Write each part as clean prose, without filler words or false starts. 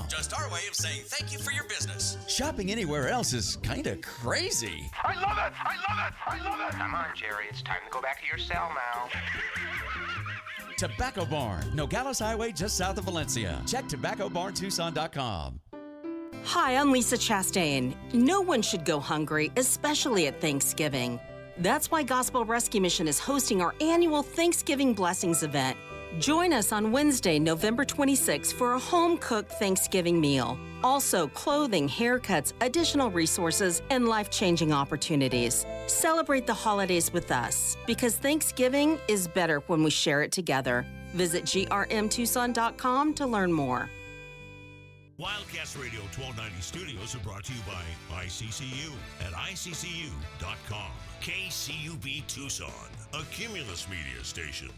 Just our way of saying thank you for your business. Shopping anywhere else is kind of crazy. I love it! I love it! I love it! Come on, Jerry. It's time to go back to your cell now. Tobacco Barn, Nogales Highway just south of Valencia. Check tobaccobarntucson.com. Hi, I'm Lisa Chastain. No one should go hungry, especially at Thanksgiving. That's why Gospel Rescue Mission is hosting our annual Thanksgiving Blessings event. Join us on Wednesday, November 26th for a home-cooked Thanksgiving meal. Also, clothing, haircuts, additional resources, and life-changing opportunities. Celebrate the holidays with us, because Thanksgiving is better when we share it together. Visit grmtucson.com to learn more. Wildcats Radio 1290 studios are brought to you by ICCU at iccu.com. KCUB Tucson, a Cumulus Media station.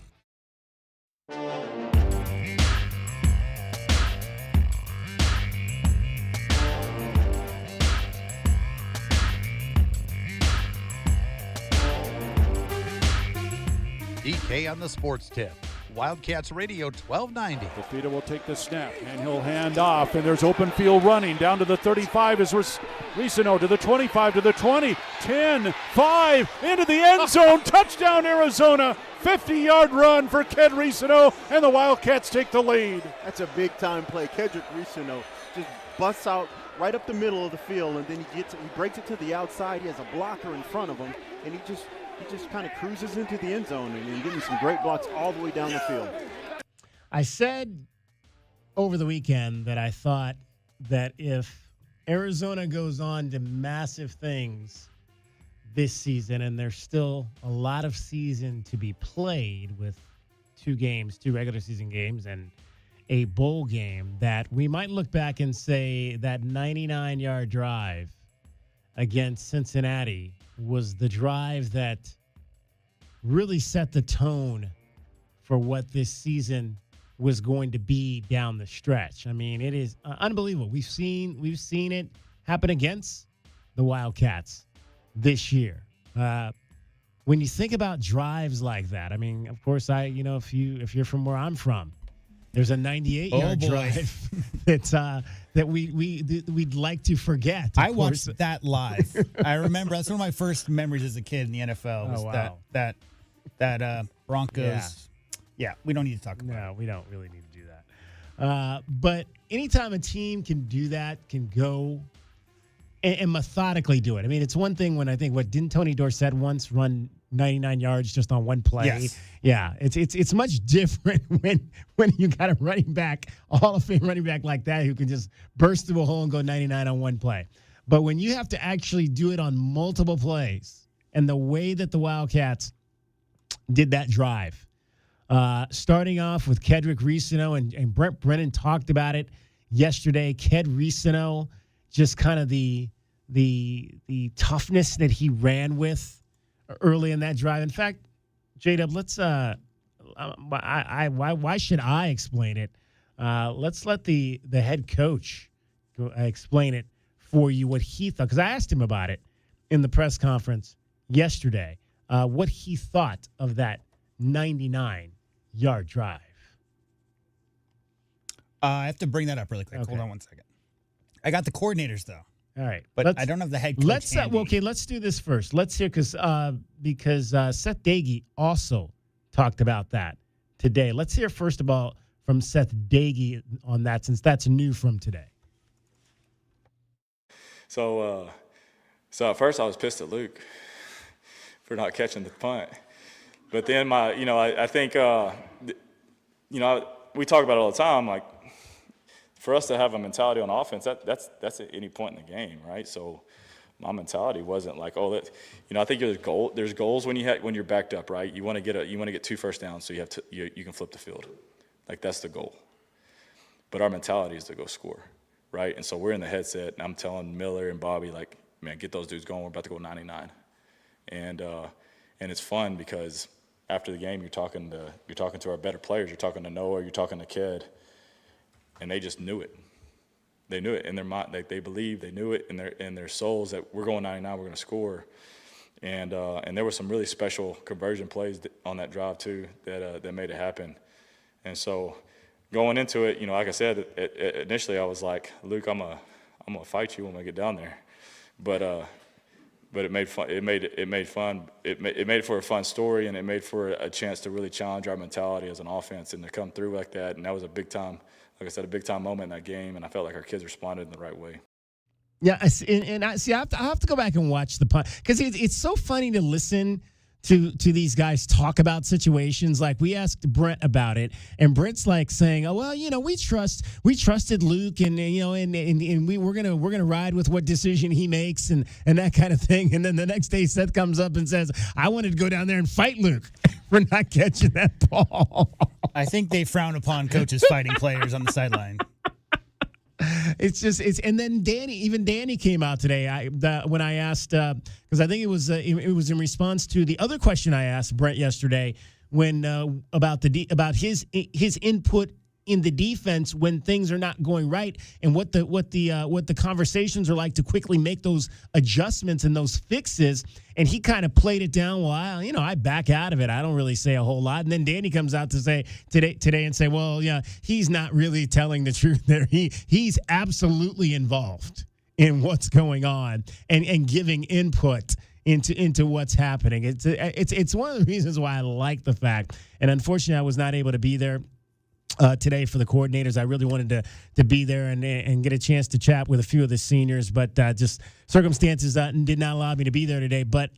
DK on the sports tip. Wildcats Radio 1290. Lafita will take the snap, and he'll hand off, and there's open field running. Down to the 35 is Ricino, to the 25, to the 20, 10, 5, into the end zone. Touchdown, Arizona. 50-yard run for Ked Ricino, and the Wildcats take the lead. That's a big-time play. Kedrick Ricino just busts out right up the middle of the field, and then he breaks it to the outside. He has a blocker in front of him, and he just kind of cruises into the end zone, and he's getting some great blocks all the way down the field. I said over the weekend that I thought that if Arizona goes on to massive things this season, and there's still a lot of season to be played with 2 regular season games and a bowl game, that we might look back and say that 99-yard drive against Cincinnati was the drive that really set the tone for what this season was going to be down the stretch. I mean, it is unbelievable. We've seen it happen against the Wildcats this year. When you think about drives like that, I mean, of course, if you're from where I'm from, there's a 98-yard drive that we'd like to forget. I watched that live. I remember that's one of my first memories as a kid in the NFL. Was that Broncos. Yeah, we don't need to talk about it. No, we don't really need to do that. But anytime a team can do that, can go and methodically do it. I mean, it's one thing when didn't Tony Dorsett once run 99 yards just on one play? Yes. Yeah, it's much different when you got a running back, a Hall of Fame running back like that who can just burst through a hole and go 99 on one play. But when you have to actually do it on multiple plays, and the way that the Wildcats did that drive, starting off with Kedrick Ricino, and Brent Brennan talked about it yesterday. Ked Ricino, just kind of the toughness that he ran with early in that drive. In fact, J-Dub, let's why should I explain it? Let's let the head coach explain it for you, what he thought, because I asked him about it in the press conference yesterday, what he thought of that 99-yard drive. I have to bring that up really quick. Okay. Hold on one second. I got the coordinators, though. All right. But I don't have the head coach. Let's do this first. Let's hear, because Seth Dagey also talked about that today. Let's hear, first of all, from Seth Dagey on that, since that's new from today. So at first I was pissed at Luke for not catching the punt. But then I think, we talk about it all the time, like, for us to have a mentality on offense, that's at any point in the game, right? So my mentality wasn't like, I think there's goals when you're backed up, right? You want to get 2 first downs so you can flip the field. Like, that's the goal. But our mentality is to go score, right? And so we're in the headset, and I'm telling Miller and Bobby, like, man, get those dudes going. We're about to go 99. And it's fun because after the game, you're talking to our better players. You're talking to Noah. You're talking to Ked. And they just knew it. They knew it in their mind. They believed. They knew it in their souls that we're going 99. We're going to score. And there were some really special conversion plays on that drive too that made it happen. And so, going into it, like I said, initially I was like, Luke, I'm gonna fight you when we get down there, but it made fun. It made it for a fun story, and it made for a chance to really challenge our mentality as an offense and to come through like that. And that was a big time, like I said, a big time moment in that game. And I felt like our kids responded in the right way. Yeah, I have to go back and watch the punt because it's so funny to listen to these guys talk about situations. Like we asked Brent about it, and Brent's like saying, "Oh well, we trusted Luke, and we're gonna ride with what decision he makes, and that kind of thing." And then the next day, Seth comes up and says, "I wanted to go down there and fight Luke for not catching that ball." I think they frown upon coaches fighting players on the sideline. And then Danny came out today. When I asked, because I think it was in response to the other question I asked Brent yesterday when about his input in the defense when things are not going right, and what the conversations are like to quickly make those adjustments and those fixes. And he kind of played it down. Well, I back out of it. I don't really say a whole lot. And then Danny comes out to say today and say, well, yeah, he's not really telling the truth there. He's absolutely involved in what's going on and giving input into what's happening. It's one of the reasons why I like the fact. And unfortunately, I was not able to be there today for the coordinators. I really wanted to be there and get a chance to chat with a few of the seniors, but just circumstances did not allow me to be there today. But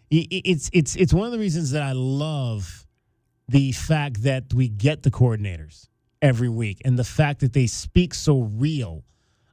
it's one of the reasons that I love the fact that we get the coordinators every week, and the fact that they speak so real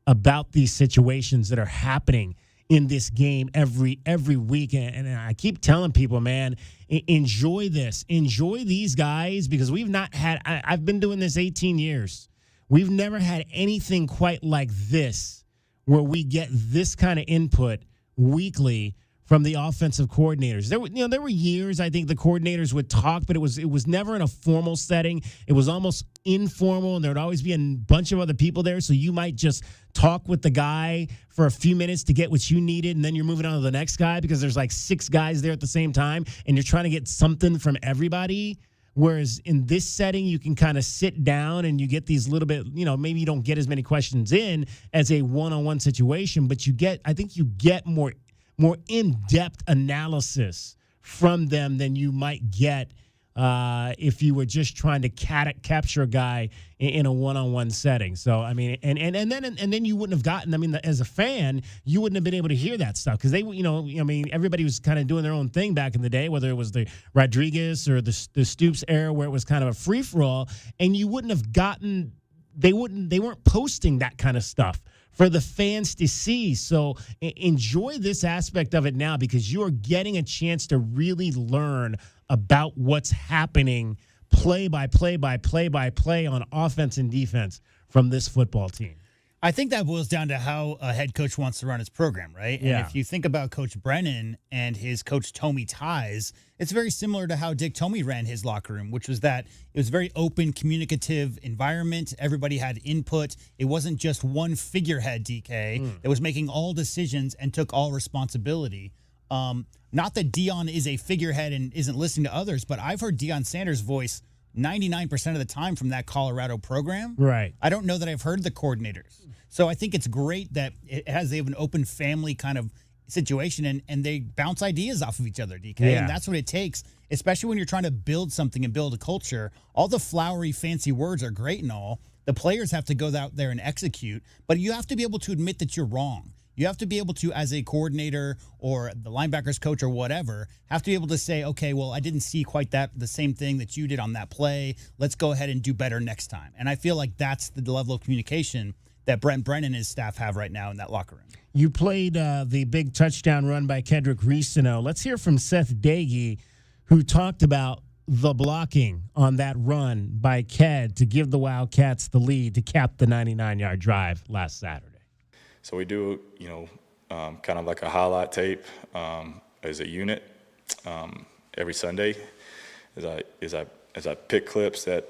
about these situations that are happening in this game every week. And I keep telling people, man, enjoy this. Enjoy these guys, because we've not had – I've been doing this 18 years. We've never had anything quite like this where we get this kind of input weekly from the offensive coordinators. There were years I think the coordinators would talk, but it was never in a formal setting. It was almost informal, and there would always be a bunch of other people there, so you might just talk with the guy for a few minutes to get what you needed, and then you're moving on to the next guy because there's like 6 guys there at the same time, and you're trying to get something from everybody. Whereas in this setting, you can kind of sit down and you get these little bit, maybe you don't get as many questions in as a one-on-one situation, but I think you get more in-depth analysis from them than you might get if you were just trying to capture a guy in a one-on-one setting. So I mean, and then you wouldn't have gotten. I mean, as a fan, you wouldn't have been able to hear that stuff because everybody was kind of doing their own thing back in the day, whether it was the Rodriguez or the Stoops era where it was kind of a free-for-all, and you wouldn't have gotten. They weren't posting that kind of stuff for the fans to see. So enjoy this aspect of it now, because you are getting a chance to really learn about what's happening play by play on offense and defense from this football team. I think that boils down to how a head coach wants to run his program, right? And if you think about Coach Brennan and his coach Tomey ties, it's very similar to how Dick Tomey ran his locker room, which was that it was a very open, communicative environment. Everybody had input. It wasn't just one figurehead, DK, that was making all decisions and took all responsibility. Not that Deion is a figurehead and isn't listening to others, but I've heard Deion Sanders' voice 99% of the time from that Colorado program. Right. I don't know that I've heard the coordinators. So I think it's great that they have an open family kind of situation and they bounce ideas off of each other, DK. Yeah. And that's what it takes, especially when you're trying to build something and build a culture. All the flowery, fancy words are great and all. The players have to go out there and execute, but you have to be able to admit that you're wrong. You have to be able to, as a coordinator or the linebackers coach or whatever, have to be able to say, okay, well, I didn't see quite the same thing that you did on that play. Let's go ahead and do better next time. And I feel like that's the level of communication that Brent Brennan and his staff have right now in that locker room. You played the big touchdown run by Kedrick Reesino. Let's hear from Seth Dagey, who talked about the blocking on that run by Ked to give the Wildcats the lead to cap the 99-yard drive last Saturday. So we do, kind of like a highlight tape as a unit every Sunday. As I pick clips that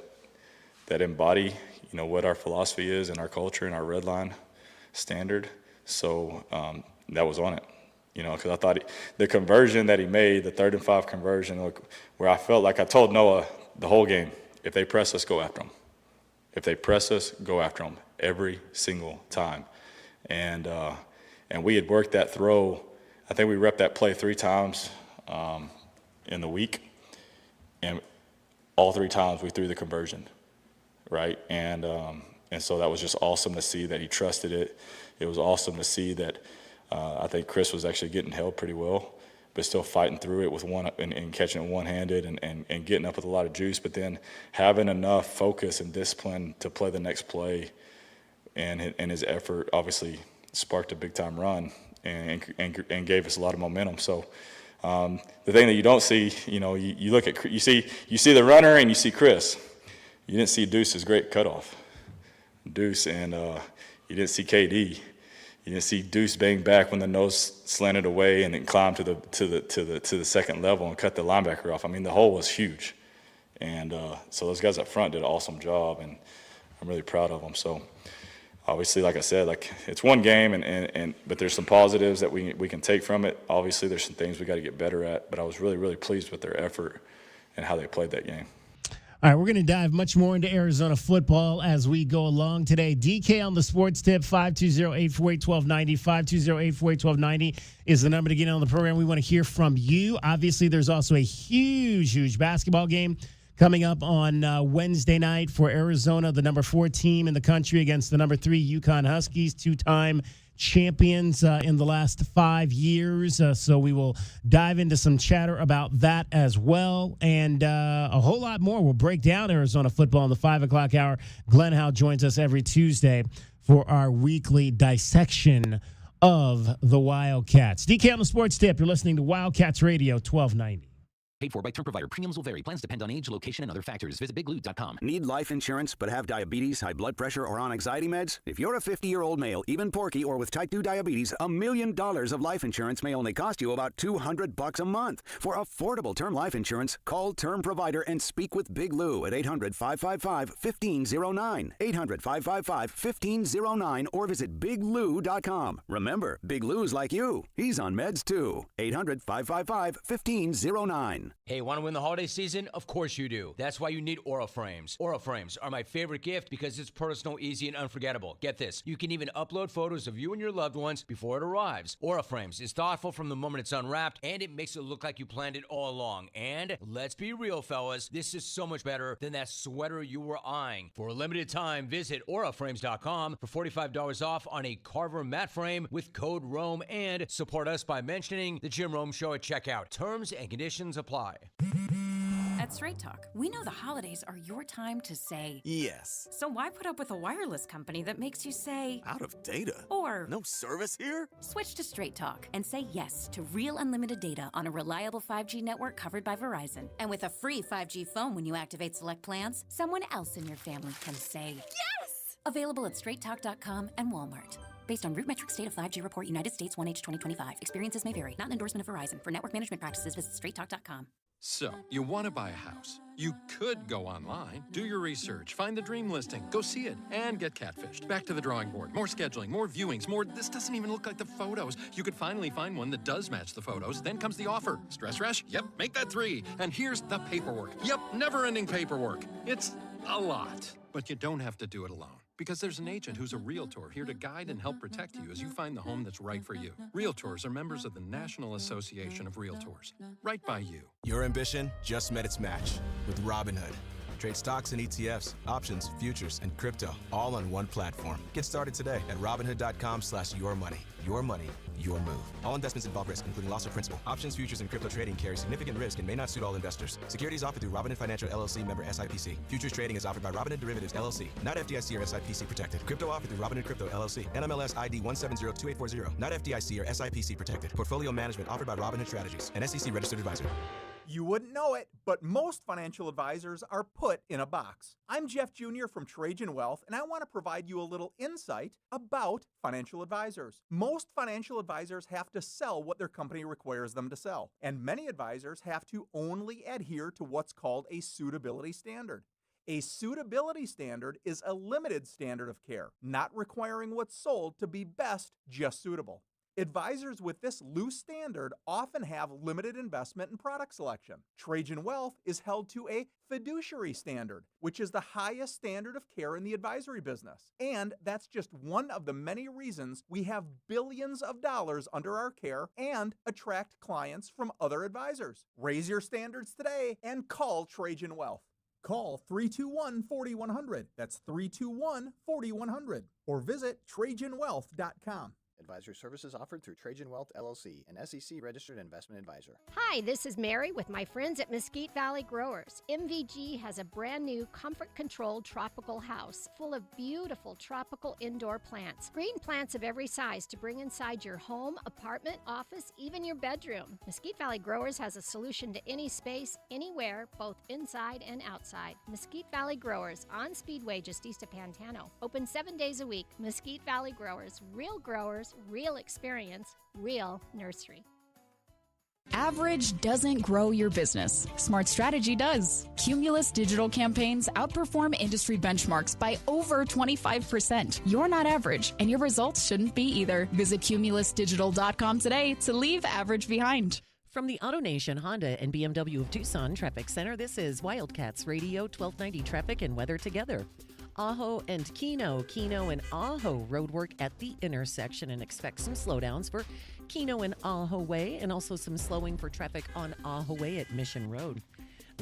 embody, what our philosophy is and our culture and our red line standard. So that was on it, because I thought the conversion that he made, the 3rd and 5 conversion, where I felt like I told Noah the whole game, if they press us, go after them. If they press us, go after them every single time. And we had worked that throw. I think we repped that play 3 times in the week, and all 3 times we threw the conversion, right? And so that was just awesome to see that he trusted it. It was awesome to see that I think Chris was actually getting held pretty well, but still fighting through it with one and catching it one-handed and getting up with a lot of juice, but then having enough focus and discipline to play the next play, and his effort obviously sparked a big-time run and gave us a lot of momentum. So the thing that you don't see, you look at, you see the runner and you see Chris. You didn't see Deuce's great cutoff. Deuce and you didn't see KD. You didn't see Deuce bang back when the nose slanted away and then climbed to the second level and cut the linebacker off. I mean, the hole was huge, and so those guys up front did an awesome job, and I'm really proud of them. So obviously, like I said, it's one game, but there's some positives that we can take from it. Obviously, there's some things we got to get better at, but I was really, really pleased with their effort and how they played that game. All right, we're going to dive much more into Arizona football as we go along today. DK on the sports tip, 520-848-1290. 520-848-1290 is the number to get on the program. We want to hear from you. Obviously, there's also a huge basketball game coming up on Wednesday night for Arizona, the number 4 team in the country against the number 3 UConn Huskies, 2-time champions in the last 5 years. So we will dive into some chatter about that as well. And a whole lot more. We'll break down Arizona football in the 5 o'clock hour. Glenn Howe joins us every Tuesday for our weekly dissection of the Wildcats. DK on the sports tip. You're listening to Wildcats Radio 1290. Paid for by term provider. Premiums will vary. Plans depend on age, location, and other factors. Visit biglou.com. Need life insurance but have diabetes, high blood pressure, or on anxiety meds? If you're a 50-year-old male, even porky, or with type 2 diabetes, $1 million of life insurance may only cost you about $200 a month. For affordable term life insurance, call Term Provider and speak with Big Lou at 800-555-1509. 800-555-1509 or visit biglou.com. Remember, Big Lou's like you. He's on meds too. 800-555-1509. Hey, want to win the holiday season? Of course you do. That's why you need Aura Frames. Aura Frames are my favorite gift because it's personal, easy, and unforgettable. Get this. You can even upload photos of you and your loved ones before it arrives. Aura Frames is thoughtful from the moment it's unwrapped, and it makes it look like you planned it all along. And let's be real, fellas, this is so much better than that sweater you were eyeing. For a limited time, visit auraframes.com for $45 off on a Carver mat frame with code ROME, and support us by mentioning the Jim Rome Show at checkout. Terms and conditions apply. At Straight Talk, we know the holidays are your time to say yes. So why put up with a wireless company that makes you say out of data? Or no service here? Switch to Straight Talk and say yes to real unlimited data on a reliable 5G network covered by Verizon. And with a free 5G phone when you activate select plans, someone else in your family can say yes! Available at straighttalk.com and Walmart. Based on RootMetrics State of 5G Report, United States 1H 2025. Experiences may vary. Not an endorsement of Verizon. For network management practices, visit straighttalk.com. So, you want to buy a house. You could go online, do your research, find the dream listing, go see it, and get catfished. Back to the drawing board. More scheduling, more viewings, more this doesn't even look like the photos. You could finally find one that does match the photos. Then comes the offer. Stress rush? Yep, make that 3. And here's the paperwork. Yep, never-ending paperwork. It's a lot. But you don't have to do it alone. Because there's an agent who's a realtor here to guide and help protect you as you find the home that's right for you. Realtors are members of the National Association of Realtors. Right by you. Your ambition just met its match with Robinhood. Trade stocks and ETFs, options, futures, and crypto, all on one platform. Get started today at Robinhood.com/yourmoney. Your money, your move. All investments involve risk, including loss of principal. Options, futures, and crypto trading carry significant risk and may not suit all investors. Securities offered through Robinhood Financial LLC, member SIPC. Futures trading is offered by Robinhood Derivatives LLC, not FDIC or SIPC protected. Crypto offered through Robinhood Crypto LLC, NMLS ID 1702840, not FDIC or SIPC protected. Portfolio management offered by Robinhood Strategies, an SEC registered advisor. You wouldn't know it, but most financial advisors are put in a box. I'm Jeff Jr. from Trajan Wealth, and I want to provide you a little insight about financial advisors. Most financial advisors have to sell what their company requires them to sell, and many advisors have to only adhere to what's called a suitability standard. A suitability standard is a limited standard of care, not requiring what's sold to be best, just suitable. Advisors with this loose standard often have limited investment and product selection. Trajan Wealth is held to a fiduciary standard, which is the highest standard of care in the advisory business. And that's just one of the many reasons we have billions of dollars under our care and attract clients from other advisors. Raise your standards today and call Trajan Wealth. Call 321-4100. That's 321-4100. Or visit TrajanWealth.com. Advisory services offered through Trajan Wealth, LLC, an SEC-registered investment advisor. Hi, this is Mary with my friends at Mesquite Valley Growers. MVG has a brand new comfort-controlled tropical house full of beautiful tropical indoor plants. Green plants of every size to bring inside your home, apartment, office, even your bedroom. Mesquite Valley Growers has a solution to any space, anywhere, both inside and outside. Mesquite Valley Growers on Speedway just east of Pantano. Open 7 days a week. Mesquite Valley Growers, real experience, real nursery. Average doesn't grow your business. Smart Strategy does. Cumulus digital campaigns outperform industry benchmarks by over 25%. You're not average, and your results shouldn't be either. Visit cumulusdigital.com today to leave average behind. From the AutoNation Honda and BMW of Tucson Traffic Center, this is Wildcats Radio 1290 Traffic and Weather Together. Ajo and Keno and Ajo roadwork at the intersection, and expect some slowdowns for Keno and Ajo Way, and also some slowing for traffic on Ajo Way at Mission Road.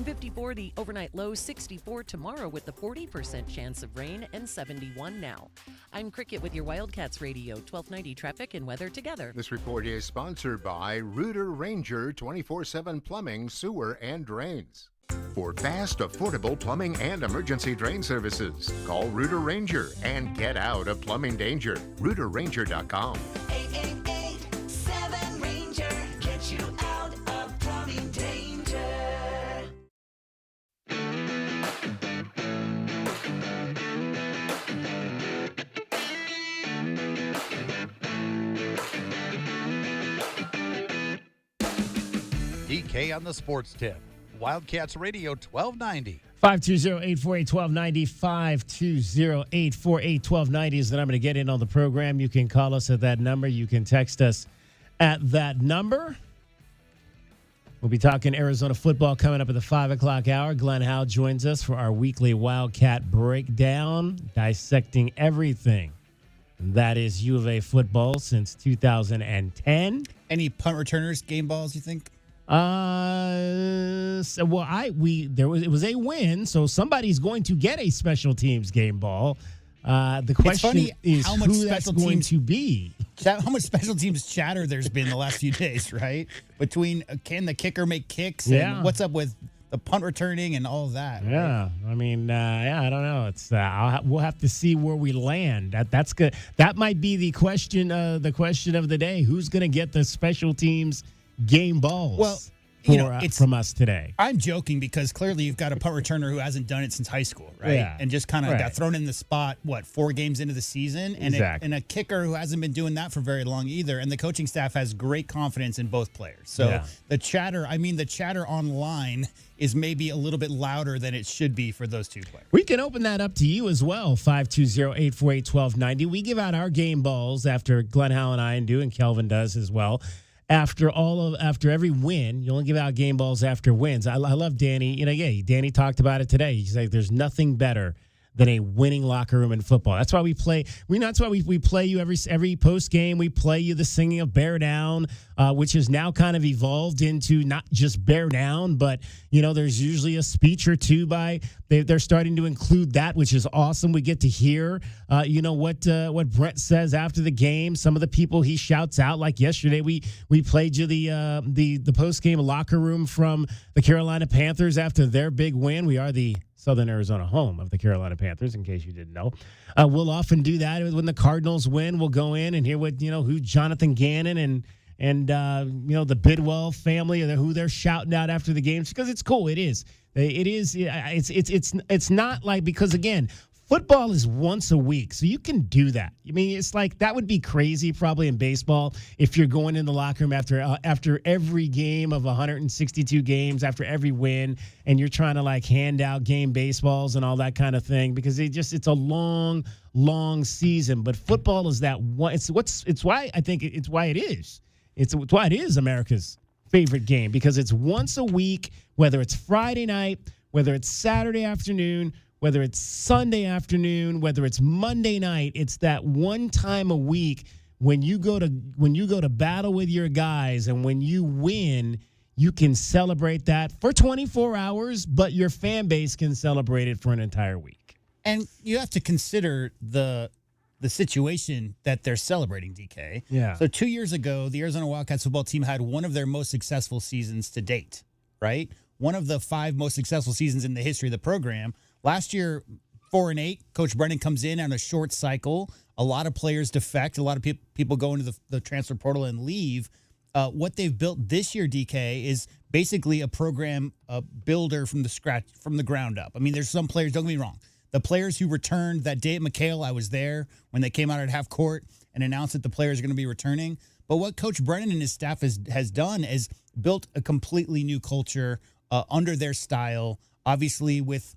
54 the overnight low, 64 tomorrow with the 40% chance of rain, and 71 now. I'm Cricket with your Wildcats Radio 1290 Traffic and Weather Together. This report is sponsored by Rooter Ranger 24/7 Plumbing, Sewer, and Drains. For fast, affordable plumbing and emergency drain services, call Rooter Ranger and get out of plumbing danger. RooterRanger.com. 888-7-RANGER. Get you out of plumbing danger. DK on the sports tip. Wildcats Radio 1290. 520-848-1290, 520-848-1290 is the number to get in on the program. You can call us at that number. You can text us at that number. We'll be talking Arizona football coming up at the 5 o'clock hour. Glenn Howe joins us for our weekly Wildcat breakdown, dissecting everything that is U of A football since 2010. Any punt returners, game balls, you think? It was a win, so somebody's going to get a special teams game ball. The question is how much who that's going to be. How much special teams chatter there's been the last few days, right? Between can the kicker make kicks and what's up with the punt returning and all of that. Yeah, right? I mean, I don't know. It's we'll have to see where we land. That's good. That might be the question. The question of the day: who's going to get the special teams game balls? Well, it's from us today. I'm joking because clearly you've got a punt returner who hasn't done it since high school, right? Yeah. And just kind of got thrown in the spot, 4 games into the season? And, and a kicker who hasn't been doing that for very long either. And the coaching staff has great confidence in both players. So the chatter online is maybe a little bit louder than it should be for those two players. We can open that up to you as well, 520-848-1290. We give out our game balls after Glenn Howe and I do, and Kelvin does as well. After every win, you only give out game balls after wins. I love Danny. Danny talked about it today. He's like, there's nothing better than a winning locker room in football. That's why we play. That's why we play you every post game. We play you the singing of Bear Down, which has now kind of evolved into not just Bear Down, but there's usually a speech or two they're starting to include that, which is awesome. We get to hear what Brett says after the game. Some of the people he shouts out, like yesterday, we played you the post game locker room from the Carolina Panthers after their big win. We are the Southern Arizona home of the Carolina Panthers, in case you didn't know. We'll often do that when the Cardinals win. We'll go in and hear who Jonathan Gannon and the Bidwell family, who they're shouting out after the games, because it's cool. It is. It's not like, because again, Football is once a week, so you can do that. I mean, it's like that would be crazy probably in baseball if you're going in the locker room after every game of 162 games, after every win, and you're trying to like hand out game baseballs and all that kind of thing because it's a long season. But football is that one. It's why I think it's why it is. It's why it is America's favorite game because it's once a week, whether it's Friday night, whether it's Saturday afternoon, whether it's Sunday afternoon, whether it's Monday night, it's that one time a week when you go to battle with your guys and when you win, you can celebrate that for 24 hours, but your fan base can celebrate it for an entire week. And you have to consider the situation that they're celebrating, DK. Yeah. So 2 years ago, the Arizona Wildcats football team had one of their most successful seasons to date, right? One of the 5 most successful seasons in the history of the program. Last year, 4-8, Coach Brennan comes in on a short cycle. A lot of players defect. A lot of people go into the transfer portal and leave. What they've built this year, DK, is basically a program builder from the ground up. I mean, there's some players, don't get me wrong. The players who returned that day at McHale, I was there when they came out at half court and announced that the players are going to be returning. But what Coach Brennan and his staff has done is built a completely new culture under their style, obviously with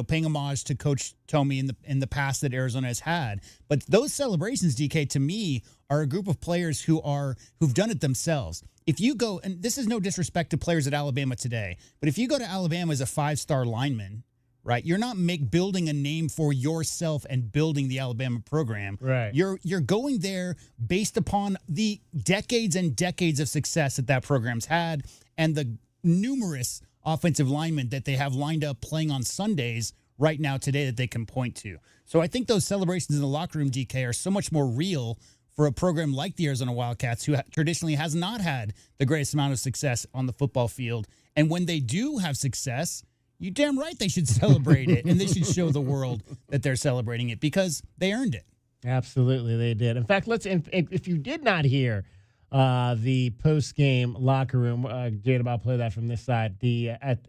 paying homage to Coach Tomey in the past that Arizona has had. But those celebrations, DK, to me, are a group of players who've done it themselves. If you go, and this is no disrespect to players at Alabama today, but if you go to Alabama as a 5-star lineman, right, you're not building a name for yourself and building the Alabama program. Right. You're going there based upon the decades and decades of success that program's had and the numerous offensive linemen that they have lined up playing on Sundays right now today that they can point to. So I think those celebrations in the locker room, DK, are so much more real for a program like the Arizona Wildcats, who traditionally has not had the greatest amount of success on the football field. And when they do have success, you damn right they should celebrate it, and they should show the world that they're celebrating it because they earned it. Absolutely, they did. In fact, if you did not hear the post-game locker room, Jada, I'll play that from this side.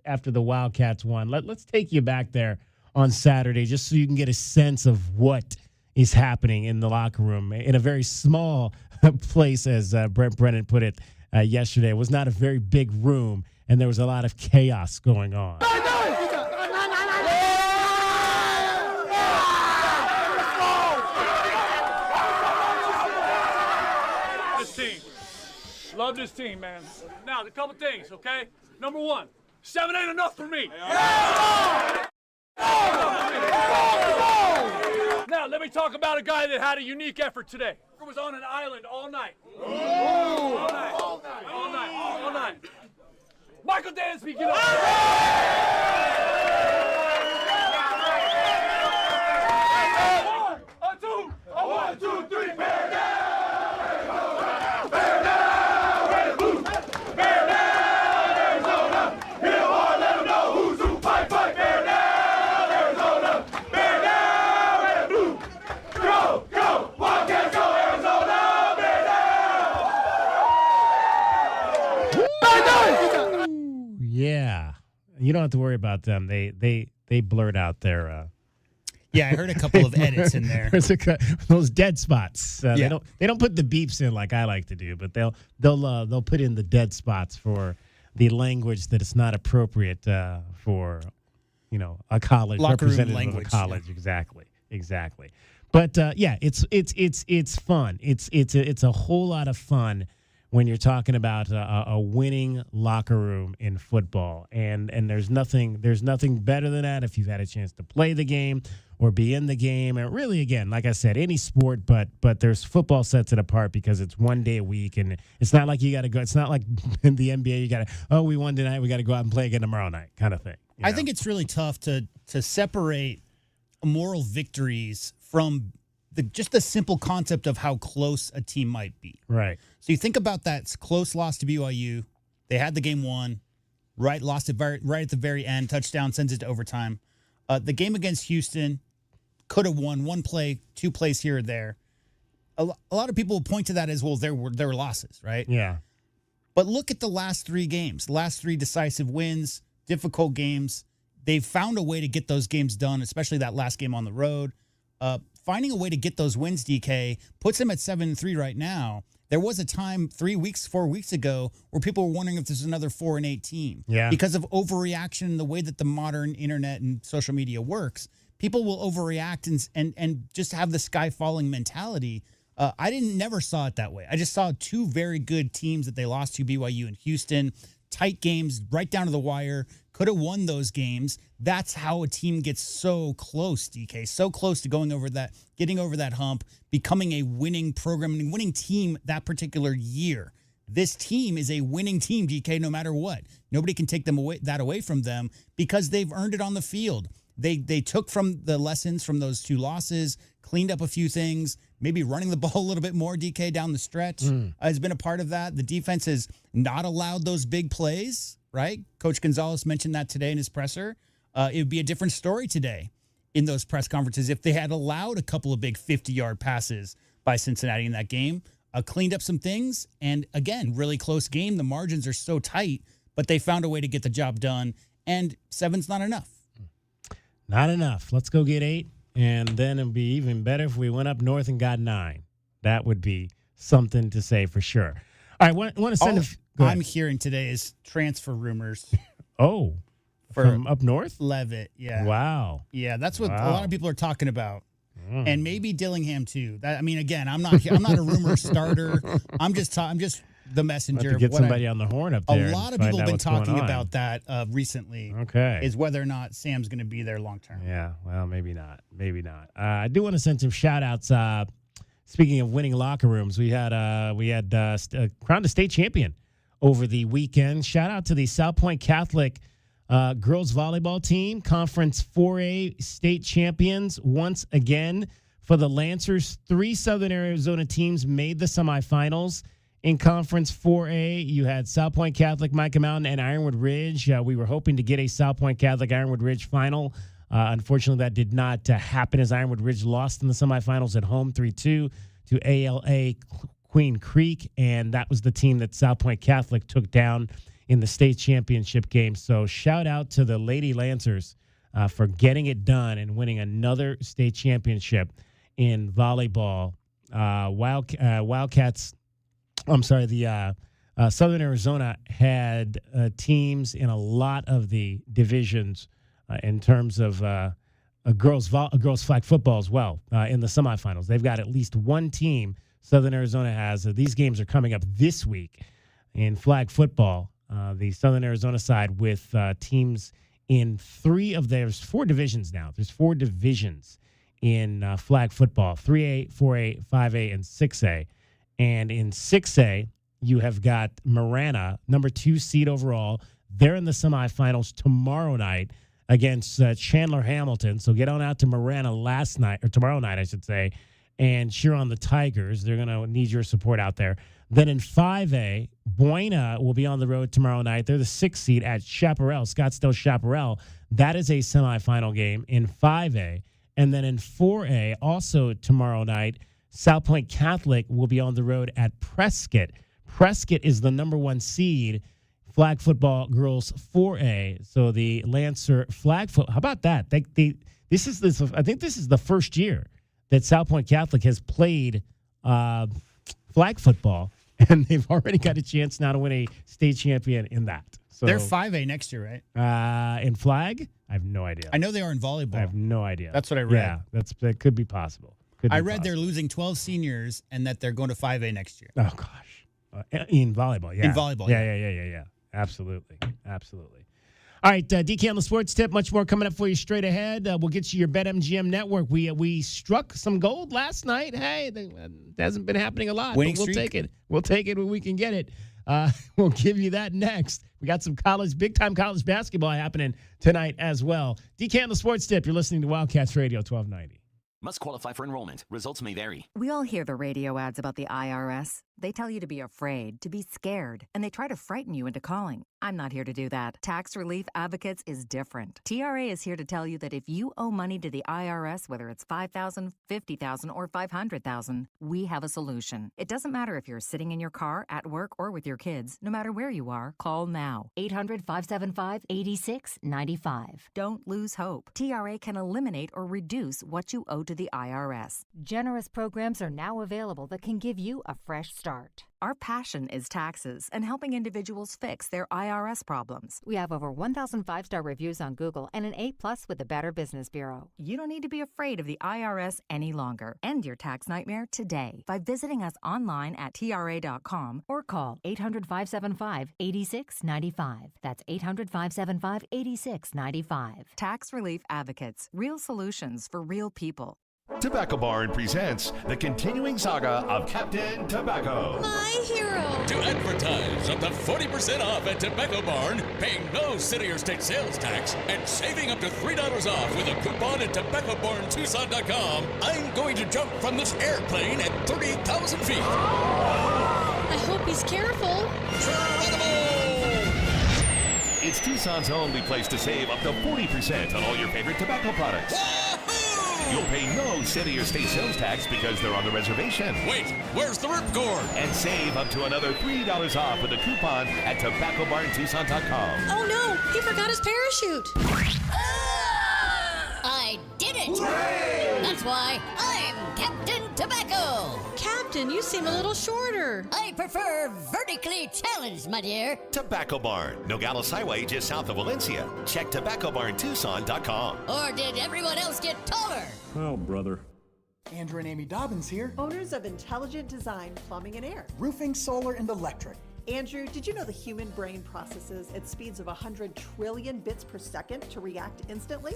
After the Wildcats won, let's take you back there on Saturday just so you can get a sense of what is happening in the locker room in a very small place, as Brent Brennan put it yesterday. It was not a very big room, and there was a lot of chaos going on. Love this team, man. Now, a couple things, okay? Number 1, 7 ain't enough for me. Now, let me talk about a guy that had a unique effort today. He was on an island all night. All night. Michael Dansby, get up. 1, 2, 3, bear down. Yeah, you don't have to worry about them. They blurt out their. Yeah, I heard a couple of edits in there. Those dead spots. Yeah. They don't put the beeps in like I like to do, but they'll put in the dead spots for the language that is not appropriate for a college Locker room representative language, of a college. Yeah. Exactly. But it's fun. It's a whole lot of fun when you're talking about a winning locker room in football, and there's nothing better than that if you've had a chance to play the game or be in the game. And really, again, like I said, any sport, but there's football sets it apart because it's one day a week, and it's not like you got to go. It's not like in the NBA you got to we won tonight, we got to go out and play again tomorrow night kind of thing. I think it's really tough to separate moral victories from just the simple concept of how close a team might be. Right. So you think about that close loss to BYU. They had the game won, right? Lost it right at the very end. Touchdown sends it to overtime. The game against Houston could have won one play, 2 plays here or there. A lot of people will point to that as, well, there were losses, right? Yeah. But look at the last 3 games, last 3 decisive wins, difficult games. they've found a way to get those games done, especially that last game on the road. Finding a way to get those wins, DK, puts them at 7-3 right now. There was a time 4 weeks ago where people were wondering if there's another 4-8 team. Yeah. Because of overreaction and the way that the modern internet and social media works, people will overreact and just have the sky falling mentality. I never saw it that way. I just saw two very good teams that they lost to, BYU and Houston. Tight games, right down to the wire. Could have won those games. That's how a team gets so close, DK. So close to getting over that hump, becoming a winning program and winning team that particular year. This team is a winning team, DK, no matter what. Nobody can take that away from them because they've earned it on the field. They took from the lessons from those two losses, cleaned up a few things, maybe running the ball a little bit more, DK, down the stretch has been a part of that. The defense has not allowed those big plays, right? Coach Gonzalez mentioned that today in his presser. It would be a different story today in those press conferences if they had allowed a couple of big 50-yard passes by Cincinnati in that game, cleaned up some things, and again, really close game. The margins are so tight, but they found a way to get the job done, and 7's not enough. Not enough. Let's go get 8, and then it'd be even better if we went up north and got 9. That would be something to say for sure. All right, want to send I'm hearing today is transfer rumors. Oh, from up north? Levitt, yeah. Wow. Yeah, that's what a lot of people are talking about. And maybe Dillingham too. Again, I'm not a rumor starter. I'm just the messenger. To get somebody on the horn up there. A lot of people have been talking about that recently. Okay. Is whether or not Sam's going to be there long term. Yeah, well, maybe not. Maybe not. I do want to send some shout outs. Speaking of winning locker rooms, we had crowned a state champion over the weekend. Shout out to the South Point Catholic girls volleyball team, Conference 4A state champions once again. For the Lancers, 3 Southern Arizona teams made the semifinals. In Conference 4A, you had South Point Catholic, Micah Mountain, and Ironwood Ridge. We were hoping to get a South Point Catholic Ironwood Ridge final. Unfortunately, that did not happen as Ironwood Ridge lost in the semifinals at home 3-2 to ALA Queen Creek, and that was the team that South Point Catholic took down in the state championship game. So shout out to the Lady Lancers for getting it done and winning another state championship in volleyball. Wildcats, I'm sorry, the Southern Arizona had teams in a lot of the divisions in terms of girls flag football as well in the semifinals. They've got at least one team Southern Arizona has. These games are coming up this week in flag football. The Southern Arizona side with teams in there's 4 divisions now. There's 4 divisions in flag football, 3A, 4A, 5A, and 6A. And in 6A, you have got Marana, number 2 seed overall. They're in the semifinals tomorrow night against Chandler Hamilton. So get on out to Marana tomorrow night, I should say, and cheer on the Tigers. They're going to need your support out there. Then in 5A, Buena will be on the road tomorrow night. They're the 6th seed at Chaparral, Scottsdale Chaparral. That is a semifinal game in 5A. And then in 4A, also tomorrow night, South Point Catholic will be on the road at Prescott. Prescott is the number 1 seed, flag football girls 4A. So the Lancer flag football, how about that? I think this is the first year that South Point Catholic has played flag football, and they've already got a chance now to win a state champion in that. So they're 5A next year, right? In flag? I have no idea. I know they are in volleyball. I have no idea. That's what I read. Yeah, that could be possible. I read they're losing 12 seniors and that they're going to 5A next year. Oh, gosh. In volleyball, yeah. In volleyball, yeah. Absolutely. All right, DK on the Sports Tip. Much more coming up for you straight ahead. We'll get you your BetMGM network. We struck some gold last night. Hey, it hasn't been happening a lot, winning but we'll streak. take it. We'll take it when we can get it. We'll give you that next. We got some big-time college basketball happening tonight as well. DK on the Sports Tip. You're listening to Wildcats Radio 1290. Must qualify for enrollment. Results may vary. We all hear the radio ads about the IRS. They tell you to be afraid, to be scared, and they try to frighten you into calling. I'm not here to do that. Tax Relief Advocates is different. TRA is here to tell you that if you owe money to the IRS, whether it's $5,000, $50,000, or $500,000, we have a solution. It doesn't matter if you're sitting in your car, at work, or with your kids. No matter where you are, call now. 800-575-8695. Don't lose hope. TRA can eliminate or reduce what you owe to the IRS. Generous programs are now available that can give you a fresh start. Our passion is taxes and helping individuals fix their IRS problems. We have over 1,000 5-star reviews on Google and an A+ with the Better Business Bureau. You don't need to be afraid of the IRS any longer. End your tax nightmare today by visiting us online at TRA.com or call 800-575-8695. That's 800-575-8695. Tax Relief Advocates. Real solutions for real people. Tobacco Barn presents the continuing saga of Captain Tobacco. My hero! To advertise up to 40% off at Tobacco Barn, paying no city or state sales tax, and saving up to $3 off with a coupon at TobaccoBarnTucson.com, I'm going to jump from this airplane at 30,000 feet. I hope he's careful. It's Tucson's only place to save up to 40% on all your favorite tobacco products. You'll pay no city or state sales tax because they're on the reservation. Wait, where's the ripcord? And save up to another $3 off with a coupon at TobaccoBarnTucson.com. Oh no, he forgot his parachute. I did it! Hooray! That's why I'm Captain Tobacco! Captain, you seem a little shorter. I prefer vertically challenged, my dear. Tobacco Barn, Nogales Highway, just south of Valencia. Check TobaccoBarnTucson.com. Or did everyone else get taller? Oh, brother. Andrew and Amy Dobbins here. Owners of Intelligent Design Plumbing and Air. Roofing, solar, and electric. Andrew, did you know the human brain processes at speeds of 100 trillion bits per second to react instantly?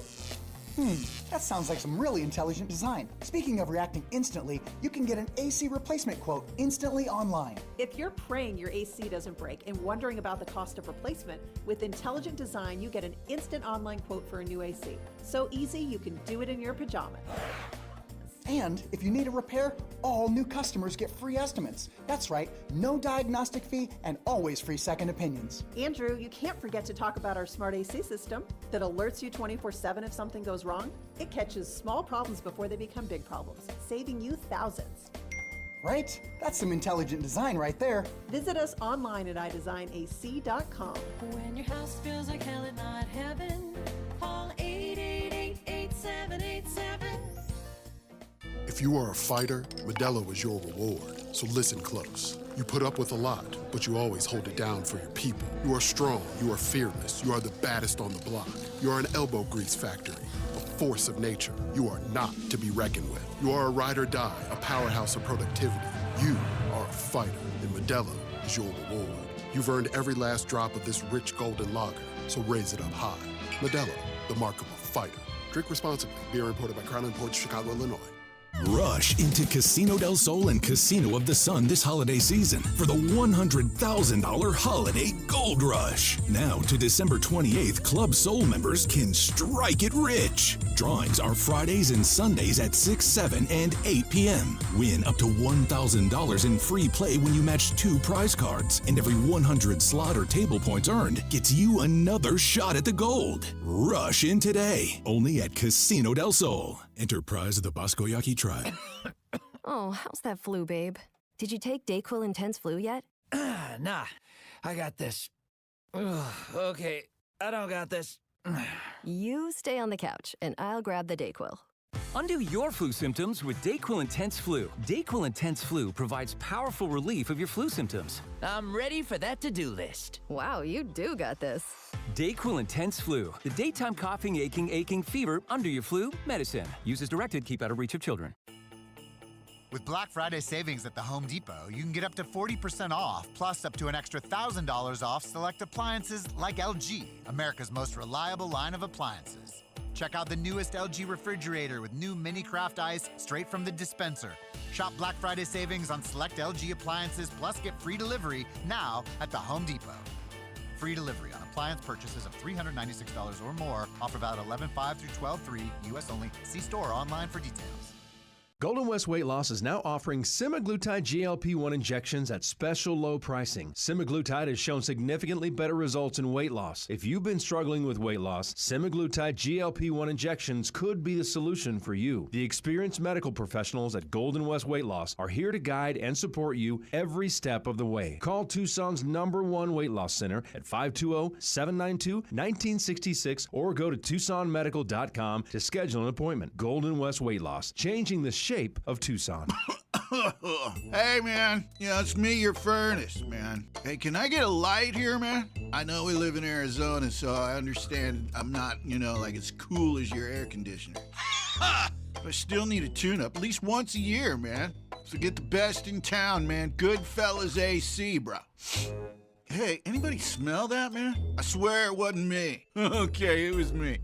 That sounds like some really intelligent design. Speaking of reacting instantly, you can get an AC replacement quote instantly online. If you're praying your AC doesn't break and wondering about the cost of replacement, with Intelligent Design, you get an instant online quote for a new AC. So easy, you can do it in your pajamas. And if you need a repair, all new customers get free estimates. That's right, no diagnostic fee and always free second opinions. Andrew, you can't forget to talk about our smart AC system that alerts you 24/7 if something goes wrong. It catches small problems before they become big problems, saving you thousands. Right? That's some intelligent design right there. Visit us online at iDesignAC.com. When your house feels like hell and not heaven, call 888-8787. If you are a fighter, Modelo is your reward. So listen close. You put up with a lot, but you always hold it down for your people. You are strong, you are fearless, you are the baddest on the block. You are an elbow grease factory, a force of nature. You are not to be reckoned with. You are a ride or die, a powerhouse of productivity. You are a fighter, and Modelo is your reward. You've earned every last drop of this rich golden lager, so raise it up high. Modelo, the mark of a fighter. Drink responsibly. Beer imported by Crown Imports, Chicago, Illinois. Rush into Casino del Sol and Casino of the Sun this holiday season for the $100,000 Holiday Gold Rush. Now to December 28th, Club Soul members can strike it rich. Drawings are Fridays and Sundays at 6, 7, and 8 p.m. Win up to $1,000 in free play when you match 2 prize cards, and every 100 slot or table points earned gets you another shot at the gold. Rush in today, only at Casino del Sol. Enterprise of the Bosco Yaqui tribe. Oh, how's that flu, babe? Did you take DayQuil Intense Flu yet? Nah, I got this. Ugh, okay, I don't got this. You stay on the couch, and I'll grab the DayQuil. Undo your flu symptoms with DayQuil Intense Flu. DayQuil Intense Flu provides powerful relief of your flu symptoms. I'm ready for that to-do list. Wow, you do got this. DayQuil Intense Flu. The daytime coughing, aching, fever, under your flu, medicine. Use as directed, keep out of reach of children. With Black Friday savings at the Home Depot, you can get up to 40% off, plus up to an extra $1,000 off select appliances like LG, America's most reliable line of appliances. Check out the newest LG refrigerator with new mini craft ice straight from the dispenser. Shop Black Friday savings on select LG appliances, plus get free delivery now at the Home Depot. Free delivery on appliance purchases of $396 or more. Offer valid 11/5 through 12/3, U.S. only. See store or online for details. Golden West Weight Loss is now offering semaglutide GLP-1 injections at special low pricing. Semaglutide has shown significantly better results in weight loss. If you've been struggling with weight loss, semaglutide GLP-1 injections could be the solution for you. The experienced medical professionals at Golden West Weight Loss are here to guide and support you every step of the way. Call Tucson's #1 weight loss center at 520-792-1966 or go to TucsonMedical.com to schedule an appointment. Golden West Weight Loss, changing the shape of Tucson. Hey, man. It's me, your furnace, man. Hey, can I get a light here, man? I know we live in Arizona, so I understand I'm not, like as cool as your air conditioner. But I still need a tune-up at least once a year, man. So get the best in town, man. Goodfellas AC, bro. Hey, anybody smell that, man? I swear it wasn't me. Okay, it was me.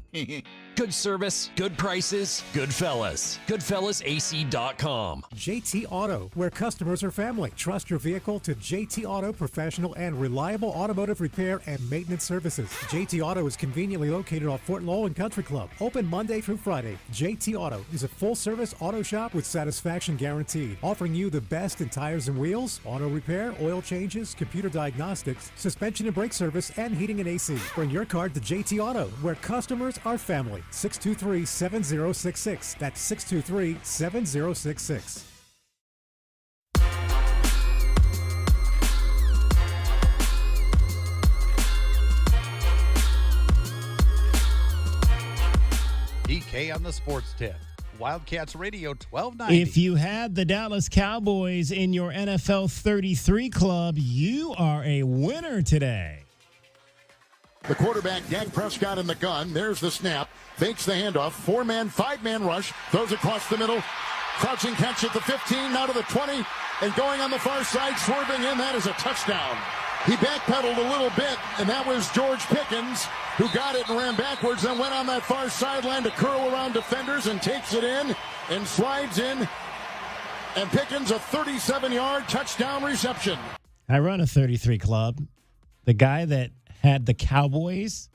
Good service, good prices, Goodfellas. GoodfellasAC.com. JT Auto, where customers are family. Trust your vehicle to JT Auto professional and reliable automotive repair and maintenance services. JT Auto is conveniently located off Fort Lowell and Country Club. Open Monday through Friday. JT Auto is a full-service auto shop with satisfaction guaranteed, offering you the best in tires and wheels, auto repair, oil changes, computer diagnostics, suspension and brake service, and heating and AC. Bring your car to JT Auto, where customers are family. 623-7066. That's 623-7066. DK on the sports tip. Wildcats Radio 1290. If you had the Dallas Cowboys in your NFL 33 club, you are a winner today. The quarterback, Dak Prescott, in the gun. There's the snap. Fakes the handoff. 4-man, 5-man rush. Throws across the middle. Crouching catch at the 15, now to the 20. And going on the far side, swerving in. That is a touchdown. He backpedaled a little bit, and that was George Pickens, who got it and ran backwards and went on that far sideline to curl around defenders and takes it in and slides in. And Pickens, a 37-yard touchdown reception. I run a 33 club. The guy that had the Cowboys,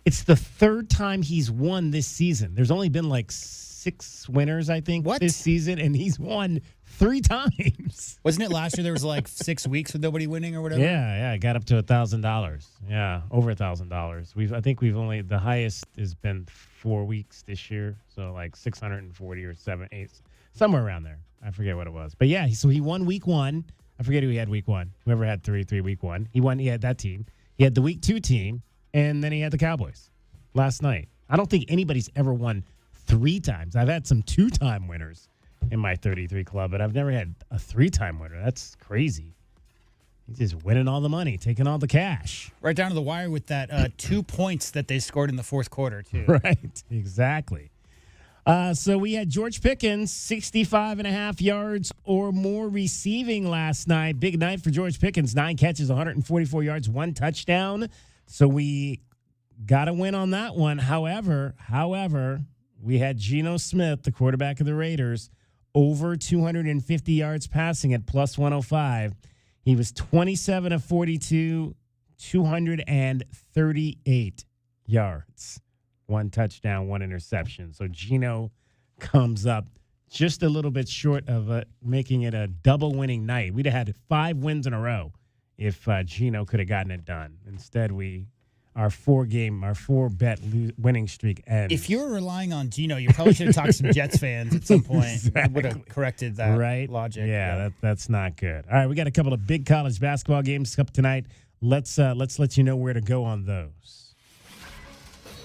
it's the third time he's won this season. There's only been like 6 winners, I think, this season, and he's won 3 times. Wasn't it last year there was like 6 weeks with nobody winning or whatever? Yeah, it got up to $1,000. Yeah, over $1,000. I think we've only, the highest has been 4 weeks this year, so like 640 or 7, 8, somewhere around there. I forget what it was. But yeah, so he won week 1. I forget who he had week 1. Whoever had 3 week 1. He had that team. He had the week 2 team, and then he had the Cowboys last night. I don't think anybody's ever won 3 times. I've had some 2-time winners in my 33 club, but I've never had a 3-time winner. That's crazy. He's just winning all the money, taking all the cash. Right down to the wire with that 2 points that they scored in the fourth quarter, too. Right, exactly. So we had George Pickens, 65.5 yards or more receiving last night. Big night for George Pickens, 9 catches, 144 yards, 1 touchdown. So we got a win on that one. However, we had Geno Smith, the quarterback of the Raiders, over 250 yards passing at plus 105. He was 27 of 42, 238 yards. 1 touchdown, 1 interception. So Geno comes up just a little bit short of making it a double winning night. We'd have had 5 wins in a row if Geno could have gotten it done. Instead, our 4-bet winning streak ends. If you were relying on Geno, you probably should have talked to some Jets fans at some point. Exactly. Would have corrected that logic. Yeah, that's not good. All right, we got a couple of big college basketball games up tonight. Let's let you know where to go on those.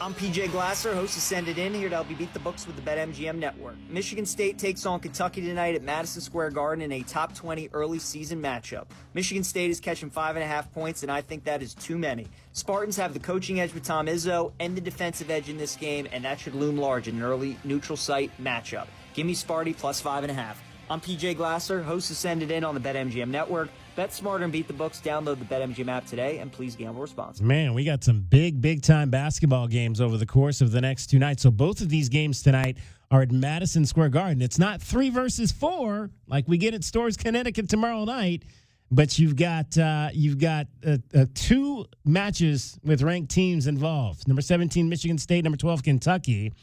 I'm PJ Glasser, host of Send It In, here to help you beat the books with the BetMGM Network. Michigan State takes on Kentucky tonight at Madison Square Garden in a top 20 early season matchup. Michigan State is catching 5.5 points, and I think that is too many. Spartans have the coaching edge with Tom Izzo and the defensive edge in this game, and that should loom large in an early neutral site matchup. Give me Sparty plus 5.5. I'm PJ Glasser, host of Send It In on the BetMGM Network. Bet smarter and beat the books. Download the BetMGM app today, and please gamble responsibly. Man, we got some big-time basketball games over the course of the next 2 nights. So both of these games tonight are at Madison Square Garden. It's not 3 versus 4 like we get at Storrs, Connecticut tomorrow night, but you've got 2 matches with ranked teams involved. Number 17, Michigan State. Number 12, Kentucky.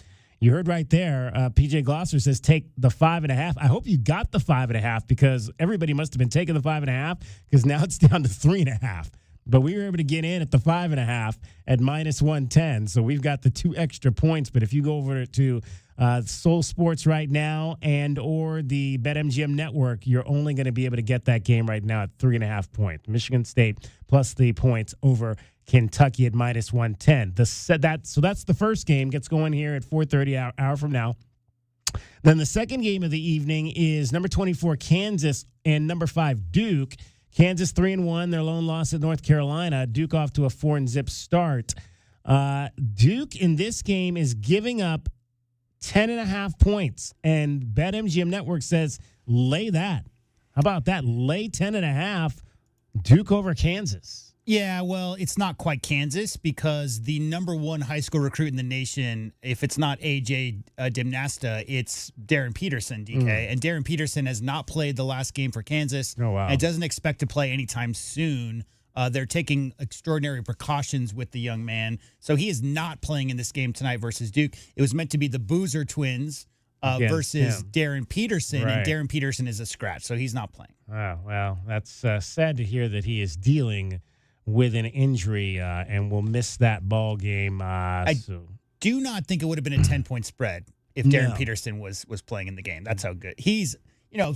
You heard right there. PJ Glosser says take the 5.5. I hope you got the 5.5 because everybody must have been taking the 5.5 because now it's down to 3.5. But we were able to get in at the 5.5 at -110. So we've got the 2 extra points. But if you go over to Soul Sports right now and or the BetMGM network, you're only going to be able to get that game right now at 3.5 points. Michigan State plus the points over Kentucky at -110. So that's the first game. Gets going here at 4:30 hour from now. Then the second game of the evening is number 24 Kansas and number 5 Duke. Kansas 3-1, their lone loss at North Carolina. Duke off to a 4-0 start. Duke in this game is giving up 10.5 points, and BetMGM Network says lay that. How about that? Lay 10.5. Duke over Kansas. Yeah, well, it's not quite Kansas because the number 1 high school recruit in the nation, if it's not AJ Dimnasta, it's Darren Peterson, DK. And Darren Peterson has not played the last game for Kansas. Oh, wow. And doesn't expect to play anytime soon. They're taking extraordinary precautions with the young man. So he is not playing in this game tonight versus Duke. It was meant to be the Boozer twins versus Darren Peterson, and Darren Peterson is a scratch, so he's not playing. Oh, well, that's sad to hear that he is dealing with an injury and will miss that ball game. I do not think it would have been a 10-point spread if Darren Peterson was playing in the game. That's how good. He's,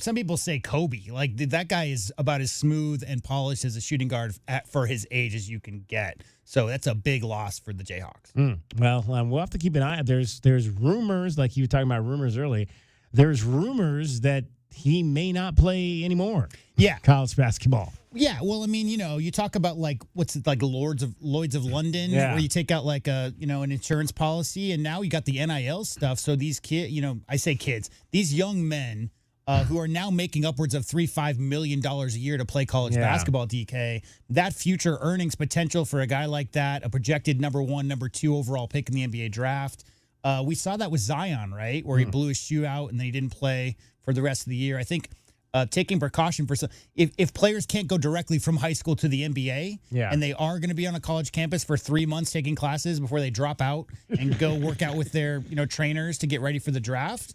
some people say Kobe. Like, that guy is about as smooth and polished as a shooting guard for his age as you can get. So that's a big loss for the Jayhawks. Well, we'll have to keep an eye out. There's rumors, like you were talking about rumors early, there's rumors that he may not play anymore. Yeah. College basketball. Yeah, well, I mean, you talk about what's it like Lloyd's of London, where you take out an insurance policy, and now you got the NIL stuff. So these kids, I say kids, these young men who are now making upwards of $3-5 million a year to play college basketball, DK, that future earnings potential for a guy like that, a projected number 1, number 2 overall pick in the NBA draft. We saw that with Zion, right, where he blew his shoe out and then he didn't play for the rest of the year. I think taking precaution for if players can't go directly from high school to the NBA and they are going to be on a college campus for 3 months taking classes before they drop out and go work out with their trainers to get ready for the draft,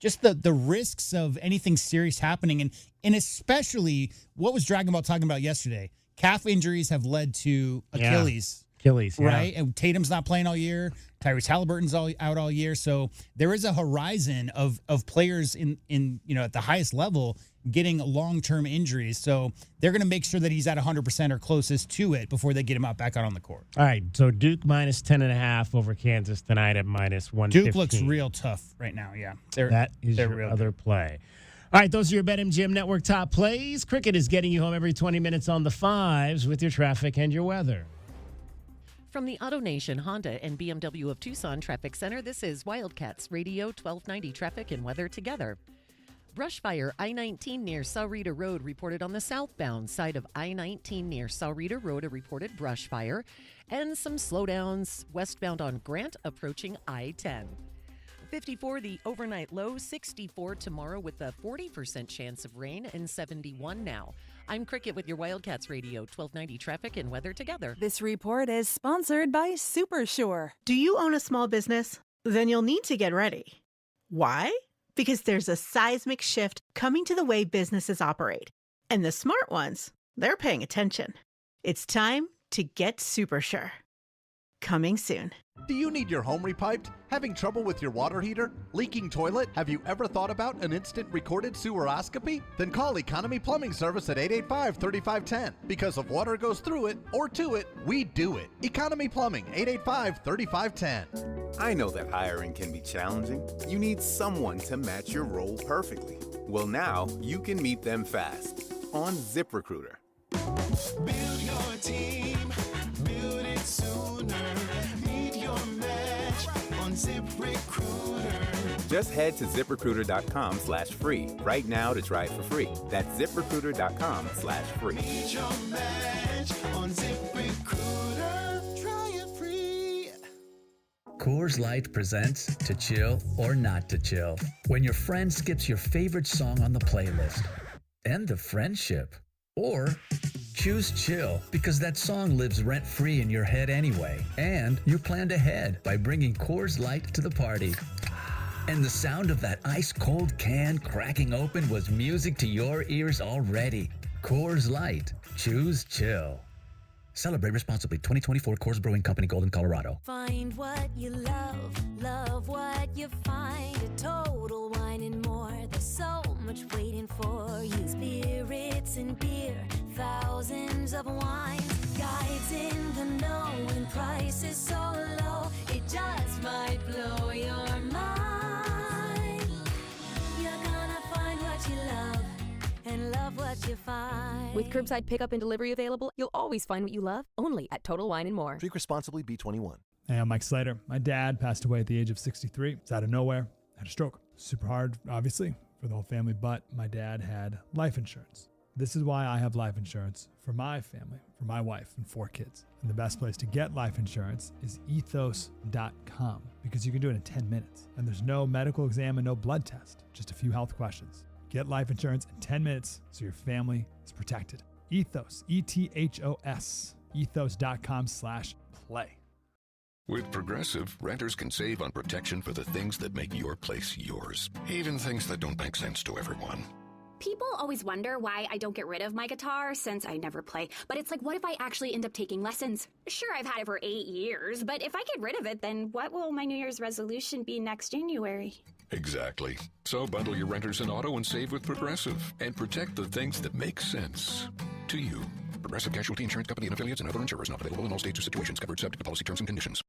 just the risks of anything serious happening and especially what was Dragon Ball talking about yesterday, calf injuries have led to Achilles. Right? And Tatum's not playing all year. Tyrese Halliburton's out all year. So there is a horizon of players in at the highest level getting long-term injuries. So they're going to make sure that he's at 100% or closest to it before they get him back out on the court. All right. So Duke minus 10.5 over Kansas tonight at -115. Duke looks real tough right now. Yeah. That is your other play. All right, those are your BetMGM Network top plays. Cricket is getting you home every 20 minutes on the 5s with your traffic and your weather. From the AutoNation Honda and BMW of Tucson Traffic Center, this is Wildcats Radio 1290 Traffic and Weather Together. Brush fire I-19 near Saurita Road reported on the southbound side of I-19 near Saurita Road, a reported brush fire, and some slowdowns westbound on Grant approaching I-10. 54 the overnight low, 64 tomorrow with a 40% chance of rain, and 71 now. I'm Cricket with your Wildcats Radio 1290 Traffic and Weather Together. This report is sponsored by SuperSure. Do you own a small business? Then you'll need to get ready. Why? Because there's a seismic shift coming to the way businesses operate. And the smart ones, they're paying attention. It's time to get SuperSure. Coming soon. Do you need your home repiped? Having trouble with your water heater? Leaking toilet? Have you ever thought about an instant recorded seweroscopy? Then call Economy Plumbing Service at 885-3510. Because if water goes through it or to it, we do it. Economy Plumbing, 885-3510. I know that hiring can be challenging. You need someone to match your role perfectly. Well, now you can meet them fast on ZipRecruiter. Build your team, build it sooner. Meet your match on ZipRecruiter. Just head to ZipRecruiter.com/free right now to try it for free. That's ZipRecruiter.com/free. Meet your match on ZipRecruiter. Try it free. Coors Light presents To Chill or Not to Chill. When your friend skips your favorite song on the playlist. End the friendship. Or choose chill because that song lives rent-free in your head anyway. And you planned ahead by bringing Coors Light to the party. And the sound of that ice-cold can cracking open was music to your ears already. Coors Light. Choose chill. Celebrate responsibly. 2024 Coors Brewing Company, Golden, Colorado. Find what you love what you find. A Total Wine and More. There's so much waiting for you. Spirits and beer, thousands of wines. Guides in the know and prices so low. It just might blow your mind. You're gonna find what you love and love what you find. With curbside pickup and delivery available, you'll always find what you love, only at Total Wine & More. Drink responsibly, B21. Hey, I'm Mike Slater. My dad passed away at the age of 63. It's out of nowhere. Had a stroke. Super hard, obviously, for the whole family, but my dad had life insurance. This is why I have life insurance for my family, for my wife and 4 kids. And the best place to get life insurance is ethos.com because you can do it in 10 minutes. And there's no medical exam and no blood test, just a few health questions. Get life insurance in 10 minutes so your family is protected. Ethos, ETHOS, ethos.com/play. With Progressive, renters can save on protection for the things that make your place yours, even things that don't make sense to everyone. People always wonder why I don't get rid of my guitar since I never play. But it's like, what if I actually end up taking lessons? Sure, I've had it for 8 years, but if I get rid of it, then what will my New Year's resolution be next January? Exactly. So bundle your renters and auto and save with Progressive and protect the things that make sense to you. Progressive Casualty Insurance Company and affiliates and other insurers not available in all states or situations. Covered subject to policy terms and conditions.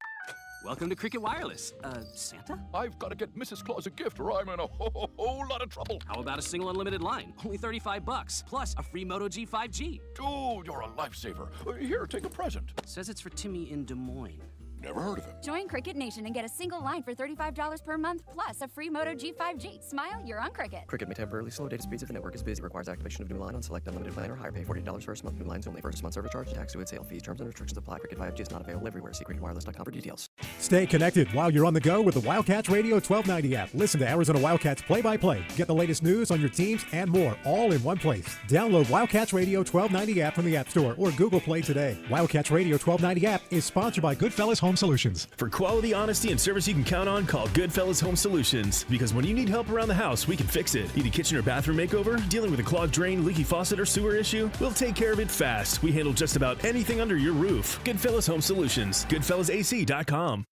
Welcome to Cricket Wireless. Santa? I've got to get Mrs. Claus a gift or I'm in a whole lot of trouble. How about a single unlimited line? Only $35, plus a free Moto G 5G. Dude, you're a lifesaver. Here, take a present. Says it's for Timmy in Des Moines. Never heard of him. Join Cricket Nation and get a single line for $35 per month, plus a free Moto G 5G. Smile, you're on Cricket. Cricket may temporarily slow data speeds if the network is busy. Requires activation of new line on select unlimited plan or higher. Pay $40 first month. New lines only. First month service charge. Tax due sale fees. Terms and restrictions apply. Cricket 5G is not available everywhere. See cricketwireless.com for details. Stay connected while you're on the go with the Wildcats Radio 1290 app. Listen to Arizona Wildcats play-by-play. Get the latest news on your teams and more, all in one place. Download Wildcats Radio 1290 app from the App Store or Google Play today. Wildcats Radio 1290 app is sponsored by Goodfellas Home Solutions. For quality, honesty, and service you can count on, call Goodfellas Home Solutions. Because when you need help around the house, we can fix it. Need a kitchen or bathroom makeover? Dealing with a clogged drain, leaky faucet, or sewer issue? We'll take care of it fast. We handle just about anything under your roof. Goodfellas Home Solutions. GoodfellasAC.com.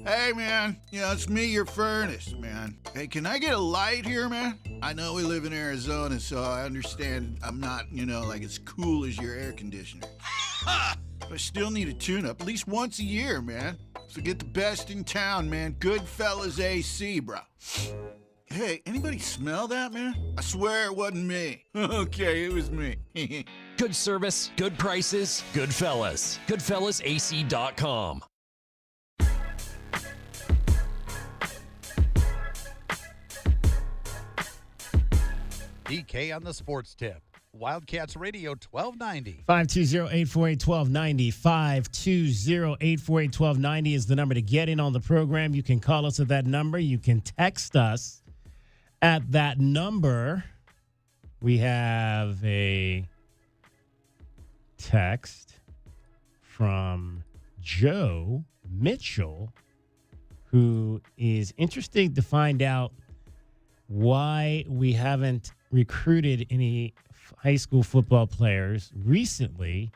Hey, man. It's me, your furnace, man. Hey, can I get a light here, man? I know we live in Arizona, so I understand I'm not, like as cool as your air conditioner. But I still need a tune-up at least once a year, man. So get the best in town, man. Goodfellas AC, bro. Hey, anybody smell that, man? I swear it wasn't me. Okay, it was me. Good service, good prices, Goodfellas. GoodfellasAC.com. DK on the sports tip. Wildcats Radio 1290. 520-848-1290. 520-848-1290 is the number to get in on the program. You can call us at that number. You can text us at that number. We have a text from Joe Mitchell, who is interested to find out why we haven't recruited any high school football players recently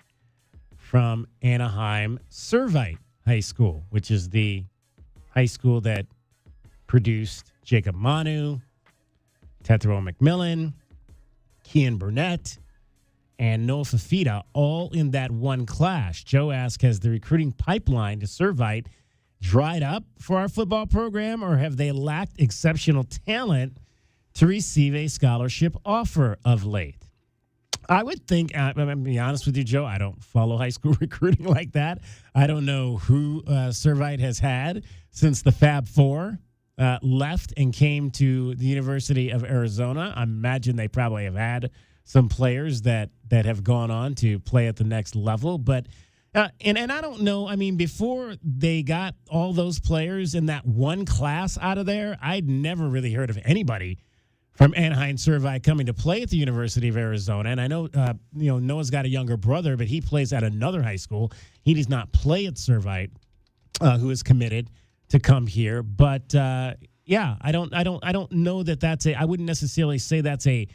from Anaheim Servite High School, which is the high school that produced Jacob Manu, Tethero McMillan, Kian Burnett, and Noah Fafita, all in that one class. Joe asks, has the recruiting pipeline to Servite dried up for our football program, or have they lacked exceptional talent to receive a scholarship offer of late? I would think, I'm going to be honest with you, Joe, I don't follow high school recruiting like that. I don't know who Servite has had since the Fab Four left and came to the University of Arizona. I imagine they probably have had some players that have gone on to play at the next level. But and I don't know, I mean, before they got all those players in that one class out of there, I'd never really heard of anybody from Anaheim Servite coming to play at the University of Arizona. And I know, Noah's got a younger brother, but he plays at another high school. He does not play at Servite, who is committed to come here. But I don't know that that's I wouldn't necessarily say that's a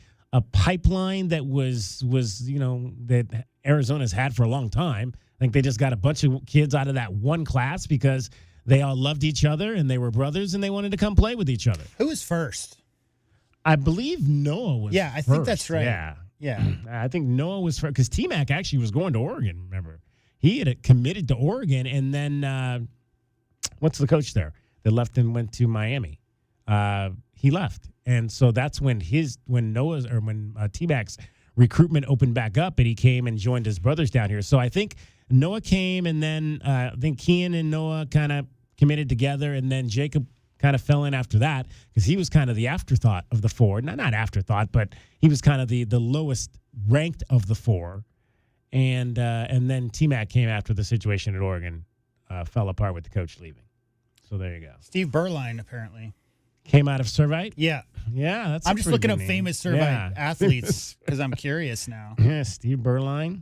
pipeline that was that Arizona's had for a long time. I think they just got a bunch of kids out of that one class because they all loved each other and they were brothers and they wanted to come play with each other. Who was first? I believe Noah was. Yeah, I think that's right. Yeah. I think Noah was first because T-Mac actually was going to Oregon. Remember, he had committed to Oregon, and then what's the coach there that left and went to Miami? He left, and so that's when T-Mac's recruitment opened back up, and he came and joined his brothers down here. So I think Noah came, and then I think Kian and Noah kind of committed together, and then Jacob kind of fell in after that because he was kind of the afterthought of the four. Not afterthought, but he was kind of the lowest ranked of the four. And then T-Mac came after the situation at Oregon fell apart with the coach leaving. So there you go. Steve Berline, apparently. Came out of Servite? Yeah. Yeah, that's I'm just looking up famous Servite athletes because I'm curious now. Yeah, Steve Berline.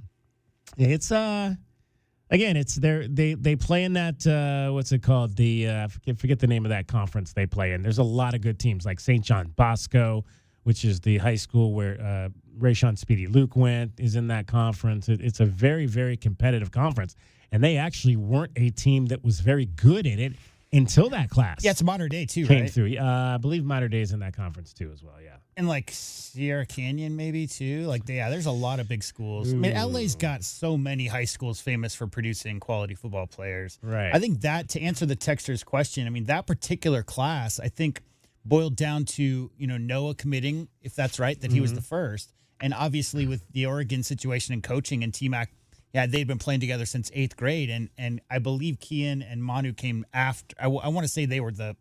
It's again, it's they play in that what's it called? The forget the name of that conference they play in. There's a lot of good teams like St. John Bosco, which is the high school where Rayshon Speedy Luke went, is in that conference. It's a very, very competitive conference. And they actually weren't a team that was very good in it until that class. Yeah, it's Modern Day too, came right? through. I believe Modern Day is in that conference too as well, yeah. And like Sierra Canyon maybe too. Like there's a lot of big schools. I mean, LA's got so many high schools famous for producing quality football players. Right. I think that to answer the texter's question, I mean, that particular class, I think boiled down to, Noah committing, if that's right, that he was the first. And obviously with the Oregon situation and coaching and T-Mac, they'd been playing together since 8th grade. And I believe Kian and Manu came after. I want to say they were the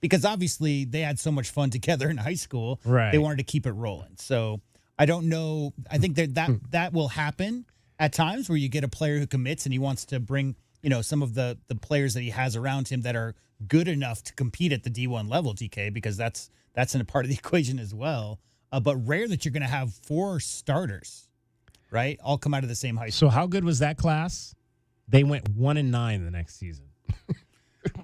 because obviously they had so much fun together in high school. Right. They wanted to keep it rolling. So I don't know. I think that will happen at times where you get a player who commits and he wants to bring, some of the players that he has around him that are good enough to compete at the D1 level, DK, because that's in a part of the equation as well. But rare that you're going to have 4 starters, right? All come out of the same high school. So how good was that class? They went 1-9 the next season.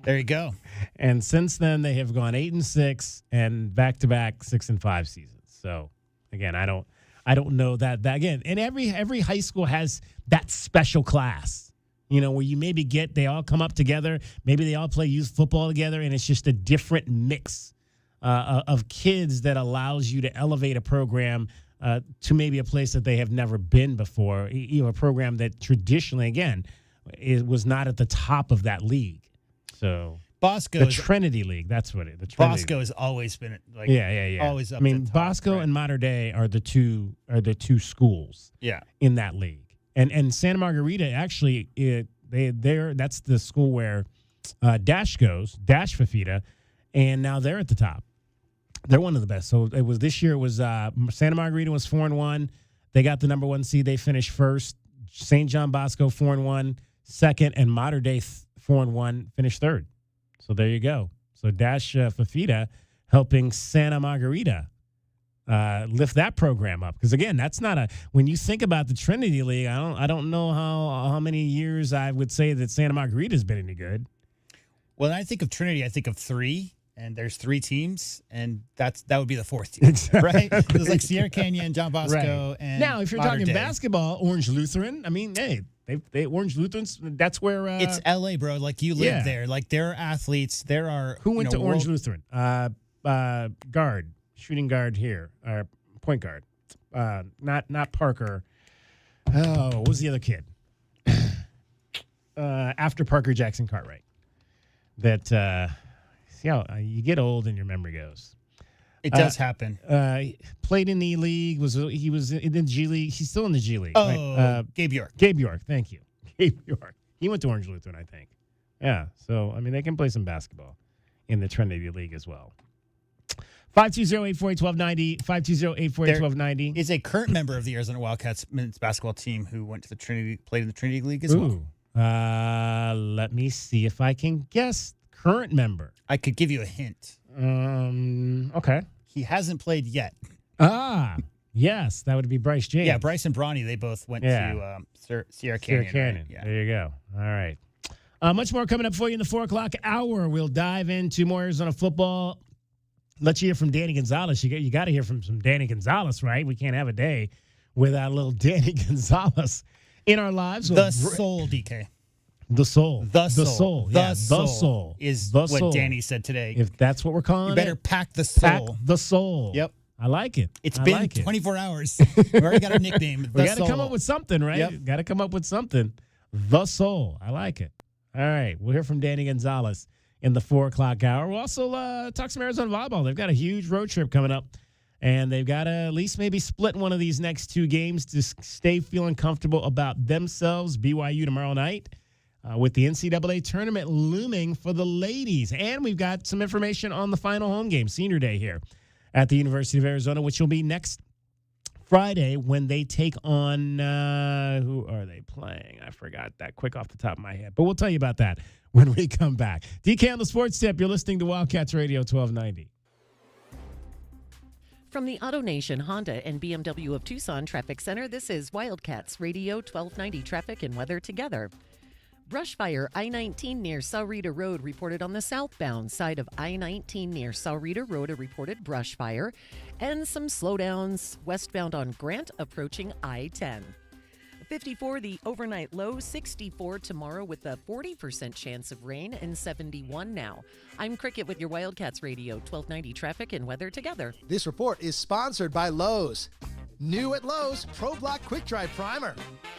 There you go. And since then, they have gone 8-6 and back-to-back 6-5 seasons. So again, I don't know that again. And every high school has that special class, where you maybe they all come up together, maybe they all play youth football together, and it's just a different mix of kids that allows you to elevate a program to maybe a place that they have never been before. A program that traditionally, again, was not at the top of that league. So Bosco, the Trinity League, that's what it. The Trinity Bosco League. has always been like always up. I mean, to top, Bosco right? and Mater Dei are the two schools. Yeah. In that league, and Santa Margarita actually that's the school where Dash Fafita, and now they're at the top. They're one of the best. So it was this year. It was Santa Margarita was 4-1. They got the number 1 seed. They finished first. St. John Bosco 4-1, second, and Mater Dei 4-1 finished third. So there you go. So Dash Fafita helping Santa Margarita lift that program up, because again, that's not when you think about the Trinity League, I don't know how many years I would say that Santa Margarita has been any good. Well, when I think of Trinity, I think of 3. And there's 3 teams, and that would be the 4th team, exactly. Right? There's like Sierra Canyon, John Bosco, and now if you're Mater talking Dei. basketball, Orange Lutheran. I mean, hey, they Orange Lutherans. That's where it's LA, bro. Like you live there. Like there are athletes. There are who went to Orange Lutheran. Guard, shooting guard here, point guard. Not Parker. Oh, what was the other kid? After Parker Jackson Cartwright. That. See how you get old and your memory goes. It does happen. Played in the league. He was in the G League. He's still in the G League. Oh, right? Gabe York. Gabe York. Thank you, Gabe York. He went to Orange Lutheran, I think. Yeah. So I mean, they can play some basketball in the Trinity League as well. 520-848-1290. 520-848-1290. Is a current member of the Arizona Wildcats men's basketball team who went to played in the Trinity League as well. Let me see if I can guess. Current member. I could give you a hint. Okay. He hasn't played yet. Yes, that would be Bryce James. Yeah, Bryce and Bronny, they both went to Sierra Canyon. Right? Yeah. There you go. All right. Much more coming up for you in the 4 o'clock hour. We'll dive into more Arizona football. Let you hear from Danny Gonzalez. You got to hear from some Danny Gonzalez, right? We can't have a day without a little Danny Gonzalez in our lives. The soul, DK. The soul. The soul. Yeah, the soul is the what soul. Danny said today. If that's what we're calling you better it. pack the soul. Pack the soul. Yep. I like it. It's been 24 hours. We already got a nickname. We got to come up with something, right? Yep. Got to come up with something. The soul. I like it. All right. We'll hear from Danny Gonzalez in the 4 o'clock hour. We'll also talk some Arizona volleyball. They've got a huge road trip coming up, and they've got to at least maybe split one of these next 2 games to stay feeling comfortable about themselves. BYU tomorrow night with the NCAA tournament looming for the ladies. And we've got some information on the final home game, Senior Day here at the University of Arizona, which will be next Friday when they take on, who are they playing? I forgot that quick off the top of my head, but we'll tell you about that when we come back. DK on the Sports Tip, you're listening to Wildcats Radio 1290. From the AutoNation Honda and BMW of Tucson Traffic Center, this is Wildcats Radio 1290 Traffic and Weather Together. Brush fire I-19 near Saurita Road reported on the southbound side of I-19 near Saurita Road, a reported brush fire, and some slowdowns westbound on Grant approaching I-10. 54 the overnight low, 64 tomorrow with a 40% chance of rain, and 71 now. I'm Cricket with your Wildcats Radio 1290 Traffic and Weather Together. This report is sponsored by Lowe's. New at Lowe's, Pro Block Quick Dry Primer.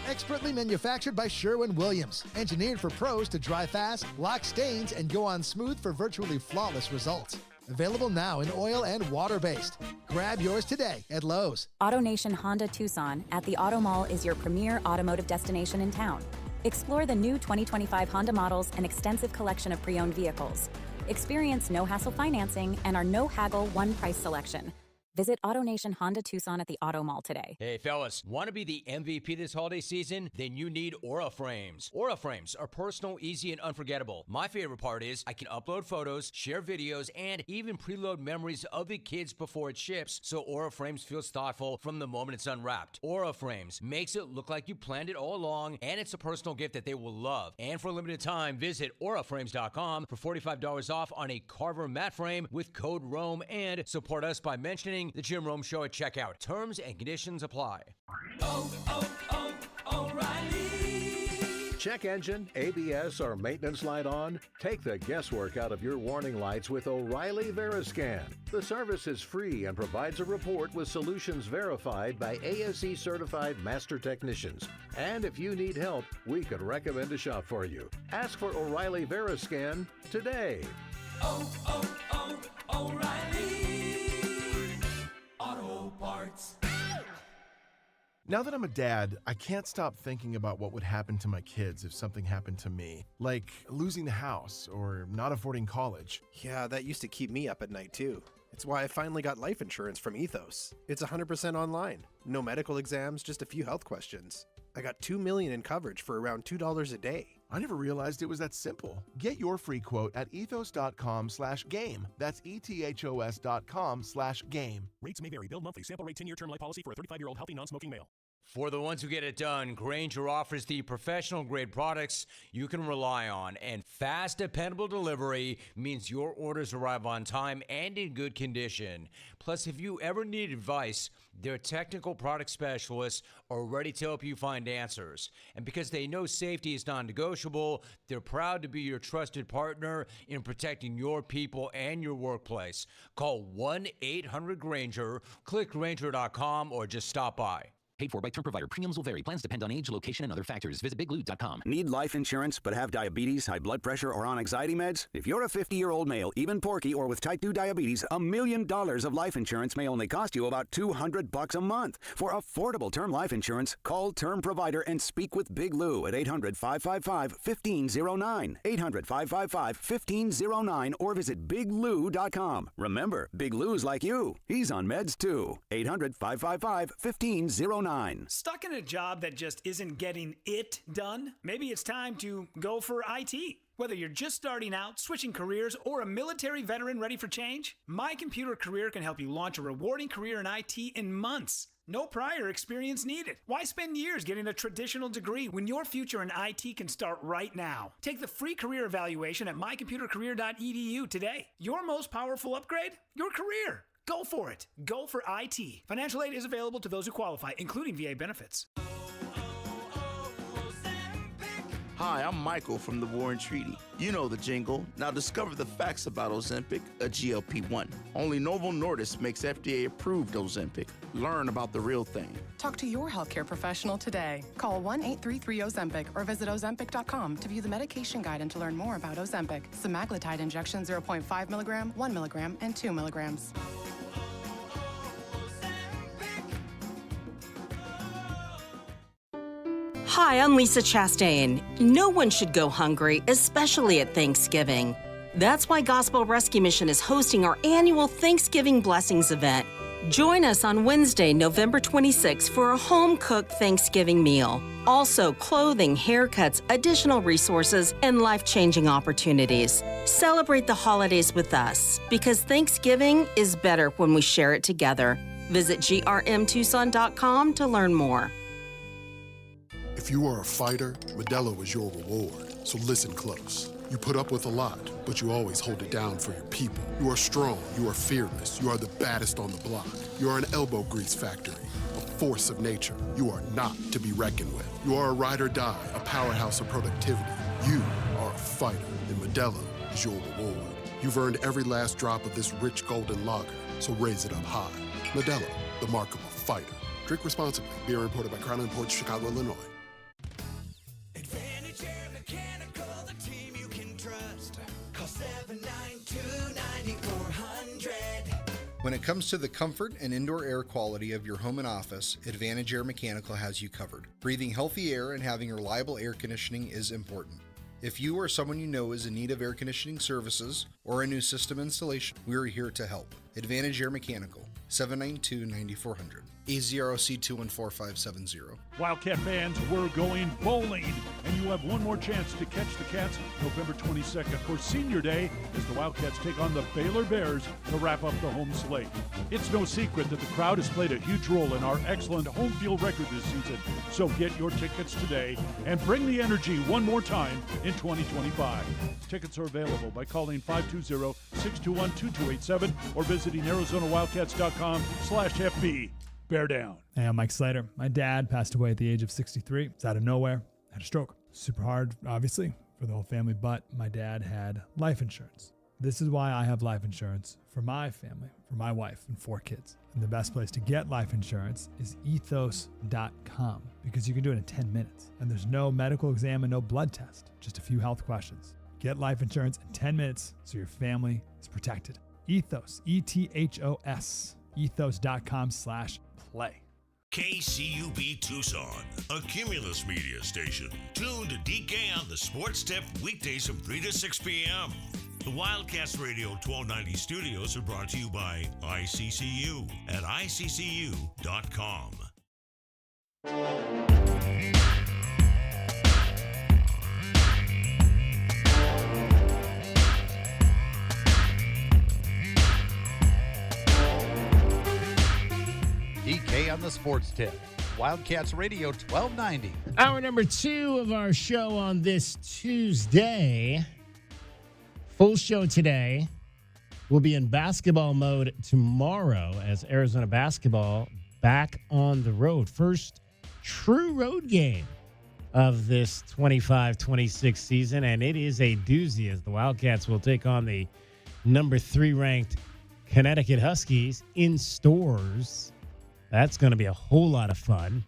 Expertly manufactured by Sherwin-Williams. Engineered for pros to dry fast, lock stains, and go on smooth for virtually flawless results. Available now in oil and water-based. Grab yours today at Lowe's. AutoNation Honda Tucson at the Auto Mall is your premier automotive destination in town. Explore the new 2025 Honda models and extensive collection of pre-owned vehicles. Experience no-hassle financing and our no-haggle one-price selection. Visit AutoNation Honda Tucson at the Auto Mall today. Hey, fellas, want to be the MVP this holiday season? Then you need Aura Frames. Aura Frames are personal, easy, and unforgettable. My favorite part is I can upload photos, share videos, and even preload memories of the kids before it ships, so Aura Frames feels thoughtful from the moment it's unwrapped. Aura Frames makes it look like you planned it all along, and it's a personal gift that they will love. And for a limited time, visit auraframes.com for $45 off on a Carver mat frame with code ROAM, and support us by mentioning the Jim Rome Show at checkout. Terms and conditions apply. O'Reilly. Check engine, ABS, or maintenance light on? Take the guesswork out of your warning lights with O'Reilly Veriscan. The service is free and provides a report with solutions verified by ASE certified master technicians. And if you need help, we could recommend a shop for you. Ask for O'Reilly Veriscan today. O'Reilly Auto Parts. Now that I'm a dad, I can't stop thinking about what would happen to my kids if something happened to me, like losing the house or not affording college. Yeah, that used to keep me up at night too. It's why I finally got life insurance from Ethos. It's 100% online. No medical exams, just a few health questions. I got $2 million in coverage for around $2 a day. I never realized it was that simple. Get your free quote at ethos.com/game. That's ethos.com/game. Rates may vary. Bill monthly. Sample rate 10-year term life policy for a 35-year-old healthy non-smoking male. For the ones who get it done, Grainger offers the professional-grade products you can rely on, and fast, dependable delivery means your orders arrive on time and in good condition. Plus, if you ever need advice, their technical product specialists are ready to help you find answers. And because they know safety is non-negotiable, they're proud to be your trusted partner in protecting your people and your workplace. Call 1-800-GRAINGER, click Grainger.com, or just stop by. Paid for by term provider. Premiums will vary. Plans depend on age, location, and other factors. Visit biglou.com. Need life insurance but have diabetes, high blood pressure, or on anxiety meds? If you're a 50-year-old male, even porky, or with type 2 diabetes, $1 million of life insurance may only cost you about $200 a month. For affordable term life insurance, call Term Provider and speak with Big Lou at 800-555-1509. 800-555-1509 or visit biglou.com. Remember, Big Lou's like you. He's on meds too. 800-555-1509. Stuck in a job that just isn't getting it done? Maybe it's time to go for IT. Whether you're just starting out, switching careers, or a military veteran ready for change, My Computer Career can help you launch a rewarding career in IT in months. No prior experience needed. Why spend years getting a traditional degree when your future in IT can start right now? Take the free career evaluation at mycomputercareer.edu today. Your most powerful upgrade? Your career. Go for it. Go for IT. Financial aid is available to those who qualify, including VA benefits. Hi, I'm Michael from the Warren Treaty. You know the jingle. Now discover the facts about Ozempic, a GLP-1. Only Novo Nordisk makes FDA-approved Ozempic. Learn about the real thing. Talk to your healthcare professional today. Call 1-833-OZEMPIC or visit Ozempic.com to view the medication guide and to learn more about Ozempic. Semaglutide injection 0.5 milligram, 1 milligram, and 2 milligrams. Hi, I'm Lisa Chastain. No one should go hungry, especially at Thanksgiving. That's why Gospel Rescue Mission is hosting our annual Thanksgiving Blessings event. Join us on Wednesday, November 26th for a home-cooked Thanksgiving meal. Also, clothing, haircuts, additional resources, and life-changing opportunities. Celebrate the holidays with us, because Thanksgiving is better when we share it together. Visit grmtucson.com to learn more. If you are a fighter, Modelo is your reward. So listen close. You put up with a lot, but you always hold it down for your people. You are strong, you are fearless, you are the baddest on the block. You are an elbow grease factory, a force of nature. You are not to be reckoned with. You are a ride or die, a powerhouse of productivity. You are a fighter, and Modelo is your reward. You've earned every last drop of this rich golden lager, so raise it up high. Modelo, the mark of a fighter. Drink responsibly. Beer imported by Crown Imports, Chicago, Illinois. When it comes to the comfort and indoor air quality of your home and office, Advantage Air Mechanical has you covered. Breathing healthy air and having reliable air conditioning is important. If you or someone you know is in need of air conditioning services or a new system installation, we are here to help. Advantage Air Mechanical, 792-9400. AZROC214570. Wildcat fans, we're going bowling, and you have one more chance to catch the Cats November 22nd for Senior Day as the Wildcats take on the Baylor Bears to wrap up the home slate. It's no secret that the crowd has played a huge role in our excellent home field record this season, so get your tickets today and bring the energy one more time in 2025. Tickets are available by calling 520-621-2287 or visiting ArizonaWildcats.com/FB. Bear down. Hey, I'm Mike Slater. My dad passed away at the age of 63. It's out of nowhere. Had a stroke. Super hard, obviously, for the whole family, but my dad had life insurance. This is why I have life insurance for my family, for my wife and 4 kids. And the best place to get life insurance is ethos.com, because you can do it in 10 minutes. And there's no medical exam and no blood test, just a few health questions. Get life insurance in 10 minutes so your family is protected. Ethos, ETHOS, ethos.com/play. KCUB Tucson, a Cumulus media station. Tune to DK on the Sports Tip weekdays from 3 to 6 p.m. The Wildcats Radio 1290 studios are brought to you by ICCU at ICCU.com. DK on the Sports Tip. Wildcats Radio 1290. Hour number 2 of our show on this Tuesday. Full show today. We'll be in basketball mode tomorrow as Arizona basketball back on the road. First true road game of this 25-26 season, and it is a doozy as the Wildcats will take on the number 3 ranked Connecticut Huskies in stores. That's going to be a whole lot of fun.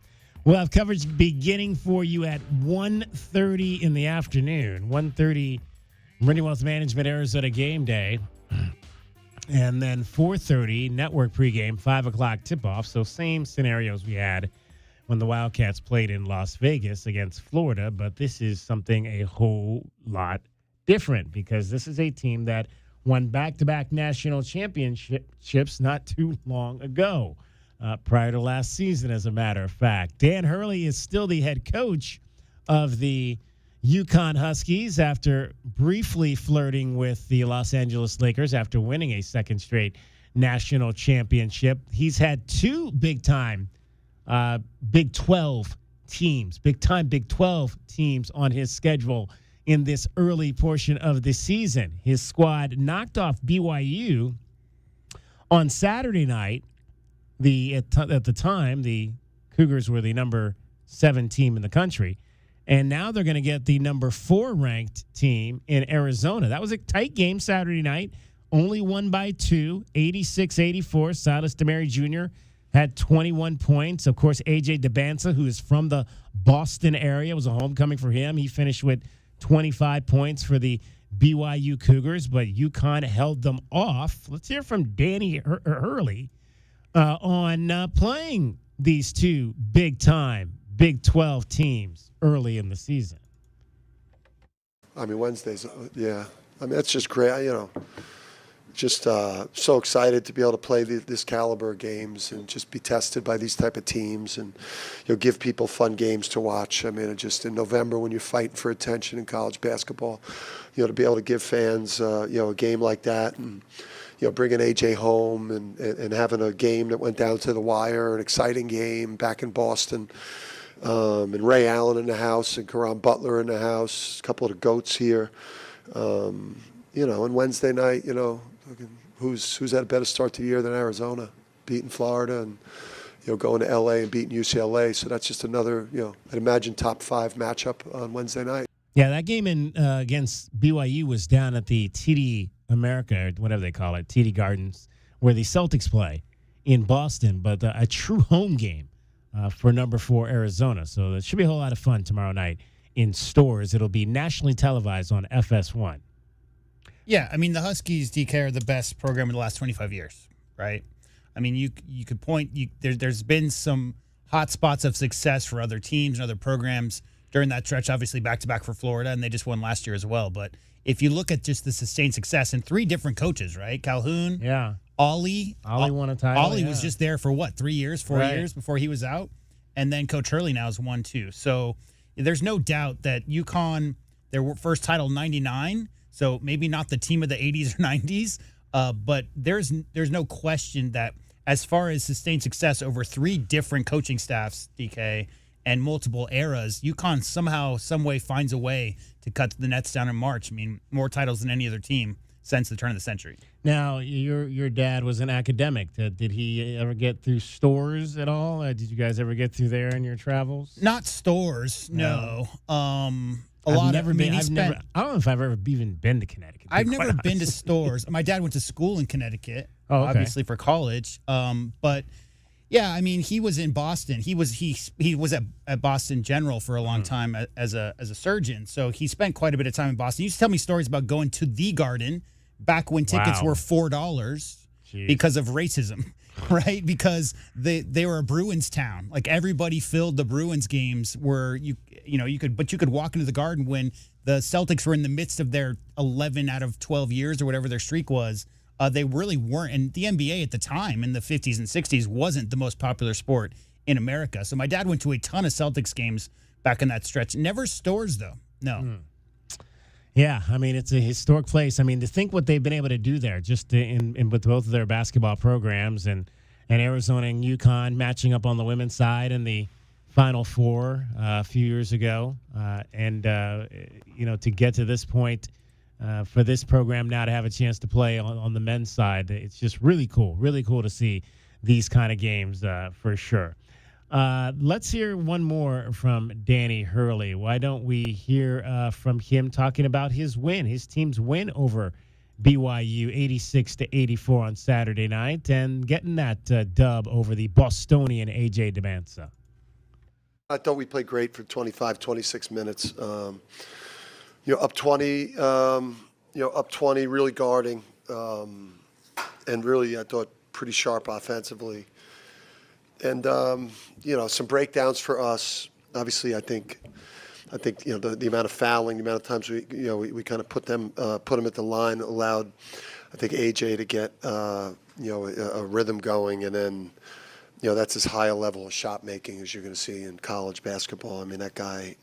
We'll have coverage beginning for you at 1:30 in the afternoon. 1:30, Meridian Wealth Management Arizona game day. And then 4:30, network pregame, 5 o'clock tip-off. So same scenarios we had when the Wildcats played in Las Vegas against Florida. But this is something a whole lot different because this is a team that won back-to-back national championships not too long ago. Prior to last season, as a matter of fact. Dan Hurley is still the head coach of the UConn Huskies after briefly flirting with the Los Angeles Lakers after winning a second straight national championship. He's had two big-time Big 12 teams, big-time Big 12 teams on his schedule in this early portion of the season. His squad knocked off BYU on Saturday night. At the time, the Cougars were the number 7 team in the country. And now they're going to get the number 4 ranked team in Arizona. That was a tight game Saturday night. Only won by 2, 86-84. Silas DeMary Jr. had 21 points. Of course, A.J. DeBanza, who is from the Boston area, was a homecoming for him. He finished with 25 points for the BYU Cougars, but UConn held them off. Let's hear from Danny Hurley on playing these two big-time Big 12 teams early in the season. I mean, Wednesdays, yeah. I mean, that's just great, just so excited to be able to play this caliber of games and just be tested by these type of teams and, give people fun games to watch. I mean, just in November when you're fighting for attention in college basketball, to be able to give fans, a game like that and, bringing AJ home and having a game that went down to the wire, an exciting game back in Boston. And Ray Allen in the house and Karan Butler in the house, a couple of the GOATs here. And Wednesday night, who's had a better start to the year than Arizona, beating Florida and, going to LA and beating UCLA. So that's just another, I'd imagine top 5 matchup on Wednesday night. Yeah, that game against BYU was down at the TD America, or whatever they call it, TD Gardens, where the Celtics play in Boston, but a true home game for number 4 Arizona. So it should be a whole lot of fun tomorrow night in stores. It'll be nationally televised on FS1. Yeah, I mean, the Huskies, DK, are the best program in the last 25 years, right? I mean, you could point, there's been some hot spots of success for other teams and other programs during that stretch, obviously back-to-back for Florida, and they just won last year as well. But if you look at just the sustained success and 3 different coaches, right? Calhoun, yeah, Ollie won a title. Ollie was just there for 3 years, 4 years before he was out. And then Coach Hurley now has won 2. So there's no doubt that UConn, their first title, 99, so maybe not the team of the 80s or 90s, but there's no question that as far as sustained success over 3 different coaching staffs, DK, and multiple eras, UConn somehow, some way finds a way to cut the nets down in March. I mean, more titles than any other team since the turn of the century. Now, your dad was an academic. Did he ever get through stores at all? Did you guys ever get through there in your travels? Not stores, no. I don't know if I've ever even been to Connecticut. I've never been to stores. My dad went to school in Connecticut, obviously for college. But yeah, I mean, he was in Boston. He was at Boston General for a long time as a surgeon. So he spent quite a bit of time in Boston. He used to tell me stories about going to the Garden back when tickets were $4 because of racism, right? Because they were a Bruins town. Like everybody filled the Bruins games where you could walk into the Garden when the Celtics were in the midst of their 11 out of 12 years or whatever their streak was. They really weren't. And the NBA at the time in the 50s and 60s wasn't the most popular sport in America. So my dad went to a ton of Celtics games back in that stretch. Never stores, though. No. Yeah, I mean, it's a historic place. I mean, to think what they've been able to do there just in with both of their basketball programs and Arizona and UConn matching up on the women's side in the Final Four a few years ago. To get to this point for this program now to have a chance to play on the men's side, it's just really cool to see these kind of games for sure. Let's hear one more from Danny Hurley. Why don't we hear from him talking about his team's win over BYU 86-84 on Saturday night and getting that dub over the Bostonian A.J. DeBanza. I thought we played great for 25, 26 minutes. Up 20, really guarding, and really I thought pretty sharp offensively. And some breakdowns for us. Obviously, I think the amount of fouling, the amount of times we kind of put them at the line allowed, I think, AJ to get a rhythm going, and then that's as high a level of shot making as you're going to see in college basketball. I mean, that guy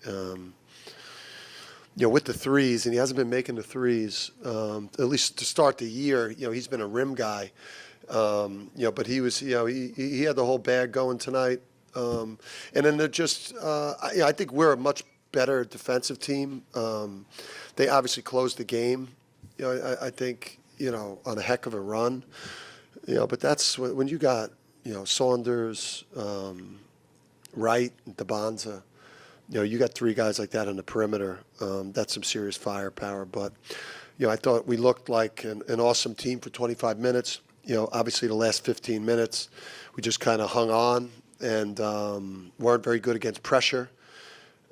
with the threes, and he hasn't been making the threes, at least to start the year. He's been a rim guy, but he was, he had the whole bag going tonight. And then they're just, I think we're a much better defensive team. They obviously closed the game, I think, on a heck of a run. But that's when you got, Saunders, Wright, and DeBonza. You got three guys like that on the perimeter. That's some serious firepower. But, I thought we looked like an awesome team for 25 minutes. Obviously the last 15 minutes, we just kind of hung on and weren't very good against pressure.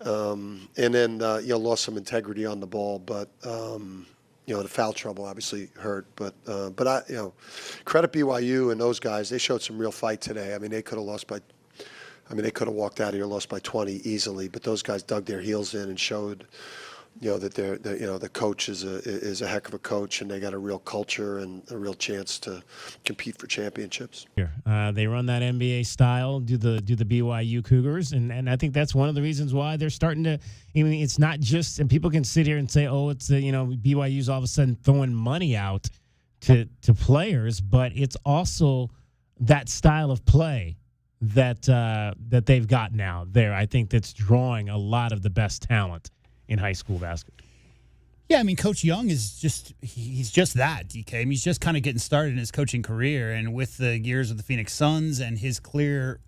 And then, lost some integrity on the ball. But, the foul trouble obviously hurt. But I, credit BYU and those guys. They showed some real fight today. I mean, they could have lost by they could have walked out of here, lost by 20 easily, but those guys dug their heels in and showed, that the coach is a heck of a coach, and they got a real culture and a real chance to compete for championships. They run that NBA style, do the BYU Cougars, and I think that's one of the reasons why they're starting to. I mean, it's not just, and people can sit here and say, oh, it's BYU's all of a sudden throwing money out to players, but it's also that style of play that they've got now there. I think that's drawing a lot of the best talent in high school basketball. Yeah, I mean, Coach Young he's just that, DK. I mean, he's just kind of getting started in his coaching career, and with the years of the Phoenix Suns and his clear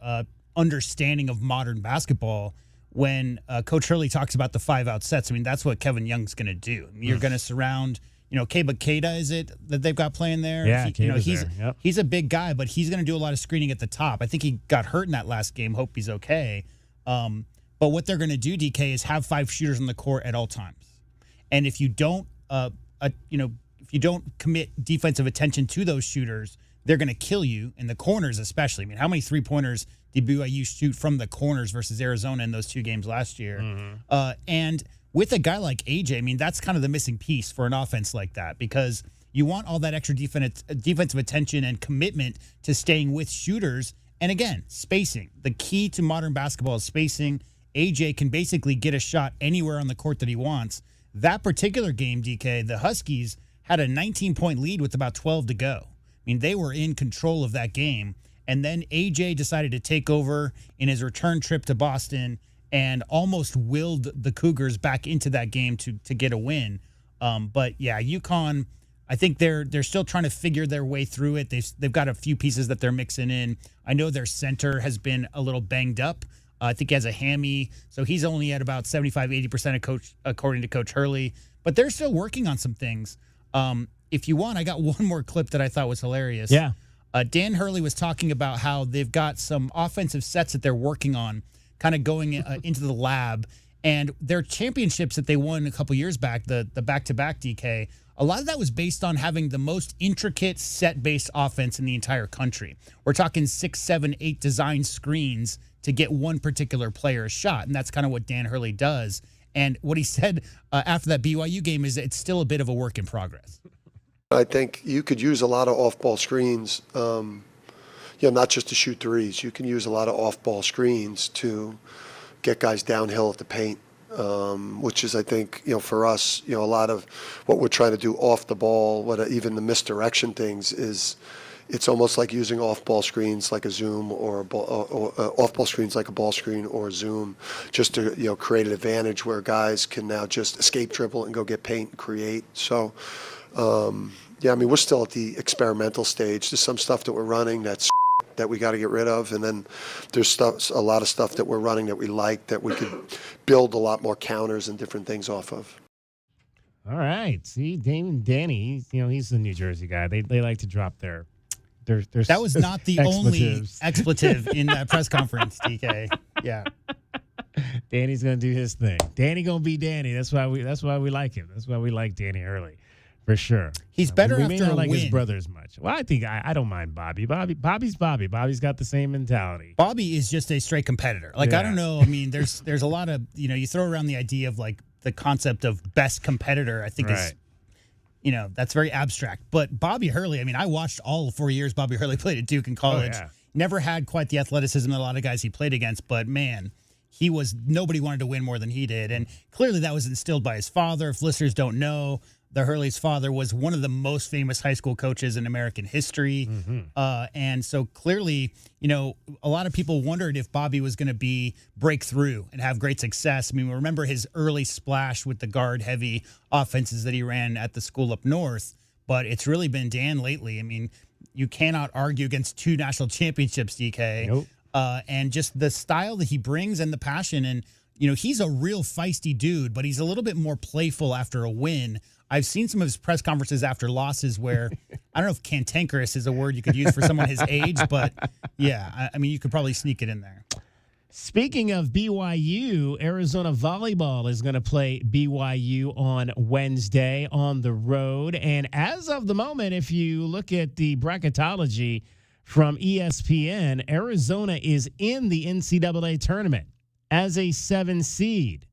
understanding of modern basketball, when Coach Hurley talks about the 5-out sets, I mean, that's what Kevin Young's going to do. I mean, you're going to surround, Keba Keita, is it that they've got playing there? Yeah, he's a big guy, but he's going to do a lot of screening at the top. I think he got hurt in that last game. Hope he's okay. But what they're going to do, DK, is have 5 shooters on the court at all times. And if you don't, if you don't commit defensive attention to those shooters, they're going to kill you in the corners, especially. I mean, how many 3-pointers did BYU shoot from the corners versus Arizona in those 2 games last year? Mm-hmm. And with a guy like AJ, I mean, that's kind of the missing piece for an offense like that, because you want all that extra defensive attention and commitment to staying with shooters. And again, spacing. The key to modern basketball is spacing. AJ can basically get a shot anywhere on the court that he wants. That particular game, DK, the Huskies had a 19-point lead with about 12 to go. I mean, they were in control of that game. And then AJ decided to take over in his return trip to Boston and almost willed the Cougars back into that game to get a win. But yeah, UConn, I think they're still trying to figure their way through it. They've got a few pieces that they're mixing in. I know their center has been a little banged up. I think he has a hammy, so he's only at about 75-80% according to Coach Hurley. But they're still working on some things. If you want, I got one more clip that I thought was hilarious. Yeah. Dan Hurley was talking about how they've got some offensive sets that they're working on, kind of going into the lab. And their championships that they won a couple years back, the back-to-back, DK, a lot of that was based on having the most intricate set-based offense in the entire country. We're talking 6, 7, 8 design screens to get one particular player a shot, and that's kind of what Dan Hurley does. And what he said after that BYU game is it's still a bit of a work in progress. I think you could use a lot of off-ball screens, not just to shoot threes. You can use a lot of off-ball screens to get guys downhill at the paint, which is, I think, for us, a lot of what we're trying to do off the ball, even the misdirection things is, it's almost like using off-ball screens like a zoom or off-ball screens like a ball screen or a zoom, just to create an advantage where guys can now just escape dribble and go get paint and create. So, I mean, we're still at the experimental stage. There's some stuff that we're running that we got to get rid of, and then there's a lot of stuff that we're running that we like that we could build a lot more counters and different things off of. All right, see, Danny, he's the New Jersey guy. They like to drop their that was not the only expletives. expletive in that press conference, DK. Yeah. Danny's gonna do his thing. Danny gonna be Danny. That's why we like him. That's why we like Danny Hurley, for sure. He's better we after may not a like win. his brother as much. Well, I think I don't mind Bobby. Bobby's Bobby. Bobby's got the same mentality. Bobby is just a straight competitor. Like, I don't know. I mean, there's a lot of, you throw around the idea of like the concept of best competitor. I think is, that's very abstract. But Bobby Hurley, I mean, I watched all 4 years Bobby Hurley played at Duke in college. Oh, yeah. Never had quite the athleticism that a lot of guys he played against. But man, nobody wanted to win more than he did. And clearly that was instilled by his father. If listeners don't know, the Hurley's father was one of the most famous high school coaches in American history. And so clearly, a lot of people wondered if Bobby was going to break through and have great success. I mean, remember his early splash with the guard heavy offenses that he ran at the school up north, but it's really been Dan lately. I mean, you cannot argue against 2 national championships, DK. Nope. And just the style that he brings and the passion. And, he's a real feisty dude, but he's a little bit more playful after a win. I've seen some of his press conferences after losses where I don't know if cantankerous is a word you could use for someone his age, but yeah, I mean, you could probably sneak it in there. Speaking of BYU, Arizona volleyball is going to play BYU on Wednesday on the road. And as of the moment, if you look at the bracketology from ESPN, Arizona is in the NCAA tournament as a 7 seed.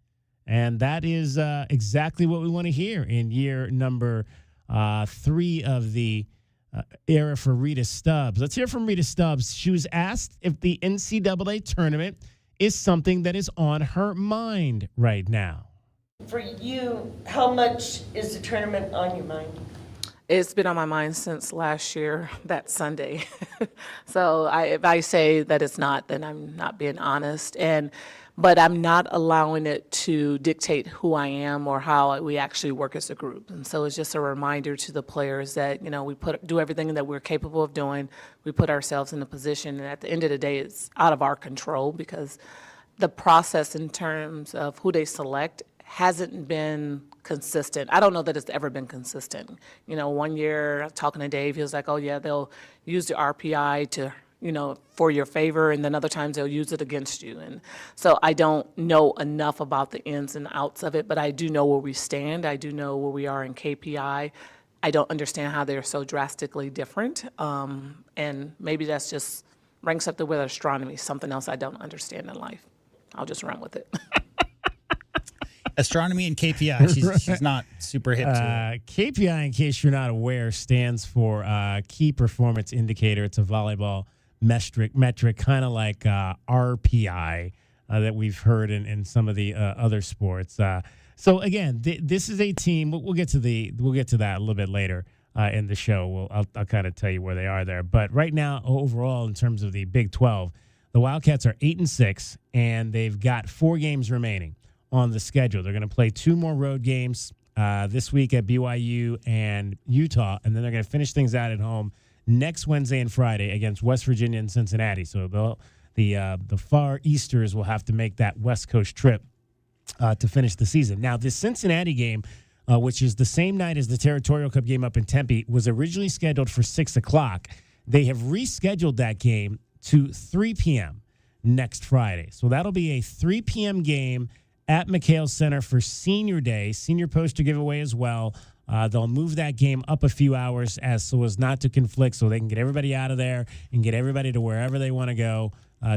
And that is exactly what we want to hear in year number 3 of the era for Rita Stubbs. Let's hear from Rita Stubbs. She was asked if the NCAA tournament is something that is on her mind right now. For you, how much is the tournament on your mind? It's been on my mind since last year, that Sunday. So if I say that it's not, then I'm not being honest. But I'm not allowing it to dictate who I am or how we actually work as a group. And so it's just a reminder to the players that, we do everything that we're capable of doing. We put ourselves in a position, and at the end of the day, it's out of our control because the process in terms of who they select hasn't been consistent. I don't know that it's ever been consistent. 1 year, talking to Dave, he was like, oh, yeah, they'll use the RPI to for your favor, and then other times they'll use it against you. And so I don't know enough about the ins and outs of it, but I do know where we stand. I do know where we are in KPI. I don't understand how they're so drastically different. And maybe that's just ranks up there with astronomy, something else I don't understand in life. I'll just run with it. Astronomy and KPI. She's not super hip to it. KPI, in case you're not aware, stands for Key Performance Indicator. It's a volleyball metric, kind of like RPI that we've heard in some of the other sports. So again, this is a team. We'll get to that a little bit later in the show. I'll kind of tell you where they are there. But right now, overall, in terms of the Big 12, the Wildcats are 8-6, and they've got 4 games remaining on the schedule. They're going to play 2 more road games this week at BYU and Utah, and then they're going to finish things out at home next Wednesday and Friday against West Virginia and Cincinnati. So the Far Easters will have to make that West Coast trip to finish the season. Now, this Cincinnati game, which is the same night as the Territorial Cup game up in Tempe, was originally scheduled for 6 o'clock. They have rescheduled that game to 3 p.m. next Friday. So that'll be a 3 p.m. game at McHale Center for Senior Day, senior poster giveaway as well. They'll move that game up a few hours so as not to conflict, so they can get everybody out of there and get everybody to wherever they want to go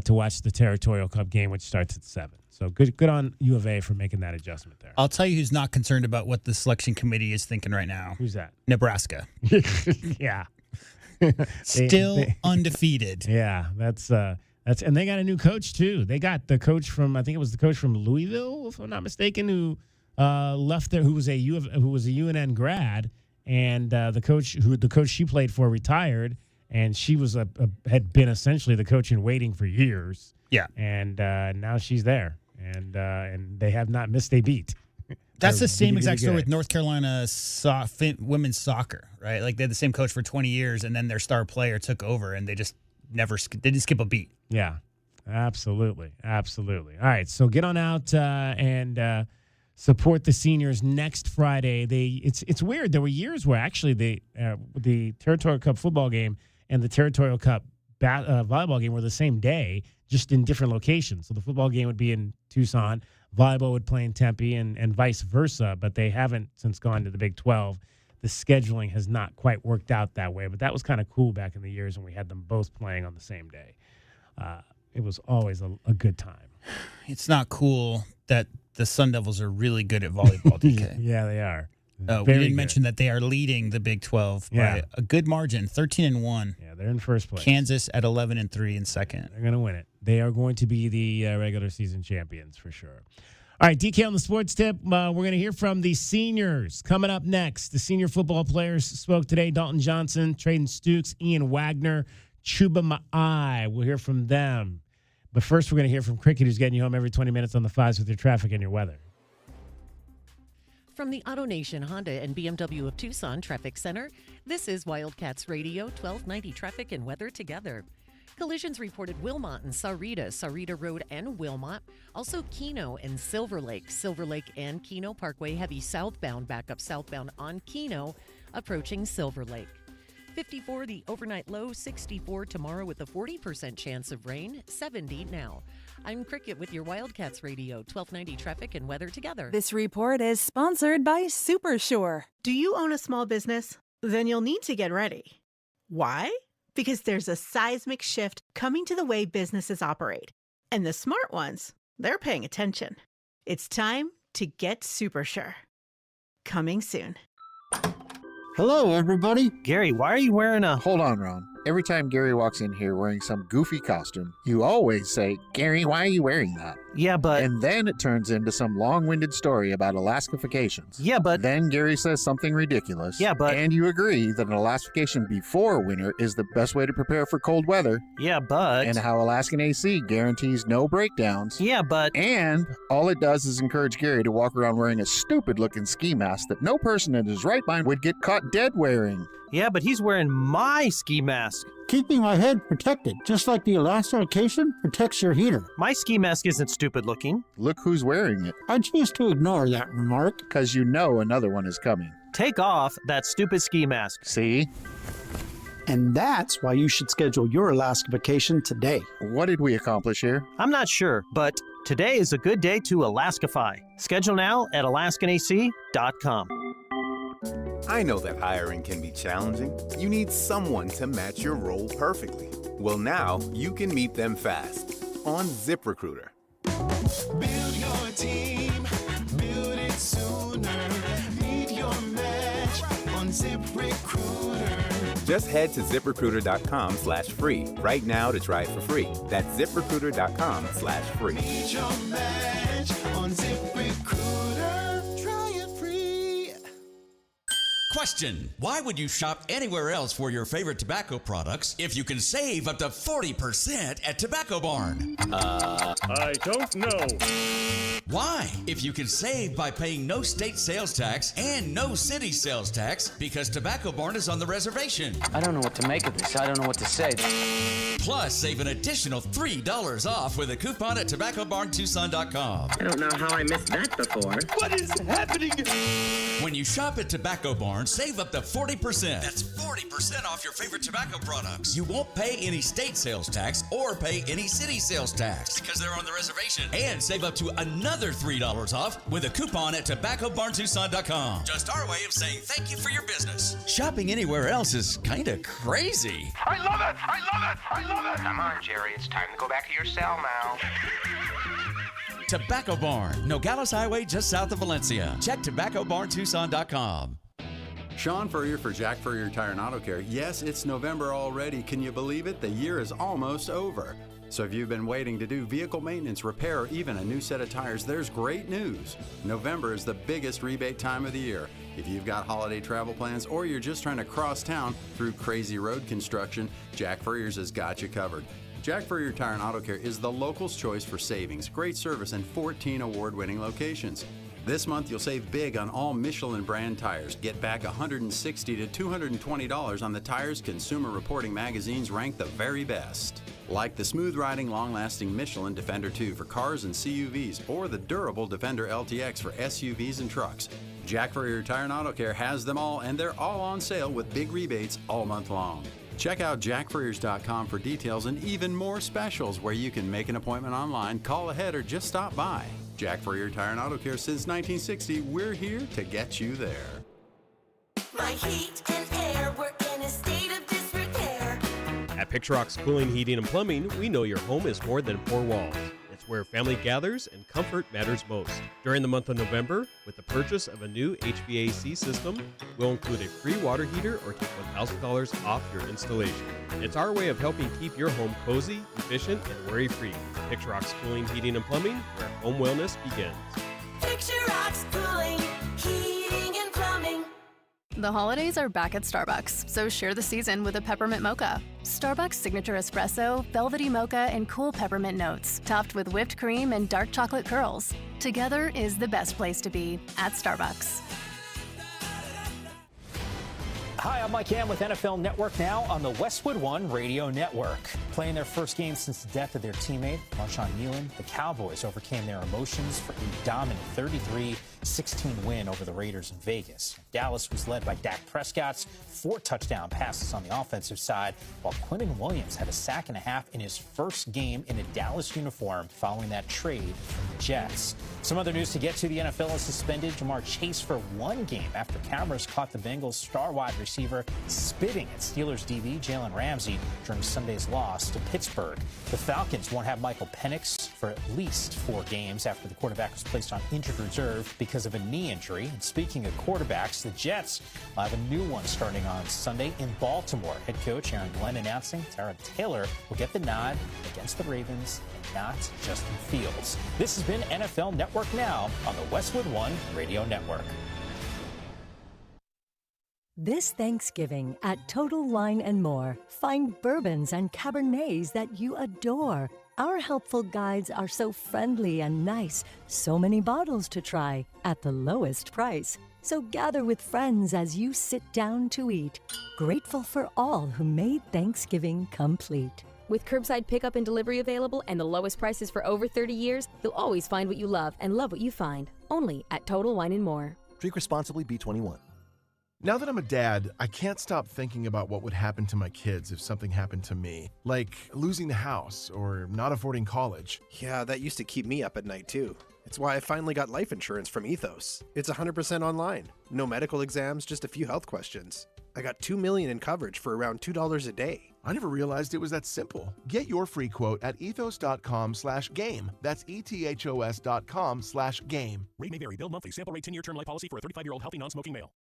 to watch the Territorial Cup game, which starts at 7. So good on U of A for making that adjustment there. I'll tell you who's not concerned about what the selection committee is thinking right now. Who's that? Nebraska. Yeah. Still undefeated. Yeah, that's and they got a new coach too. They got the coach from, I think it was the coach from Louisville, if I'm not mistaken, who left there, who was a UNN grad, and the coach she played for retired, and she was had been essentially the coach in waiting for years. Yeah, and now she's there, and they have not missed a beat. That's the same exact story with North Carolina women's soccer, right? Like they had the same coach for 20 years, and then their star player took over, and they just didn't skip a beat. Yeah, absolutely. All right, so get on out and support the seniors next Friday. It's weird. There were years where actually the Territorial Cup football game and the Territorial Cup volleyball game were the same day, just in different locations. So the football game would be in Tucson, volleyball would play in Tempe, and vice versa, but they haven't since gone to the Big 12. The scheduling has not quite worked out that way, but that was kind of cool back in the years when we had them both playing on the same day. It was always a good time. It's not cool that the Sun Devils are really good at volleyball, DK. Yeah, they are. We Very didn't good. mention that they are leading the Big 12 Yeah. by a good margin, 13-1. Yeah, they're in first place. Kansas at 11-3 in second. They're going to win it. They are going to be the regular season champions for sure. All right, DK on the sports tip. We're going to hear from the seniors coming up next. The senior football players spoke today. Dalton Johnson, Traden Stukes, Ian Wagner, Chuba Ma'ai. We'll hear from them. But first, we're going to hear from Cricket, who's getting you home every 20 minutes on the fives with your traffic and your weather. From the AutoNation Honda and BMW of Tucson Traffic Center, this is Wildcats Radio 1290 Traffic and Weather together. Collisions reported Wilmot and Sarita Road and Wilmot. Also Keno and Silver Lake and Keno Parkway heavy southbound, backup southbound on Keno, approaching Silver Lake. 54 the overnight low, 64 tomorrow with a 40% chance of rain, 70 now. I'm Cricket with your Wildcats Radio 1290 Traffic and Weather together. This report is sponsored by Supersure. Do you own a small business? Then you'll need to get ready. Why? Because there's a seismic shift coming to the way businesses operate. And the smart ones, they're paying attention. It's time to get Supersure. Coming soon. Hello, everybody. Gary, why are you wearing a... Hold on, Ron. Every time Gary walks in here wearing some goofy costume, you always say, Gary, why are you wearing that? Yeah, but... And then it turns into some long-winded story about Alaskifications. Yeah, but... Then Gary says something ridiculous. Yeah, but... And you agree that an Alaskification before winter is the best way to prepare for cold weather. Yeah, but... And how Alaskan AC guarantees no breakdowns. Yeah, but... And all it does is encourage Gary to walk around wearing a stupid-looking ski mask that no person in his right mind would get caught dead wearing. Yeah, but he's wearing my ski mask. Keeping my head protected, just like the Alaskification protects your heater. My ski mask isn't stupid looking. Look who's wearing it. I choose to ignore that remark. Because you know another one is coming. Take off that stupid ski mask. See? And that's why you should schedule your Alaskification today. What did we accomplish here? I'm not sure, but today is a good day to Alaskify. Schedule now at alaskanac.com. I know that hiring can be challenging. You need someone to match your role perfectly. Well, now you can meet them fast on ZipRecruiter. Build your team, build it sooner. Meet your match on ZipRecruiter. Just head to ZipRecruiter.com/free right now to try it for free. That's ZipRecruiter.com/free. Meet your match on ZipRecruiter. Try it free. Question: why would you shop anywhere else for your favorite tobacco products if you can save up to 40% at Tobacco Barn? I don't know. Why? If you can save by paying no state sales tax and no city sales tax because Tobacco Barn is on the reservation. I don't know what to make of this. I don't know what to say. Plus, save an additional $3 off with a coupon at TobaccoBarnTucson.com. I don't know how I missed that before. What is happening? When you shop at Tobacco Barn, save up to 40%. That's 40% off your favorite tobacco products. You won't pay any state sales tax or pay any city sales tax because they're on the reservation. And save up to another $3 off with a coupon at TobaccoBarnTucson.com. Just our way of saying thank you for your business. Shopping anywhere else is kind of crazy. I love it! I love it! I love it! Come on, Jerry. It's time to go back to your cell now. Tobacco Barn, Nogales Highway just south of Valencia. Check TobaccoBarnTucson.com. Sean Furrier for Jack Furrier Tire and Auto Care. Yes, it's November already. Can you believe it? The year is almost over. So if you've been waiting to do vehicle maintenance, repair, or even a new set of tires, there's great news. November is the biggest rebate time of the year. If you've got holiday travel plans or you're just trying to cross town through crazy road construction, Jack Furrier's has got you covered. Jack Furrier Tire and Auto Care is the local's choice for savings, great service, and 14 award-winning locations. This month, you'll save big on all Michelin brand tires. Get back $160 to $220 on the tires Consumer Reporting magazines rank the very best. Like the smooth-riding, long-lasting Michelin Defender 2 for cars and CUVs, or the durable Defender LTX for SUVs and trucks. Jack Furrier Tire and Auto Care has them all, and they're all on sale with big rebates all month long. Check out jackfurriers.com for details and even more specials where you can make an appointment online, call ahead, or just stop by. Jack Furrier Tire and Auto Care since 1960. We're here to get you there. My heat and air were in a state of disrepair. At Picturox Cooling, Heating, and Plumbing, we know your home is more than four walls. It's where family gathers and comfort matters most. During the month of November, with the purchase of a new HVAC system, we'll include a free water heater or take $1,000 off your installation. It's our way of helping keep your home cozy, efficient, and worry-free. Picture Rocks Cooling, Heating, and Plumbing, where home wellness begins. Picture Rocks Cooling, Heating and Plumbing. The holidays are back at Starbucks, so share the season with a peppermint mocha. Starbucks signature espresso, velvety mocha, and cool peppermint notes, topped with whipped cream and dark chocolate curls. Together is the best place to be at Starbucks. Hi, I'm Mike Yam with NFL Network Now on the Westwood One Radio Network. Playing their first game since the death of their teammate, Marshawn Nealon, the Cowboys overcame their emotions for a dominant 33-16 win over the Raiders in Vegas. Dallas was led by Dak Prescott's 4 touchdown passes on the offensive side, while Quinnen Williams had a sack and a half in his first game in a Dallas uniform following that trade from the Jets. Some other news to get to. The NFL has suspended Jamar Chase for 1 game after cameras caught the Bengals' star wide receiver spitting at Steelers DB Jalen Ramsey during Sunday's loss to Pittsburgh. The Falcons won't have Michael Penix for at least 4 games after the quarterback was placed on injured reserve because of a knee injury. And speaking of quarterbacks, the Jets will have a new one starting on Sunday in Baltimore. Head coach Aaron Glenn announcing Tyrod Taylor will get the nod against the Ravens and not Justin Fields. This has been NFL Network Now on the Westwood One Radio Network. This Thanksgiving at Total Wine & More, find bourbons and Cabernets that you adore. Our helpful guides are so friendly and nice, so many bottles to try at the lowest price. So gather with friends as you sit down to eat, grateful for all who made Thanksgiving complete. With curbside pickup and delivery available and the lowest prices for over 30 years, you'll always find what you love and love what you find. Only at Total Wine & More. Drink responsibly, B21. Now that I'm a dad, I can't stop thinking about what would happen to my kids if something happened to me, like losing the house or not affording college. Yeah, that used to keep me up at night too. It's why I finally got life insurance from Ethos. It's 100% online. No medical exams, just a few health questions. I got $2 million in coverage for around $2 a day. I never realized it was that simple. Get your free quote at ethos.com/game. That's ethos.com/game. Rate may vary. Bill monthly. Sample rate 10-year term life policy for a 35-year-old healthy non-smoking male.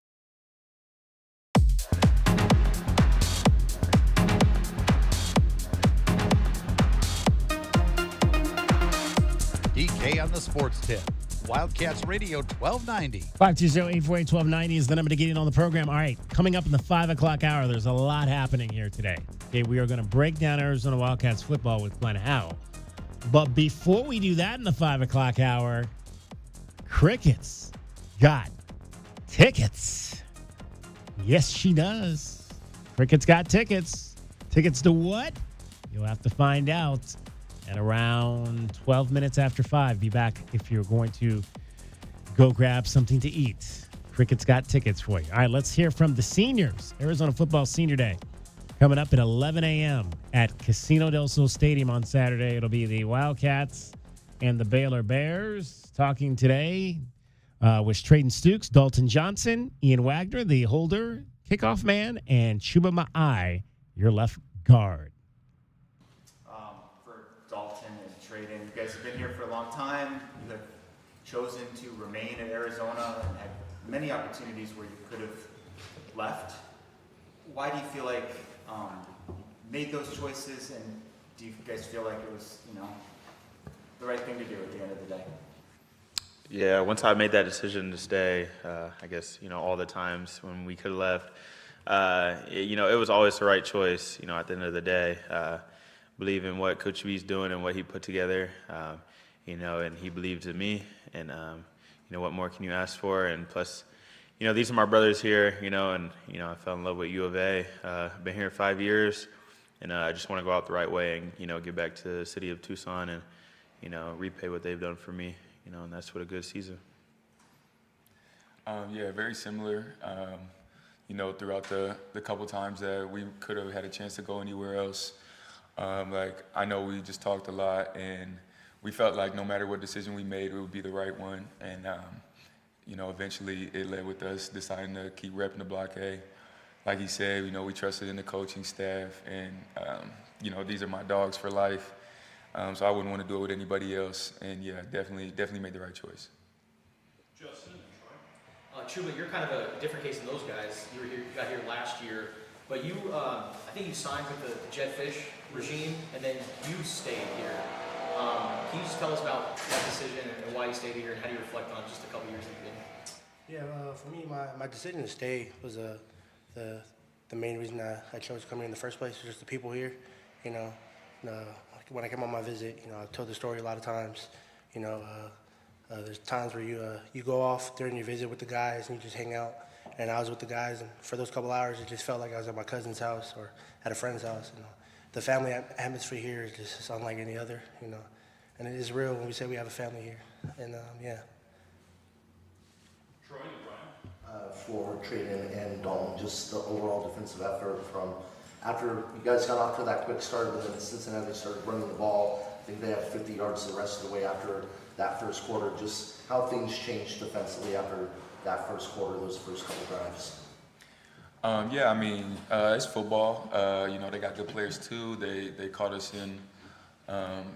DK on the Sports Tip. Wildcats Radio 1290. 520-848-1290 is the number to get in on the program. All right, coming up in the 5 o'clock hour, there's a lot happening here today. Okay, we are going to break down Arizona Wildcats football with Glenn Howe. But before we do that in the 5 o'clock hour, Cricket's got tickets. Yes, she does. Cricket's got tickets. Tickets to what? You'll have to find out. At around 12 minutes after 5, be back if you're going to go grab something to eat. Cricket's got tickets for you. All right, let's hear from the seniors. Arizona Football Senior Day coming up at 11 a.m. at Casino del Sol Stadium on Saturday. It'll be the Wildcats and the Baylor Bears. Talking today was Trayden Stukes, Dalton Johnson, Ian Wagner, the holder, kickoff man, and Chuba Ma'ai, your left guard. Trayden, you guys have been here for a long time. You have chosen to remain at Arizona and had many opportunities where you could have left. Why do you feel like you made those choices, and do you guys feel like it was, the right thing to do at the end of the day? Yeah, once I made that decision to stay, I guess, all the times when we could have left, it was always the right choice, at the end of the day. Believe in what Coach B's doing and what he put together, and he believed in me, and, what more can you ask for? And plus, these are my brothers here, and, I fell in love with U of A. Been here 5 years, and I just want to go out the right way and, get back to the city of Tucson and, repay what they've done for me, and that's what a good season. Yeah, very similar. Throughout the couple times that we could have had a chance to go anywhere else, I know we just talked a lot, and we felt like no matter what decision we made, it would be the right one. And, eventually it led with us deciding to keep repping the Block A. Like he said, we trusted in the coaching staff, and, these are my dogs for life. So I wouldn't want to do it with anybody else. And yeah, definitely made the right choice. Justin and Troy. Chuba, you're kind of a different case than those guys. You got here last year, but you, I think you signed with the Jetfish regime, and then you stayed here. Can you just tell us about that decision and why you stayed here, and how do you reflect on just a couple years that you've been? Yeah, for me, my decision to stay was the main reason I chose to come here in the first place. Was just the people here. You know, when I came on my visit, you know, I told the story a lot of times. You know, there's times where you go off during your visit with the guys and you just hang out. And I was with the guys, and for those couple hours, it just felt like I was at my cousin's house or at a friend's house. You know, the family atmosphere here is just unlike any other. You know, and it is real when we say we have a family here. And yeah. Troy and Brian. For Trayden and Dalton, just the overall defensive effort from after you guys got off to that quick start, but then Cincinnati started running the ball. I think they had 50 yards the rest of the way after that first quarter. Just how things changed defensively after that first quarter, those first couple drives. Yeah, I mean, it's football. You know, they got good players too. They caught us in,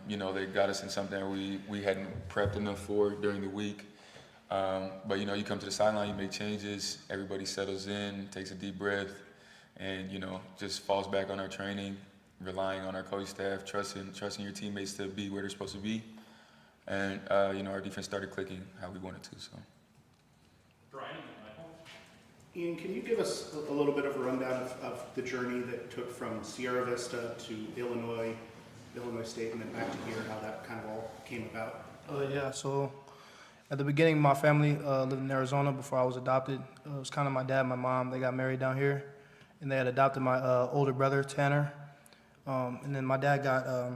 you know, they got us in something we hadn't prepped enough for during the week. But, you know, you come to the sideline, you make changes, everybody settles in, takes a deep breath, and, you know, just falls back on our training, relying on our coaching staff, trusting your teammates to be where they're supposed to be. And, you know, our defense started clicking how we wanted to, so. Brian and Michael. Ian, can you give us a little bit of a rundown of the journey that took from Sierra Vista to Illinois State, and then back to here, how that kind of all came about? Yeah, so at the beginning, my family lived in Arizona before I was adopted. It was kind of my dad and my mom. They got married down here, and they had adopted my older brother, Tanner. And then my dad got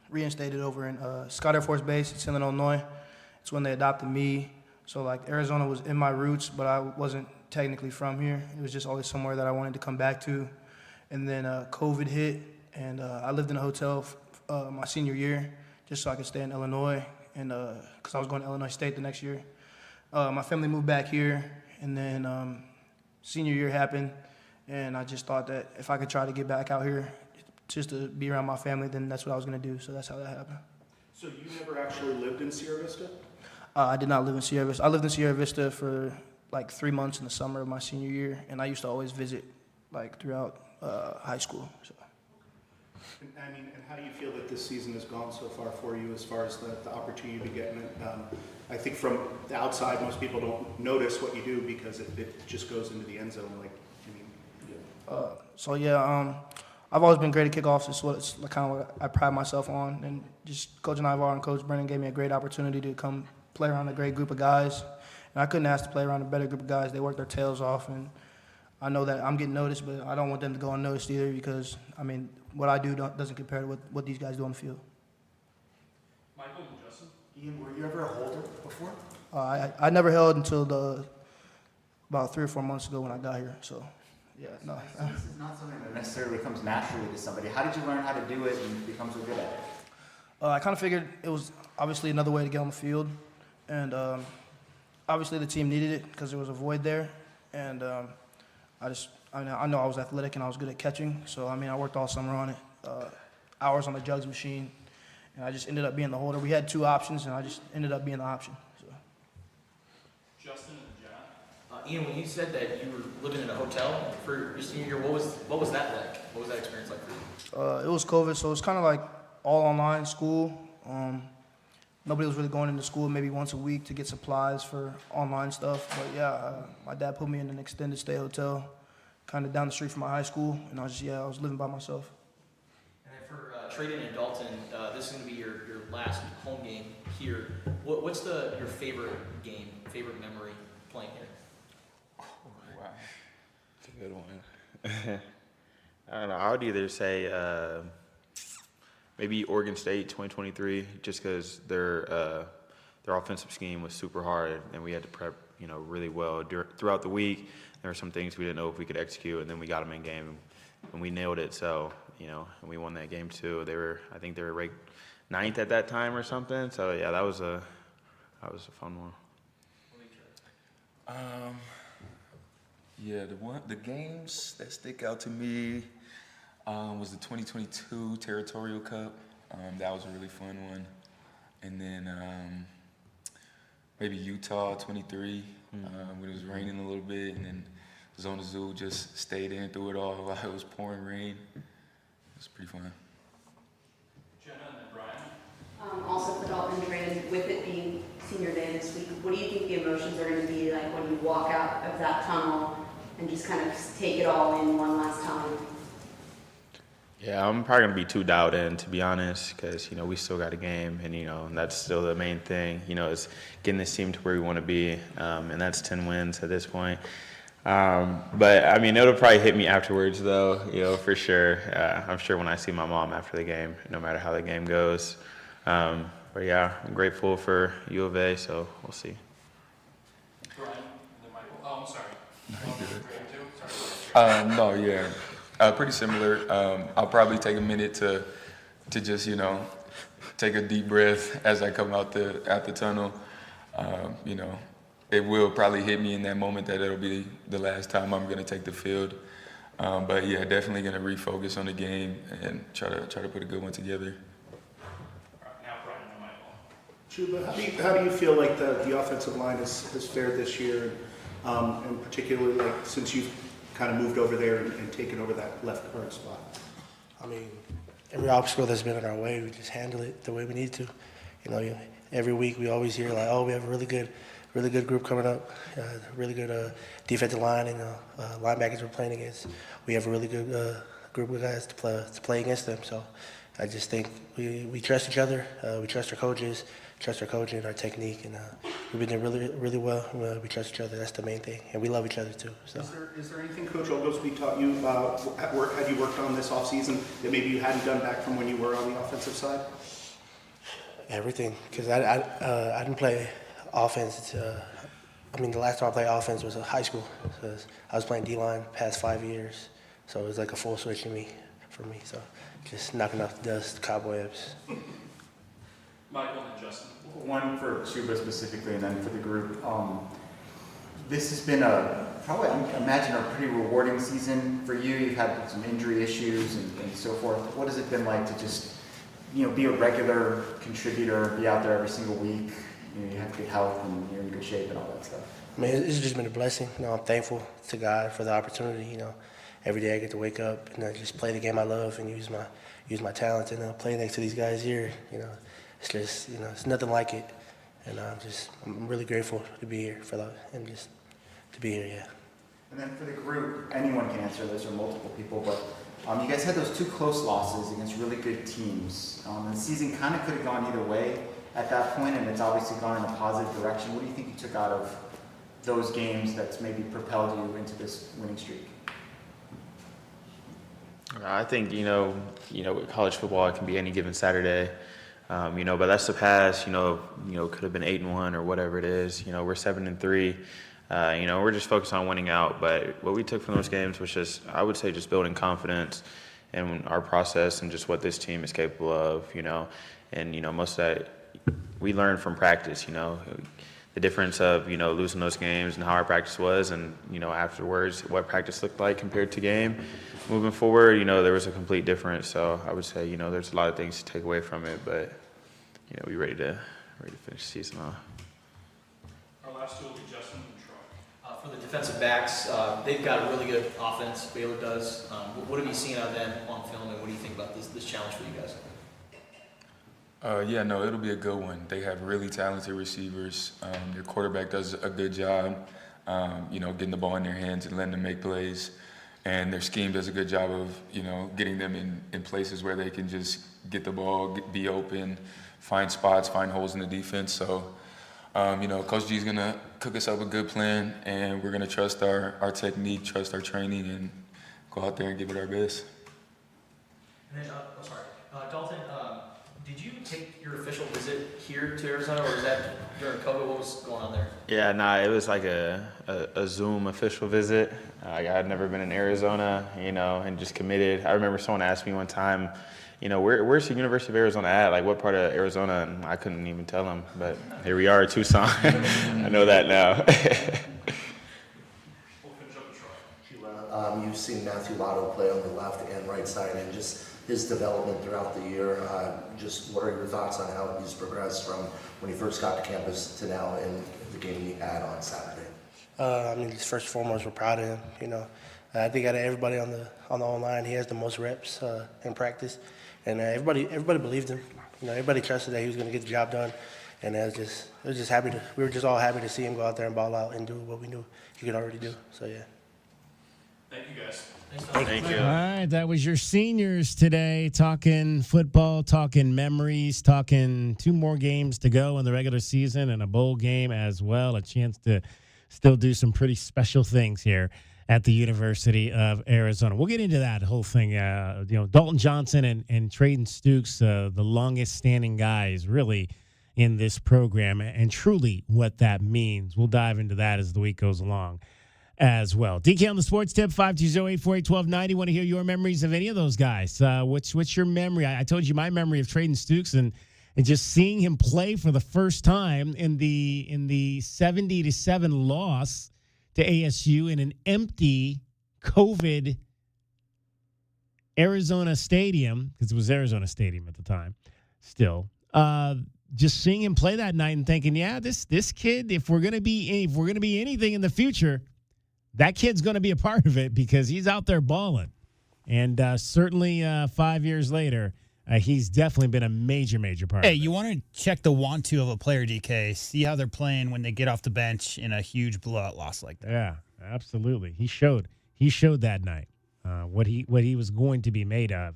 reinstated over in Scott Air Force Base in Salem, Illinois. It's when they adopted me. So, like, Arizona was in my roots, but I wasn't technically from here. It was just always somewhere that I wanted to come back to. And then COVID hit, and I lived in a hotel my senior year just so I could stay in Illinois, and because I was going to Illinois State the next year. My family moved back here, and then senior year happened, and I just thought that if I could try to get back out here just to be around my family, then that's what I was going to do. So that's how that happened. So you never actually lived in Sierra Vista? I did not live in Sierra Vista. I lived in Sierra Vista for like 3 months in the summer of my senior year, and I used to always visit like throughout high school. So. And how do you feel that this season has gone so far for you as far as the opportunity to get in? I think from the outside, most people don't notice what you do because it just goes into the end zone. I've always been great at kickoffs. It's kind of what I pride myself on. And just Coach Ivar and Coach Brennan gave me a great opportunity to come play around a great group of guys. And I couldn't ask to play around a better group of guys. They work their tails off, and I know that I'm getting noticed, but I don't want them to go unnoticed either because, I mean, what I do doesn't compare to what these guys do on the field. Michael and Justin. Ian, were you ever a holder before? I never held until about 3 or 4 months ago when I got here. So, yeah, no. So this is not something that necessarily comes naturally to somebody. How did you learn how to do it and become so good at it? I kind of figured it was obviously another way to get on the field, and obviously the team needed it because there was a void there, and I know I was athletic and I was good at catching, so I worked all summer on it, hours on the jugs machine, and I just ended up being the holder. We had 2 options, and I just ended up being the option. So. Justin and John. Ian, when you said that you were living in a hotel for your senior year, what was that like? What was that experience like for you? It was COVID, so it was kind of like all online school. Nobody was really going into school maybe once a week to get supplies for online stuff. But yeah, my dad put me in an extended stay hotel, kind of down the street from my high school, and I was living by myself. And then for Trayden and Dalton, this is going to be your last home game here. What's your favorite game, favorite memory playing here? Oh, wow, that's a good one. I don't know. I would either say maybe Oregon State 2023, just because their offensive scheme was super hard, and we had to prep, really well throughout the week. There were some things we didn't know if we could execute, and then we got them in game, and we nailed it. So, and we won that game too. I think they were ranked 9th at that time or something. So yeah, that was a fun one. Yeah, the games that stick out to me was the 2022 Territorial Cup. That was a really fun one. And then maybe Utah 23 when it was raining a little bit, and then Zona Zoo just stayed in through it all while it was pouring rain. It was pretty fun. Jenna and then Brian. Also for Dalton training, with it being senior day this week, what do you think the emotions are going to be like when you walk out of that tunnel and just kind of take it all in one last time? Yeah, I'm probably gonna be too dialed in, to be honest, because we still got a game, and and that's still the main thing. Is getting this team to where we want to be, and that's 10 wins at this point. But I mean, it'll probably hit me afterwards, though. For sure. I'm sure when I see my mom after the game, no matter how the game goes. But yeah, I'm grateful for U of A, so we'll see. Brian and then Michael. Oh, I'm sorry. No, yeah. Pretty similar. I'll probably take a minute to just take a deep breath as I come out the tunnel. It will probably hit me in that moment that it'll be the last time I'm gonna take the field. But yeah, definitely gonna refocus on the game and try to put a good one together. Now Brian and Michael. Chuba, how do you feel like the offensive line has fared this year, and particularly like since you've kind of moved over there and taken over that left guard spot? I mean, every obstacle that's been in our way, we just handle it the way we need to. Every week we always hear like, oh, we have a really good group coming up, really good defensive line and linebackers we're playing against. We have a really good group of guys to play against them. So I just think we trust each other. We trust our coaches, trust our coaching, our technique, and we've been doing really well. We trust each other. That's the main thing, and we love each other too. So. Is there anything Coach Oglesby taught you had you worked on this offseason that maybe you hadn't done back from when you were on the offensive side? Everything, because I didn't play offense. The last time I played offense was in high school. So I was playing D-line past 5 years, so it was like a full switch for me. So just knocking off the dust, cobwebs. Michael and Justin. One for Chuba specifically, and then for the group. This has been probably, I imagine, a pretty rewarding season for you. You've had some injury issues and so forth. What has it been like to just, be a regular contributor, be out there every single week? You have good health and you're in good shape and all that stuff. I mean, it's just been a blessing. I'm thankful to God for the opportunity. Every day I get to wake up and just play the game I love and use my talents and play next to these guys here. It's just, it's nothing like it. And I'm really grateful to be here and just to be here, yeah. And then for the group, anyone can answer this or multiple people, but you guys had those two close losses against really good teams. The season kind of could have gone either way at that point, and it's obviously gone in a positive direction. What do you think you took out of those games that's maybe propelled you into this winning streak? I think, with college football, it can be any given Saturday. But that's the past. Could have been 8-1 or whatever it is. We're 7-3. We're just focused on winning out. But what we took from those games was just, I would say, just building confidence in our process and just what this team is capable of. And most of that we learned from practice. The difference of losing those games and how our practice was, and afterwards what practice looked like compared to game. Moving forward, there was a complete difference. So I would say, there's a lot of things to take away from it, but we ready to finish the season off. Our last two will be Justin and Troy. For the defensive backs, they've got a really good offense. Baylor does. What have you seen out of them on film, and what do you think about this challenge for you guys? It'll be a good one. They have really talented receivers. Your quarterback does a good job, getting the ball in their hands and letting them make plays. And their scheme does a good job of, getting them in places where they can just get the ball, be open, find spots, find holes in the defense. So, Coach G's going to cook us up a good plan, and we're going to trust our technique, trust our training, and go out there and give it our best. And then, Dalton, did you take your official visit here to Arizona, or was that during COVID? What was going on there? Yeah, it was like a Zoom official visit. I had never been in Arizona, and just committed. I remember someone asked me one time, where's the University of Arizona at? Like, what part of Arizona? And I couldn't even tell them, but here we are, Tucson. I know that now. You You've seen Matthew Lotto play on the left and right side, and just his development throughout the year. Just what are your thoughts on how he's progressed from when he first got to campus to now in the game he had on Saturday? I mean, first and foremost, we're proud of him. You know, I think out of everybody on the online, he has the most reps in practice, and everybody believed him. You know, everybody trusted that he was going to get the job done, and we were just all happy to see him go out there and ball out and do what we knew he could already do. So yeah. Thank you, guys. Thank you. All right, that was your seniors today, talking football, talking memories, talking 2 more games to go in the regular season and a bowl game as well. A chance to still do some pretty special things here at the University of Arizona. We'll get into that whole thing. Dalton Johnson and Trayden Stukes, the longest standing guys really in this program, and truly what that means. We'll dive into that as the week goes along as well. DK on the Sports Tip, 520-848-1290. Want to hear your memories of any of those guys? What's your memory? I told you my memory of Trayden Stukes and just seeing him play for the first time in the 70-7 loss to ASU in an empty COVID Arizona Stadium, because it was Arizona Stadium at the time still. Just seeing him play that night and thinking, yeah, this kid, if we're gonna be anything in the future, that kid's gonna be a part of it, because he's out there balling. And certainly 5 years later, he's definitely been a major part. Hey, you want to check the want-to of a player, DK. See how they're playing when they get off the bench in a huge blowout loss like that. Yeah, absolutely. He showed that night what he was going to be made of.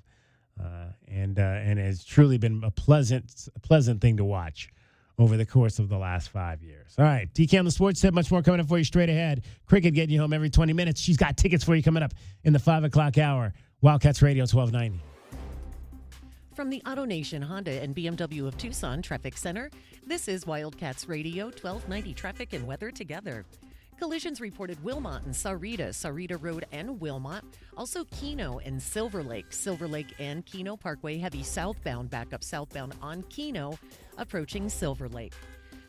And has truly been a pleasant thing to watch over the course of the last 5 years. All right, DK on the Sports Tip, much more coming up for you straight ahead. Cricket getting you home every 20 minutes. She's got tickets for you coming up in the 5 o'clock hour. Wildcats Radio 1290. From the AutoNation Honda and BMW of Tucson Traffic Center, this is Wildcats Radio 1290 Traffic and Weather together. Collisions reported Wilmot and Sarita Road and Wilmot. Also Keno and Silver Lake and Keno Parkway. Heavy southbound, backup southbound on Keno, approaching Silver Lake.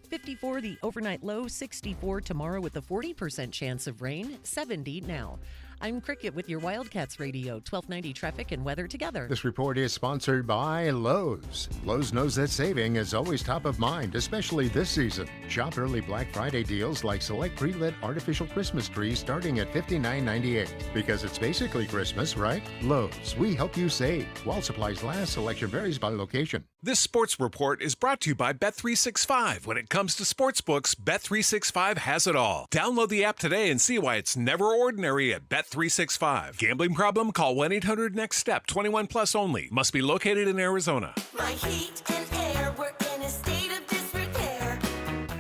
54 the overnight low, 64 tomorrow with a 40% chance of rain, 70 now. I'm Cricket with your Wildcats Radio 1290 Traffic and Weather together. This report is sponsored by Lowe's. Lowe's knows that saving is always top of mind, especially this season. Shop early Black Friday deals like select pre-lit artificial Christmas trees starting at $59.98. Because it's basically Christmas, right? Lowe's, we help you save. While supplies last, selection varies by location. This sports report is brought to you by Bet365. When it comes to sportsbooks, Bet365 has it all. Download the app today and see why it's never ordinary at Bet365. Gambling problem? Call 1-800-NEXT-STEP. 21 plus only. Must be located in Arizona. My heat and air were in a state of disrepair.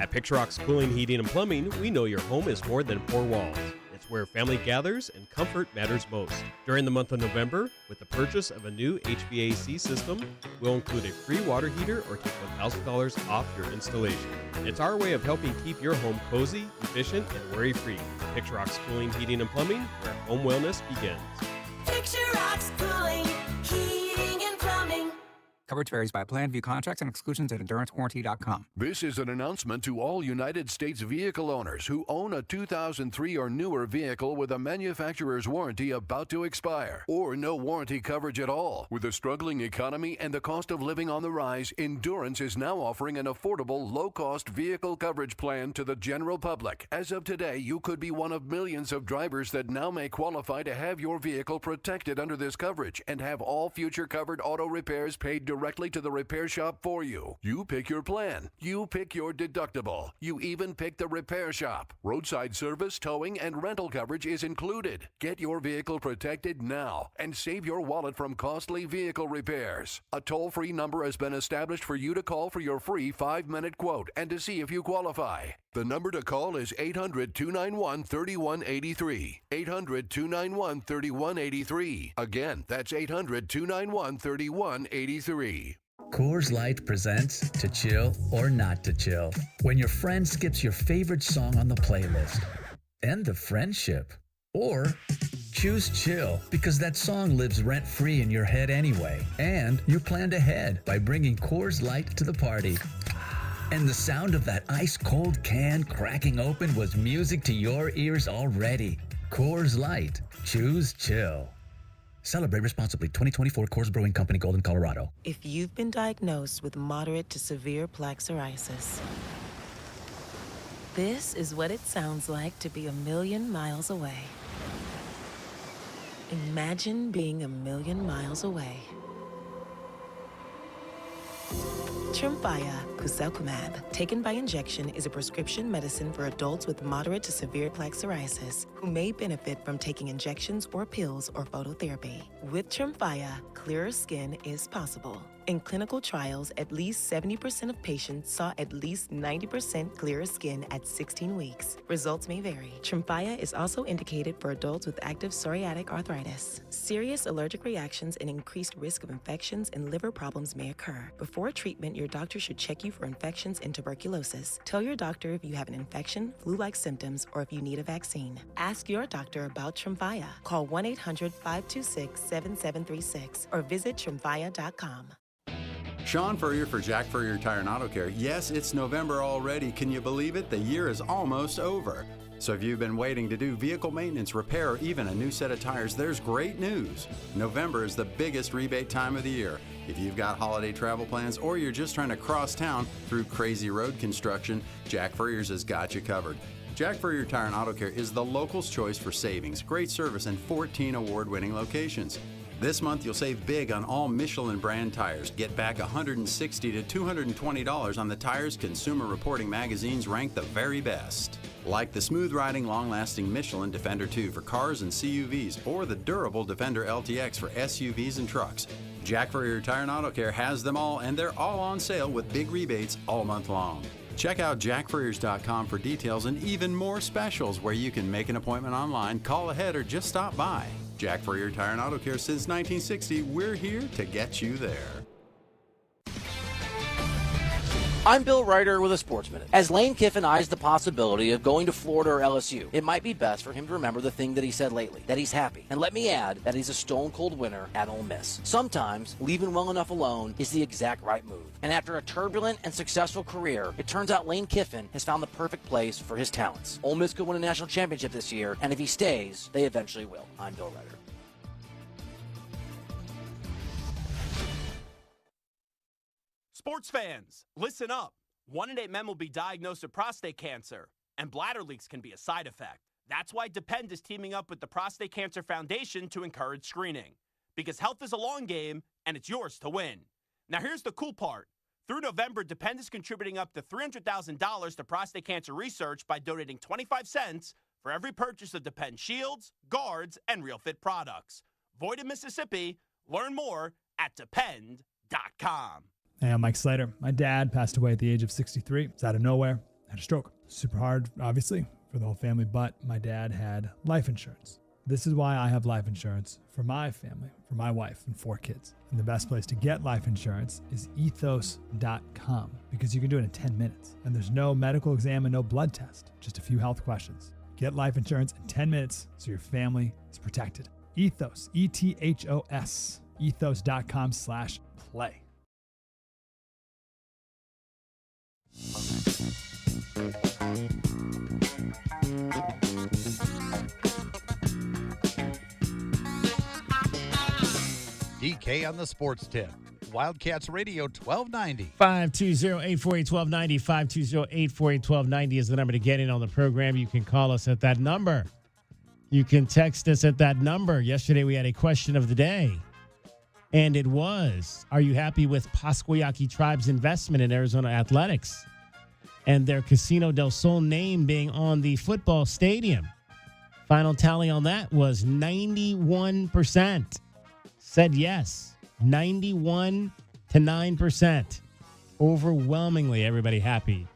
At Picturox Cooling, Heating, and Plumbing, we know your home is more than 4 walls. It's where family gathers and comfort matters most. During the month of November, with the purchase of a new HVAC system, we'll include a free water heater or take $1,000 off your installation. It's our way of helping keep your home cozy, efficient, and worry-free. Picturox Cooling, Heating, and Plumbing, where home wellness begins. Picturox Cooling, Heating, and Plumbing. Coverage varies by plan. View contracts and exclusions at endurancewarranty.com. This is an announcement to all United States vehicle owners who own a 2003 or newer vehicle with a manufacturer's warranty about to expire, or no warranty coverage at all. With a struggling economy and the cost of living on the rise, Endurance is now offering an affordable, low-cost vehicle coverage plan to the general public. As of today, you could be one of millions of drivers that now may qualify to have your vehicle protected under this coverage and have all future covered auto repairs paid directly to the repair shop for you. You pick your plan. You pick your deductible. You even pick the repair shop. Roadside service, towing, and rental coverage is included. Get your vehicle protected now and save your wallet from costly vehicle repairs. A toll-free number has been established for you to call for your free 5-minute quote and to see if you qualify. The number to call is 800-291-3183. 800-291-3183. Again, that's 800-291-3183. Coors Light presents To Chill or Not to Chill. When your friend skips your favorite song on the playlist. End the friendship. Or choose chill because that song lives rent-free in your head anyway. And you planned ahead by bringing Coors Light to the party. And the sound of that ice-cold can cracking open was music to your ears already. Coors Light. Choose chill. Celebrate responsibly. 2024 Coors Brewing Company, Golden, Colorado. If you've been diagnosed with moderate to severe plaque psoriasis, this is what it sounds like to be a million miles away. Imagine being a million miles away. Tremfya Kuselkumab, taken by injection, is a prescription medicine for adults with moderate to severe plaque psoriasis who may benefit from taking injections or pills or phototherapy. With Tremfya, clearer skin is possible. In clinical trials, at least 70% of patients saw at least 90% clearer skin at 16 weeks. Results may vary. Tremfya is also indicated for adults with active psoriatic arthritis. Serious allergic reactions and increased risk of infections and liver problems may occur. Before treatment, your doctor should check you for infections and tuberculosis. Tell your doctor if you have an infection, flu-like symptoms, or if you need a vaccine. Ask your doctor about Tremfya. Call 1-800-526-7736 or visit tremfya.com. Sean Furrier for Jack Furrier Tire and Auto Care. Yes, it's November already. Can you believe it? The year is almost over. So if you've been waiting to do vehicle maintenance, repair, or even a new set of tires, there's great news. November is the biggest rebate time of the year. If you've got holiday travel plans or you're just trying to cross town through crazy road construction, Jack Furrier's has got you covered. Jack Furrier Tire and Auto Care is the local's choice for savings, great service, and 14 award-winning locations. This month, you'll save big on all Michelin brand tires. Get back $160 to $220 on the tires Consumer Reporting magazines rank the very best. Like the smooth-riding, long-lasting Michelin Defender 2 for cars and CUVs, or the durable Defender LTX for SUVs and trucks. Jack Furrier Tire and Auto Care has them all, and they're all on sale with big rebates all month long. Check out jackfurriers.com for details and even more specials where you can make an appointment online, call ahead, or just stop by. Jack Furrier Tire and Auto Care since 1960. We're here to get you there. I'm Bill Ryder with a Sports Minute. As Lane Kiffin eyes the possibility of going to Florida or LSU, it might be best for him to remember the thing that he said lately, that he's happy. And let me add that he's a stone-cold winner at Ole Miss. Sometimes, leaving well enough alone is the exact right move. And after a turbulent and successful career, it turns out Lane Kiffin has found the perfect place for his talents. Ole Miss could win a national championship this year, and if he stays, they eventually will. I'm Bill Ryder. Sports fans, listen up. 1 in 8 men will be diagnosed with prostate cancer, and bladder leaks can be a side effect. That's why Depend is teaming up with the Prostate Cancer Foundation to encourage screening. Because health is a long game, and it's yours to win. Now here's the cool part. Through November, Depend is contributing up to $300,000 to prostate cancer research by donating 25 cents for every purchase of Depend shields, guards, and Real Fit products. Void in Mississippi. Learn more at depend.com. Hey, I'm Mike Slater. My dad passed away at the age of 63. It's out of nowhere. Had a stroke. Super hard, obviously, for the whole family, but my dad had life insurance. This is why I have life insurance for my family, for my wife and 4 kids. And the best place to get life insurance is ethos.com because you can do it in 10 minutes. And there's no medical exam and no blood test, just a few health questions. Get life insurance in 10 minutes so your family is protected. Ethos, E-T-H-O-S, ethos.com/play. DK on the Sports Tip. Wildcats Radio 1290. 520-848-1290. 520-848-1290 is the number to get in on the program. You can call us at that number. You can text us at that number. Yesterday we had a question of the day. And it was, are you happy with Pasquayaki Tribe's investment in Arizona Athletics and their Casino del Sol name being on the football stadium? Final tally on that was 91% said yes. 91 to 9%. Overwhelmingly, everybody happy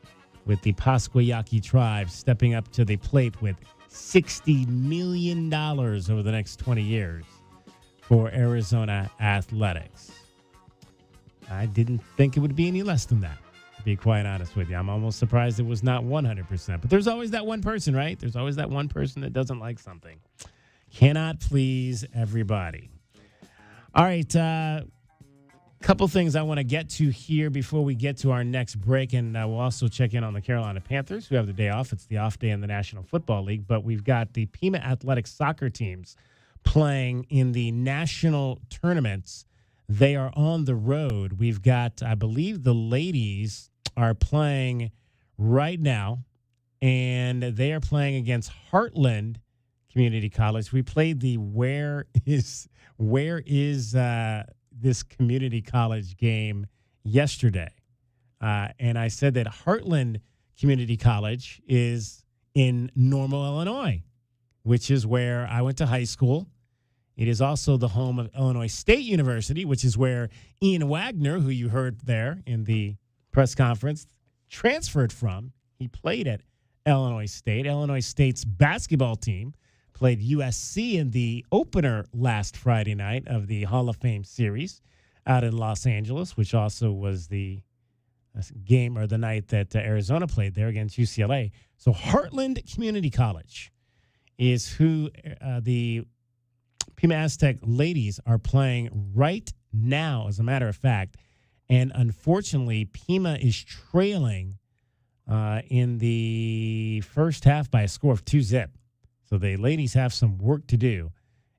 with the Pasquayaki Tribe stepping up to the plate with $60 million over the next 20 years. For Arizona Athletics. I didn't think it would be any less than that, to be quite honest with you. I'm almost surprised it was not 100%. But there's always that one person, right? There's always that one person that doesn't like something. Cannot please everybody. All right. Couple things I want to get to here before we get to our next break, and we'll also check in on the Carolina Panthers, who have the day off. It's the off day in the National Football League, but we've got the Pima Athletic soccer teams playing in the national tournaments. They are on the road. We've got, I believe, the ladies are playing right now, and they are playing against Heartland Community College. We played the where is this community college game yesterday. And I said that Heartland Community College is in Normal, Illinois, which is where I went to high school. It is also the home of Illinois State University, which is where Ian Wagner, who you heard there in the press conference, transferred from. He played at Illinois State. Illinois State's basketball team played USC in the opener last Friday night of the Hall of Fame series out in Los Angeles, which also was the game or the night that Arizona played there against UCLA. So Heartland Community College is who the Pima Aztec ladies are playing right now, as a matter of fact. And unfortunately, Pima is trailing in the first half by a score of 2-0. So the ladies have some work to do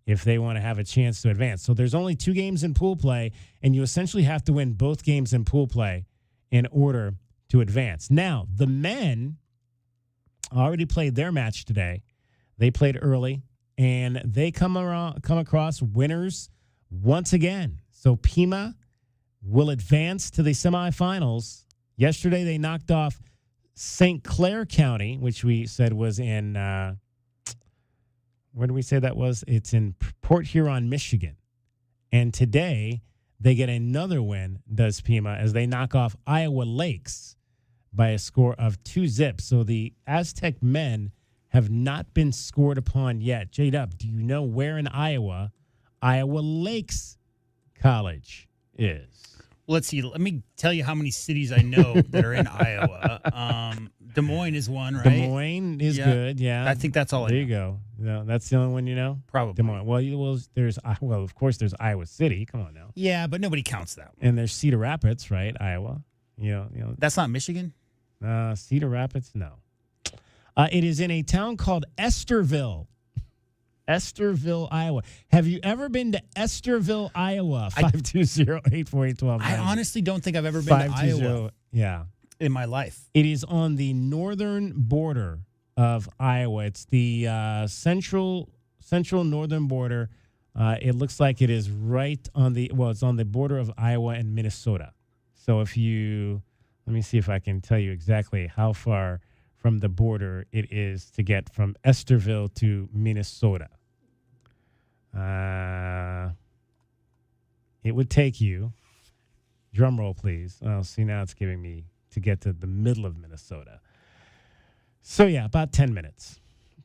if they want to have a chance to advance. So there's only 2 games in pool play, and you essentially have to win both games in pool play in order to advance. Now, the men already played their match today. They played early, and they come across winners once again. So Pima will advance to the semifinals. Yesterday, they knocked off St. Clair County, which we said was in where did we say that was? It's in Port Huron, Michigan. And today, they get another win, does Pima, as they knock off Iowa Lakes by a score of 2-0. So the Aztec men have not been scored upon yet. J-Dub, do you know where in Iowa Lakes College is? Let's see. Let me tell you how many cities I know that are in Iowa. Des Moines is one, right? Des Moines is good, yeah. I think that's all there I know. you go. No, that's the only one you know? Probably. Des Moines. Well, of course, there's Iowa City. Come on now. Yeah, but nobody counts that one. And there's Cedar Rapids, right? Iowa. You know. That's not Michigan? Cedar Rapids, no. It is in a town called Esterville. Esterville, Iowa. Have you ever been to Esterville, Iowa? 520-848-1290. I honestly don't think I've ever been to Iowa. Yeah. In my life. It is on the northern border of Iowa. It's the central northern border. It looks like it is right on it's on the border of Iowa and Minnesota. So let me see if I can tell you exactly how far from the border it is to get from Esterville to Minnesota. It would take you, drum roll please. Oh, see, now it's giving me to get to the middle of Minnesota. So yeah, about 10 minutes.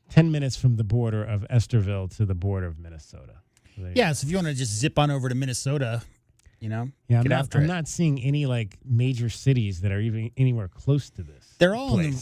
10 minutes from the border of Esterville to the border of Minnesota. So if you want to just zip on over to Minnesota, Yeah, get I'm not seeing any major cities that are even anywhere close to this. They're all in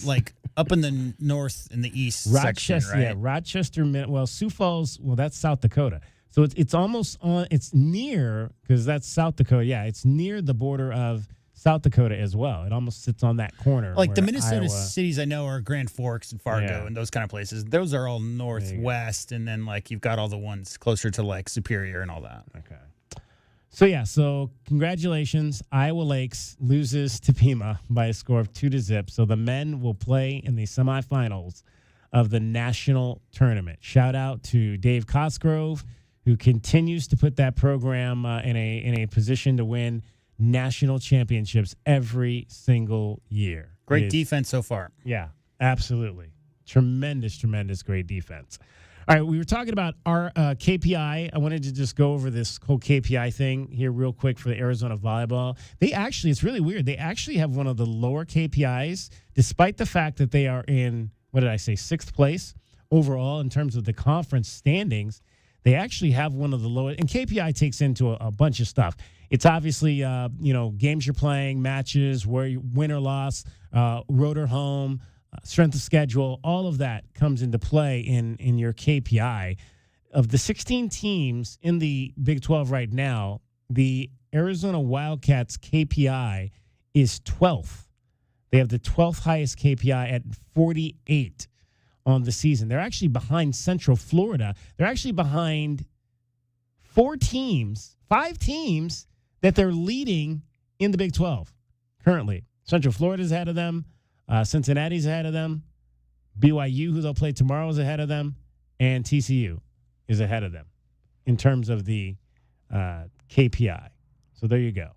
up in the north and the east Rochester, section, right? Yeah, Rochester, Sioux Falls, that's South Dakota. So it's almost on, it's near, because that's South Dakota. Yeah, it's near the border of South Dakota as well. It almost sits on that corner. Like the Minnesota cities I know are Grand Forks and Fargo and those kind of places. Those are all northwest, and then you've got all the ones closer to Superior and all that. Okay. So congratulations. Iowa Lakes loses to Pima by a score of 2-0. So the men will play in the semifinals of the national tournament. Shout out to Dave Cosgrove, who continues to put that program in a position to win national championships every single year. Great defense so far. Yeah, absolutely. Tremendous great defense. All right, we were talking about our KPI. I wanted to just go over this whole KPI thing here real quick for the Arizona volleyball. It's really weird. They actually have one of the lower KPIs, despite the fact that they are in, 6th place overall in terms of the conference standings. They actually have one of the lowest, and KPI takes into a bunch of stuff. It's obviously, games you're playing, matches, where you win or loss, road or home, strength of schedule, all of that comes into play in your KPI. Of the 16 teams in the Big 12 right now, the Arizona Wildcats KPI is 12th. They have the 12th highest KPI at 48 on the season. They're actually behind Central Florida. They're actually behind 5 teams that they're leading in the Big 12 currently. Central Florida's ahead of them. Cincinnati's ahead of them. BYU, who they'll play tomorrow, is ahead of them. And TCU is ahead of them in terms of the KPI. So there you go.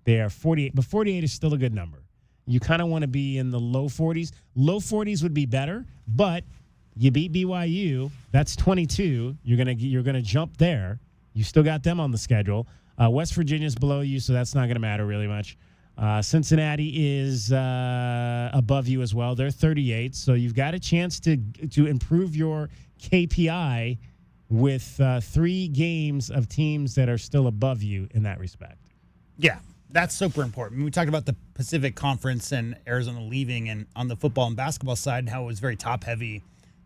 They are 48, but 48 is still a good number. You kind of want to be in the low 40s. Low 40s would be better, but you beat BYU. That's 22. You're gonna jump there. You still got them on the schedule. West Virginia's below you, so that's not going to matter really much. Cincinnati is above you as well. They're 38, so you've got a chance to improve your KPI with 3 games of teams that are still above you in that respect. Yeah, that's super important. We talked about the Pacific Conference and Arizona leaving, and on the football and basketball side, how it was very top-heavy.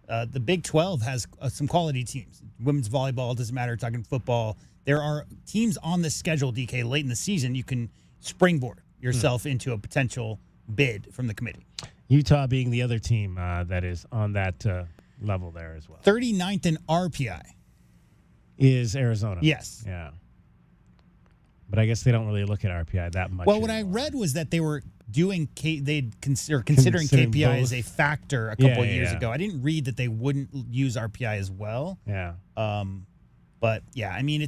The Big 12 has some quality teams. Women's volleyball, doesn't matter, talking football. There are teams on the schedule, DK, late in the season. You can springboard yourself into a potential bid from the committee. Utah being the other team that is on that level there as well. 39th in RPI. Is Arizona. Yes. Yeah. But I guess they don't really look at RPI that much. Well, what I read was that they were doing considering KPI both. as a factor a couple Yeah, years yeah. ago. I didn't read that they wouldn't use RPI as well. Yeah. But yeah, I mean,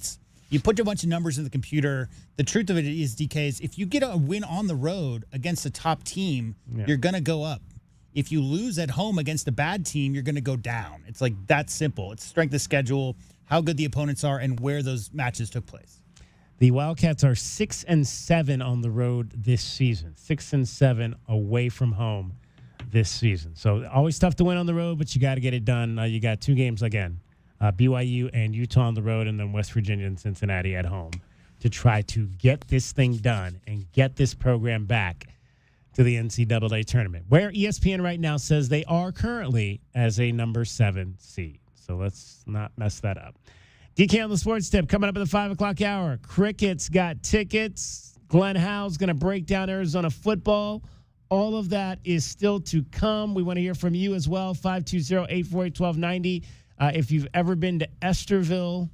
you put a bunch of numbers in the computer. The truth of it is, DK, is if you get a win on the road against a top team, you're going to go up. If you lose at home against a bad team, you're going to go down. It's like that simple. It's strength of schedule, how good the opponents are, and where those matches took place. The Wildcats are 6-7 on the road this season. 6-7 away from home this season. So always tough to win on the road, but you got to get it done. You got 2 games again. BYU and Utah on the road, and then West Virginia and Cincinnati at home to try to get this thing done and get this program back to the NCAA tournament, where ESPN right now says they are currently as a number 7 seed. So let's not mess that up. DK on the Sports Tip coming up at the 5 o'clock hour. Cricket's got tickets. Glenn Howe's going to break down Arizona football. All of that is still to come. We want to hear from you as well, 520-848-1290. If you've ever been to Esterville,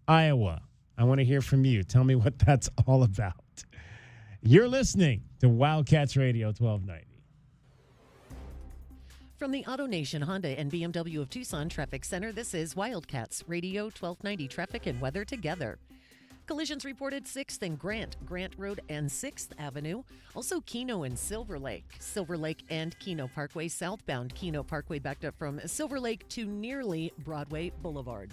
Iowa, I want to hear from you. Tell me what that's all about. You're listening to Wildcats Radio 1290. From the AutoNation Honda and BMW of Tucson Traffic Center, this is Wildcats Radio 1290 Traffic and Weather together. Collisions reported 6th and Grant Road and 6th Avenue. Also Keno and Silver Lake and Keno Parkway. Southbound Keno Parkway backed up from Silver Lake to nearly Broadway Boulevard.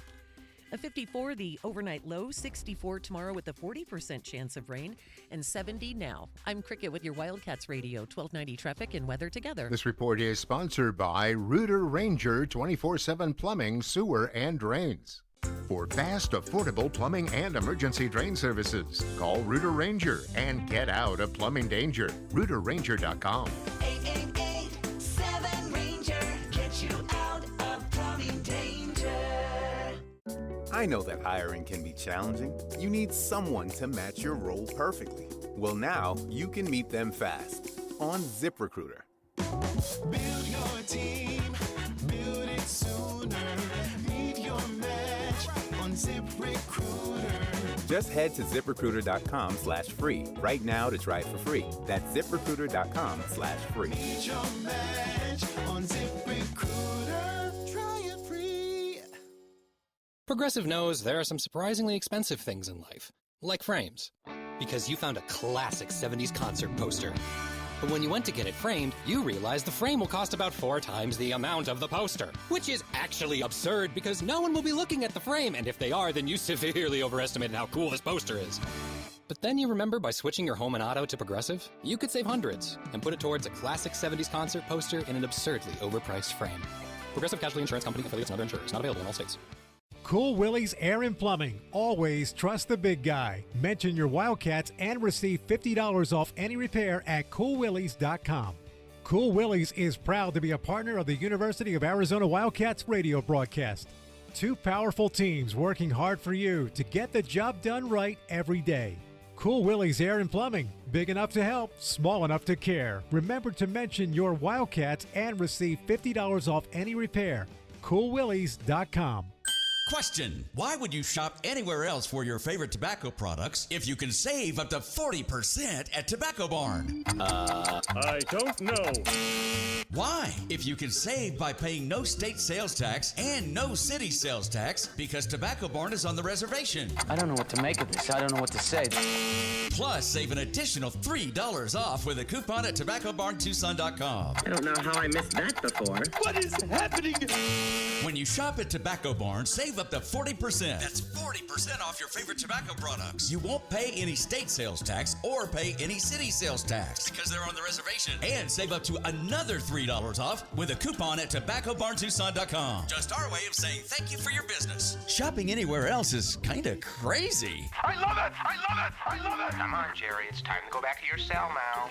A 54, the overnight low, 64 tomorrow with a 40% chance of rain, and 70 now. I'm Cricket with your Wildcats Radio 1290 Traffic and Weather together. This report is sponsored by Rooter Ranger 24/7 Plumbing, Sewer, and Drains. For fast, affordable plumbing and emergency drain services, call Rooter Ranger and get out of plumbing danger. RooterRanger.com. 888-7-RANGER. Get you out of plumbing danger. I know that hiring can be challenging. You need someone to match your role perfectly. Well, now you can meet them fast on ZipRecruiter. Build your team. Build it sooner. Meet your match on ZipRecruiter. Just head to ZipRecruiter.com/free right now to try it for free. That's ZipRecruiter.com/free. Meet your match on ZipRecruiter. Try it free. Progressive knows there are some surprisingly expensive things in life, like frames. Because you found a classic 70s concert poster. But when you went to get it framed, you realized the frame will cost about 4 times the amount of the poster. Which is actually absurd because no one will be looking at the frame, and if they are, then you severely overestimated how cool this poster is. But then you remember by switching your home and auto to Progressive, you could save hundreds and put it towards a classic 70s concert poster in an absurdly overpriced frame. Progressive Casualty Insurance Company, affiliates, and other insurers. Not available in all states. Cool Willie's Air and Plumbing. Always trust the big guy. Mention your Wildcats and receive $50 off any repair at coolwillies.com. Cool Willie's is proud to be a partner of the University of Arizona Wildcats radio broadcast. 2 powerful teams working hard for you to get the job done right every day. Cool Willie's Air and Plumbing. Big enough to help, small enough to care. Remember to mention your Wildcats and receive $50 off any repair. CoolWillies.com. Question: why would you shop anywhere else for your favorite tobacco products if you can save up to 40% at Tobacco Barn? I don't know. Why? If you can save by paying no state sales tax and no city sales tax because Tobacco Barn is on the reservation. I don't know what to make of this. I don't know what to say. Plus, save an additional $3 off with a coupon at TobaccoBarnTucson.com. I don't know how I missed that before. What is happening? When you shop at Tobacco Barn, save up to 40%. That's 40% off your favorite tobacco products. You won't pay any state sales tax or pay any city sales tax because they're on the reservation. And save up to another $3 off with a coupon at TobaccoBarnTucson.com. Just our way of saying thank you for your business. Shopping anywhere else is kind of crazy. I love it! I love it! I love it! Come on, Jerry. It's time to go back to your cell now.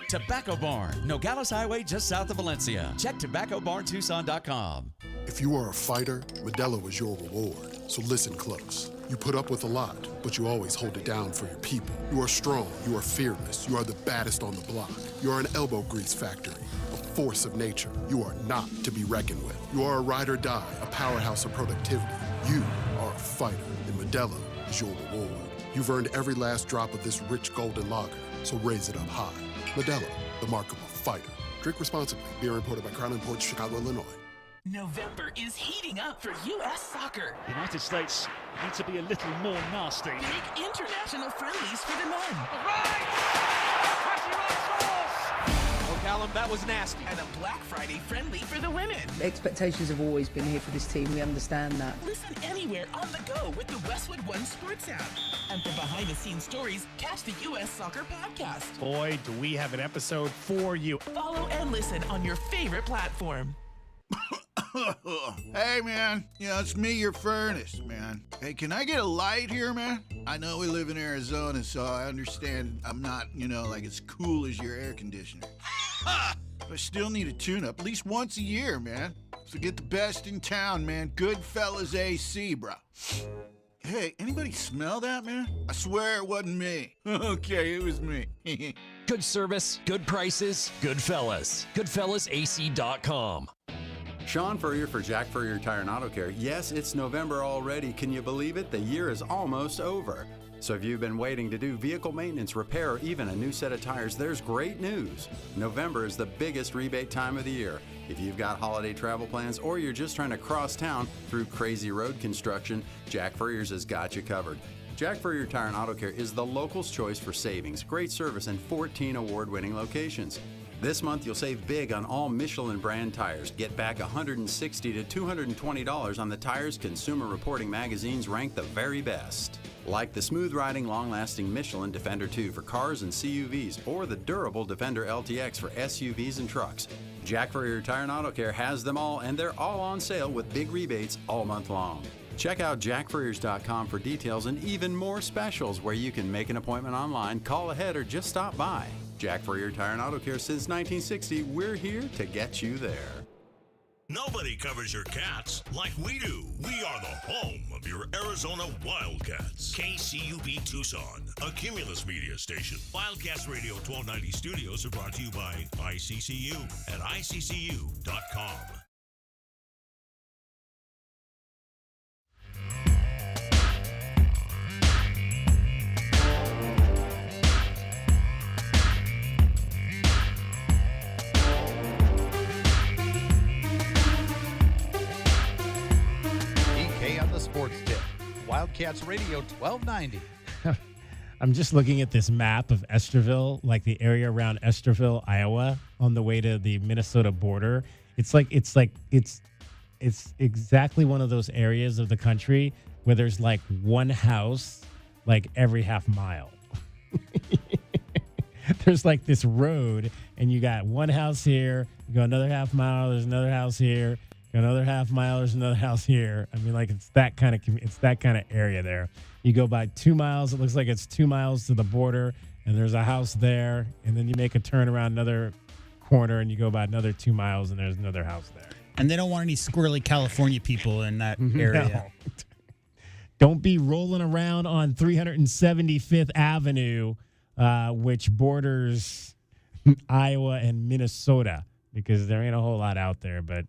Tobacco Barn, Nogales Highway just south of Valencia. Check TobaccoBarnTucson.com. If you are a fighter, Modelo is your reward. So listen close. You put up with a lot, but you always hold it down for your people. You are strong. You are fearless. You are the baddest on the block. You are an elbow grease factory, a force of nature. You are not to be reckoned with. You are a ride or die, a powerhouse of productivity. You are a fighter, and Modelo is your reward. You've earned every last drop of this rich golden lager, so raise it up high. Modelo, the mark of a fighter. Drink responsibly. Beer imported by Crown Imports, Chicago, Illinois. November is heating up for U.S. soccer. The United States need to be a little more nasty. Big international friendlies for the men. Oh, Callum, that was nasty. And a Black Friday friendly for the women. The expectations have always been here for this team. We understand that. Listen anywhere on the go with the Westwood One Sports app. And for behind-the-scenes stories, catch the U.S. Soccer Podcast. Boy, do we have an episode for you. Follow and listen on your favorite platform. Hey, man. It's me, your furnace, man. Hey, can I get a light here, man? I know we live in Arizona, so I understand I'm not, like as cool as your air conditioner. But I still need a tune-up at least once a year, man. So get the best in town, man. Goodfellas AC, bro. Hey, anybody smell that, man? I swear it wasn't me. Okay, it was me. Good service, good prices, Goodfellas. GoodfellasAC.com. Sean Furrier for Jack Furrier Tire and Auto Care. Yes, it's November already. Can you believe it? The year is almost over. So if you've been waiting to do vehicle maintenance, repair, or even a new set of tires, there's great news. November is the biggest rebate time of the year. If you've got holiday travel plans or you're just trying to cross town through crazy road construction, Jack Furrier's has got you covered. Jack Furrier Tire and Auto Care is the local's choice for savings, great service, and 14 award-winning locations. This month, you'll save big on all Michelin brand tires. Get back $160 to $220 on the tires Consumer Reporting magazines rank the very best. Like the smooth-riding, long-lasting Michelin Defender 2 for cars and CUVs, or the durable Defender LTX for SUVs and trucks. Jack Furrier Tire and Auto Care has them all, and they're all on sale with big rebates all month long. Check out jackfurriers.com for details and even more specials where you can make an appointment online, call ahead, or just stop by. Jack Furrier Tire and Auto Care since 1960. We're here to get you there. Nobody covers your cats like we do. We are the home of your Arizona Wildcats. KCUP Tucson, a Cumulus media station. Wildcats Radio 1290 studios are brought to you by ICCU at ICCU.com. On the Sports Tip. Wildcats Radio 1290. I'm just looking at this map of Esterville, like the area around Esterville, Iowa, on the way to the Minnesota border. It's exactly one of those areas of the country where there's like one house like every half mile. There's like this road, and you got one house here, you go another half mile, there's another house here. Another half mile, there's another house here. I mean, like it's that kind of area there. You go by 2 miles, it looks like it's 2 miles to the border, and there's a house there, and then you make a turn around another corner, and you go by another 2 miles, and there's another house there. And they don't want any squirrely California people in that area. Don't be rolling around on 375th Avenue, which borders Iowa and Minnesota, because there ain't a whole lot out there but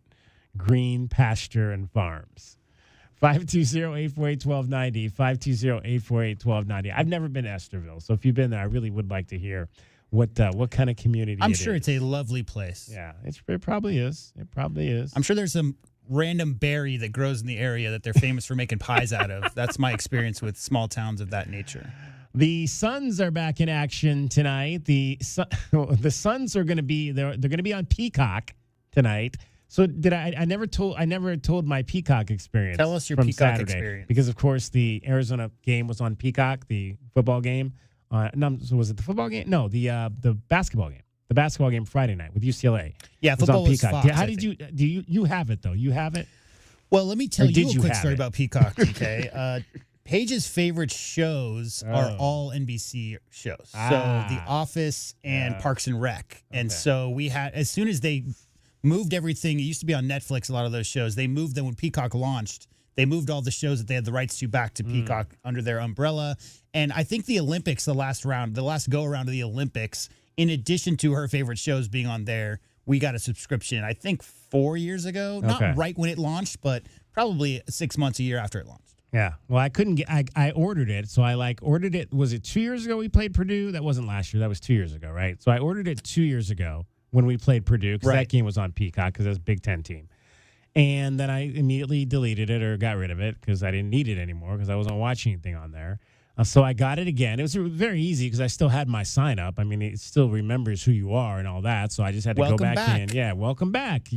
green pasture and farms. 520-848-1290, 520-848-1290. I've never been to Esterville, so if you've been there, I really would like to hear what kind of community I'm sure it's a lovely place. Yeah, it probably is. It probably is. I'm sure there's some random berry that grows in the area that they're famous for making pies out of. That's my experience with small towns of that nature. The Suns are back in action tonight. The Suns are going to be they're going to be on Peacock tonight. So I never told my Peacock experience. Tell us your from Peacock Saturday, experience. because of course the Arizona game was on Peacock, the football game. No, so was it the football game? No, the basketball game. The basketball game Friday night with UCLA. Yeah, football was Peacock. Fox, How did you do? You have it though? You have it? Well, let me tell Or you did a you quick have story it? about Peacock, DK. Paige's favorite shows are all NBC shows. So The Office and Parks and Rec. And so we had, as soon as they moved everything, it used to be on Netflix, a lot of those shows. They moved them when Peacock launched. They moved all the shows that they had the rights to back to Peacock under their umbrella. And I think the Olympics, the last go-around of the Olympics, in addition to her favorite shows being on there, we got a subscription, I think 4 years ago. Not right when it launched, but probably 6 months, a year after it launched. Yeah. Well, I couldn't get. I ordered it, so I ordered it. Was it 2 years ago we played Purdue? That wasn't last year. That was 2 years ago, right? So I ordered it 2 years ago when we played Purdue, because that game was on Peacock because it was a Big Ten team. And then I immediately deleted it or got rid of it because I didn't need it anymore because I wasn't watching anything on there. So I got it again. It was very easy because I still had my sign up. I mean, it still remembers who you are and all that. So I just had to go back in. Yeah, welcome back.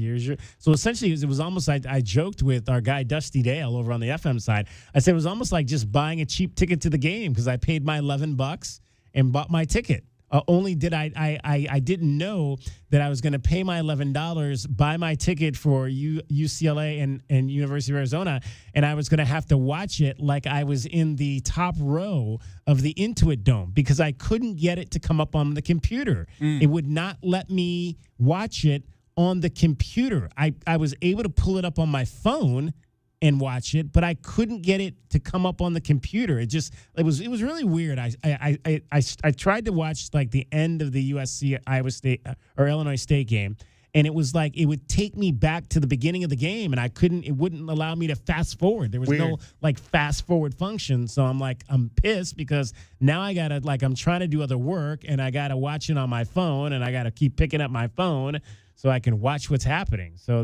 So essentially, it was almost like I joked with our guy Dusty Dale over on the FM side. I said it was almost like just buying a cheap ticket to the game because I paid my $11 and bought my ticket. Only did I didn't know that I was going to pay my $11, buy my ticket for UCLA and University of Arizona, and I was going to have to watch it like I was in the top row of the Intuit Dome because I couldn't get it to come up on the computer. It would not let me watch it on the computer. I was able to pull it up on my phone and watch it, but I couldn't get it to come up on the computer. It was really weird. I tried to watch like the end of the USC Iowa State or Illinois State game, and it was like it would take me back to the beginning of the game, and it wouldn't allow me to fast forward. There was no like fast forward function. So I'm pissed because now I gotta I'm trying to do other work and I gotta watch it on my phone and I gotta keep picking up my phone so I can watch what's happening. So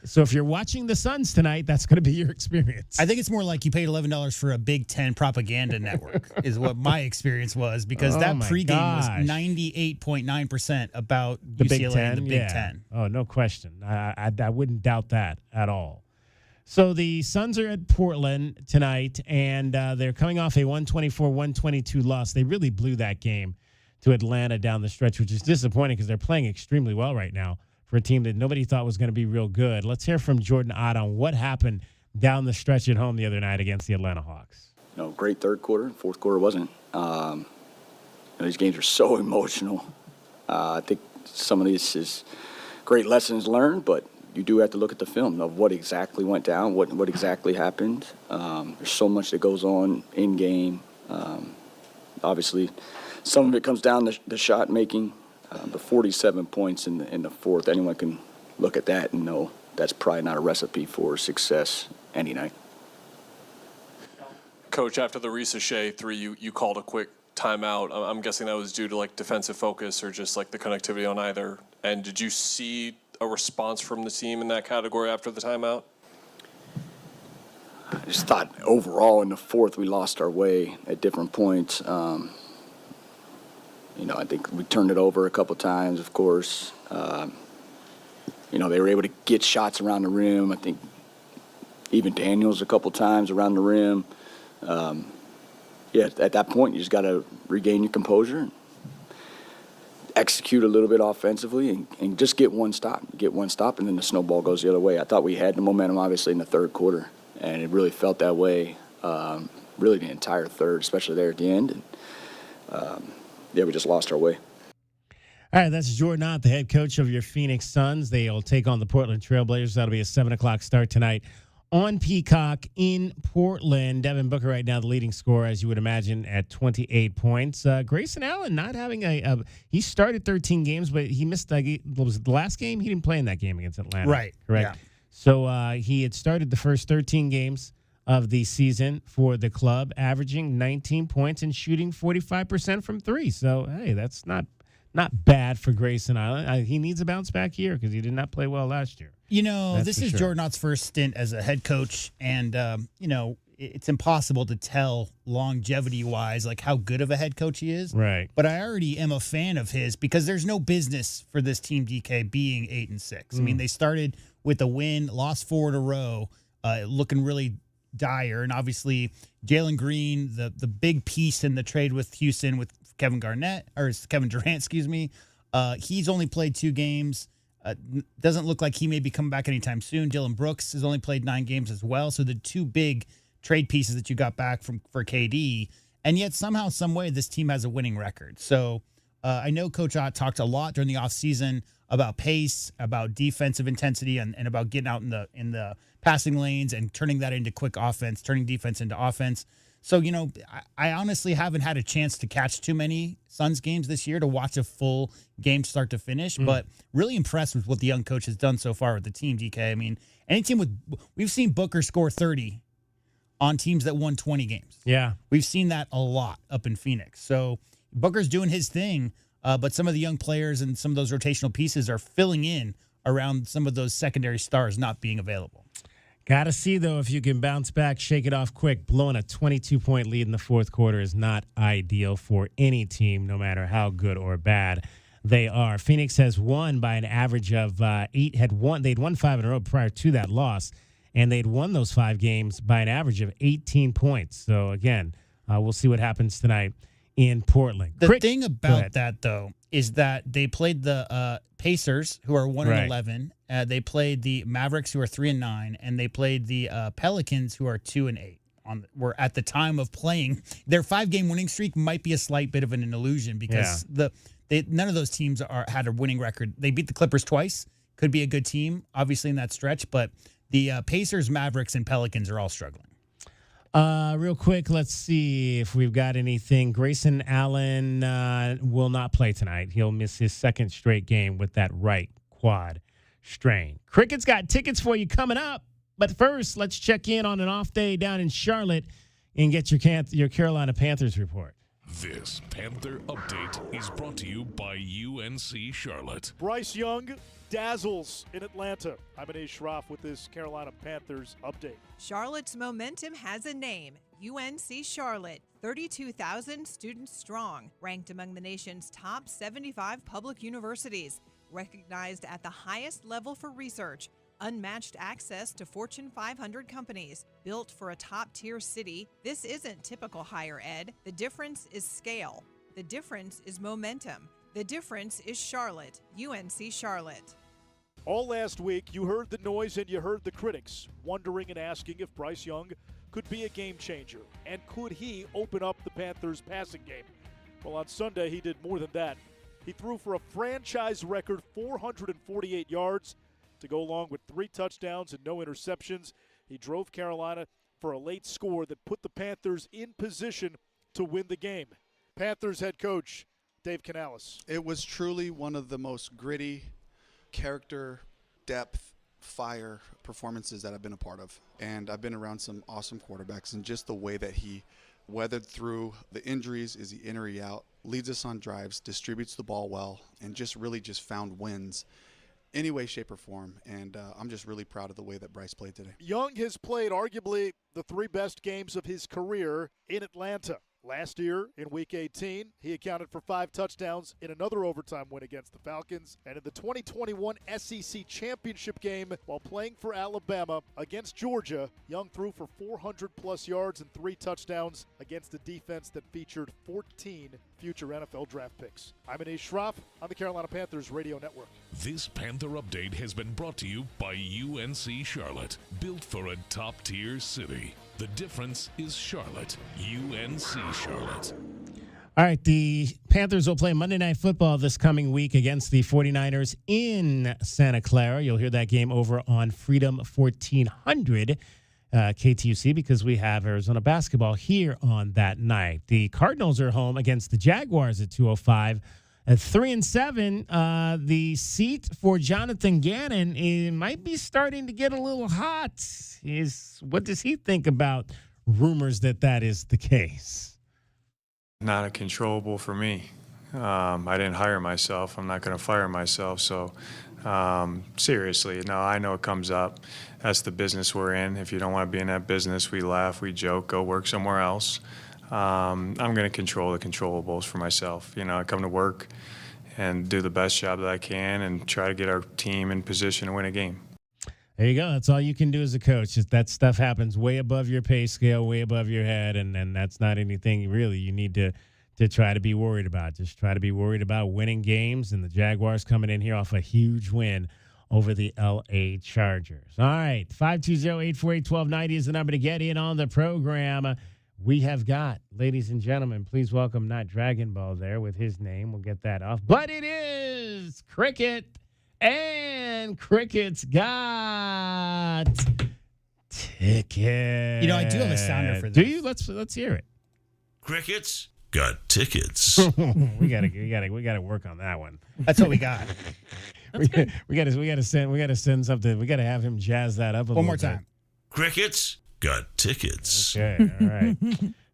so if you're watching the Suns tonight, that's going to be your experience. I think it's more like you paid $11 for a Big Ten propaganda network is what my experience was, because that pregame was 98.9% about the UCLA Big Ten, and the Big Ten. Oh, no question. I wouldn't doubt that at all. So the Suns are at Portland tonight, and they're coming off a 124-122 loss. They really blew that game to Atlanta down the stretch, which is disappointing because they're playing extremely well right now for a team that nobody thought was going to be real good. Let's hear from Jordan Ott on what happened down the stretch at home the other night against the Atlanta Hawks. Great third quarter. Fourth quarter wasn't. These games are so emotional. I think some of these is great lessons learned, but you do have to look at the film of what exactly went down, what exactly happened. There's so much that goes on in game. Obviously, some of it comes down to the shot making. The 47 points in the fourth, anyone can look at that and know that's probably not a recipe for success any night. Coach, after the Ricochet three, you called a quick timeout. I'm guessing that was due to defensive focus or just the connectivity on either. And did you see a response from the team in that category after the timeout? I just thought overall in the fourth we lost our way at different points. I think we turned it over a couple times, of course. They were able to get shots around the rim. I think even Daniels a couple times around the rim. At that point, you just got to regain your composure and execute a little bit offensively and just get one stop. And then the snowball goes the other way. I thought we had the momentum, obviously, in the third quarter, and it really felt that way really the entire third, especially there at the end. And, we just lost our way. All right, that's Jordan Ott, the head coach of your Phoenix Suns. They'll take on the Portland Trailblazers. That'll be a 7 o'clock start tonight on Peacock in Portland. Devin Booker right now the leading scorer, as you would imagine, at 28 points. Grayson Allen not having he started 13 games, but he missed, what was it, the last game? He didn't play in that game against Atlanta. Right. Correct. Yeah. So he had started the first 13 games of the season for the club, averaging 19 points and shooting 45% from three. So, hey, that's not bad for Grayson Allen. He needs a bounce back year because he did not play well last year. This is Jordan Ott's first stint as a head coach, and, it's impossible to tell longevity-wise, like, how good of a head coach he is. Right. But I already am a fan of his because there's no business for this team, DK, being 8-6. I mean, they started with a win, lost 4 in a row, looking really dire, and obviously Jalen Green, the big piece in the trade with Houston with Kevin Durant, he's only played 2 games. Doesn't look like he may be coming back anytime soon. Dylan Brooks has only played 9 games as well. So the 2 big trade pieces that you got back for KD, and yet somehow, some way, this team has a winning record. So I know Coach Ott talked a lot during the offseason about pace, about defensive intensity, and about getting out in the passing lanes and turning that into quick offense, turning defense into offense. So, I honestly haven't had a chance to catch too many Suns games this year to watch a full game start to finish, but really impressed with what the young coach has done so far with the team, DK. I mean, any team we've seen Booker score 30 on teams that won 20 games. Yeah. We've seen that a lot up in Phoenix. So Booker's doing his thing, but some of the young players and some of those rotational pieces are filling in around some of those secondary stars not being available. Got to see, though, if you can bounce back, shake it off quick. Blowing a 22-point lead in the fourth quarter is not ideal for any team, no matter how good or bad they are. Phoenix has won by an average of 8. They'd won 5 in a row prior to that loss, and they'd won those 5 games by an average of 18 points. So, again, we'll see what happens tonight in Portland. The thing about that, though, is that they played the Pacers, who are 1-11. They played the Mavericks, who are 3-9, and they played the Pelicans, who are 2-8. Were at the time of playing, their 5-game winning streak might be a slight bit of an illusion because none of those teams had a winning record. They beat the Clippers twice. Could be a good team, obviously, in that stretch, but the Pacers, Mavericks, and Pelicans are all struggling. Real quick, let's see if we've got anything. Grayson Allen will not play tonight. He'll miss his 2nd straight game with that right quad strain. Cricket's got tickets for you coming up. But first, let's check in on an off day down in Charlotte and get your Carolina Panthers report. This Panther Update is brought to you by UNC Charlotte. Bryce Young dazzles in Atlanta. I'm Anish Shroff with this Carolina Panthers update. Charlotte's momentum has a name. UNC Charlotte, 32,000 students strong, ranked among the nation's top 75 public universities, recognized at the highest level for research, unmatched access to Fortune 500 companies, built for a top-tier city. This isn't typical higher ed. The difference is scale. The difference is momentum. The difference is Charlotte, UNC Charlotte. All last week, you heard the noise and you heard the critics wondering and asking if Bryce Young could be a game changer, and could he open up the Panthers' passing game? Well, on Sunday, he did more than that. He threw for a franchise record 448 yards to go along with 3 touchdowns and no interceptions. He drove Carolina for a late score that put the Panthers in position to win the game. Panthers head coach Dave Canales. It was truly one of the most gritty, character, depth, fire performances that I've been a part of. And I've been around some awesome quarterbacks, and just the way that he weathered through the injuries, is he in or he out, leads us on drives, distributes the ball well, and just really just found wins any way, shape, or form. And I'm just really proud of the way that Bryce played today. Young has played arguably the 3 best games of his career in Atlanta. Last year, in Week 18, he accounted for 5 touchdowns in another overtime win against the Falcons. And in the 2021 SEC Championship game, while playing for Alabama against Georgia, Young threw for 400-plus yards and 3 touchdowns against a defense that featured 14 future NFL draft picks. I'm Anish Shroff on the Carolina Panthers Radio Network. This Panther Update has been brought to you by UNC Charlotte, built for a top-tier city. The difference is Charlotte, UNC Charlotte. All right, the Panthers will play Monday Night Football this coming week against the 49ers in Santa Clara. You'll hear that game over on Freedom 1400. KTUC because we have Arizona basketball here on that night. The Cardinals are home against the Jaguars at 2:05. At 3-7, the seat for Jonathan Gannon might be starting to get a little hot. What does he think about rumors that is the case? Not a controllable for me. I didn't hire myself. I'm not going to fire myself. So seriously, no, I know it comes up. That's the business we're in. If you don't want to be in that business, we laugh, we joke, go work somewhere else. I'm going to control the controllables for myself. I come to work and do the best job that I can and try to get our team in position to win a game. There you go. That's all you can do as a coach. Just that stuff happens way above your pay scale, way above your head, and that's not anything really you need to try to be worried about. Just try to be worried about winning games, and the Jaguars coming in here off a huge win over the L.A. Chargers. All right, 520-848-1290 is the number to get in on the program. We have got, ladies and gentlemen, please welcome not Dragon Ball there with his name. We'll get that off. But it is Cricket, and Cricket's got tickets. I do have a sounder for this. Do you? Let's hear it. Crickets got tickets. we gotta work on that one. That's what we got. we gotta send something. We gotta have him jazz that up a little bit. One more time. Crickets got tickets. Okay, all right.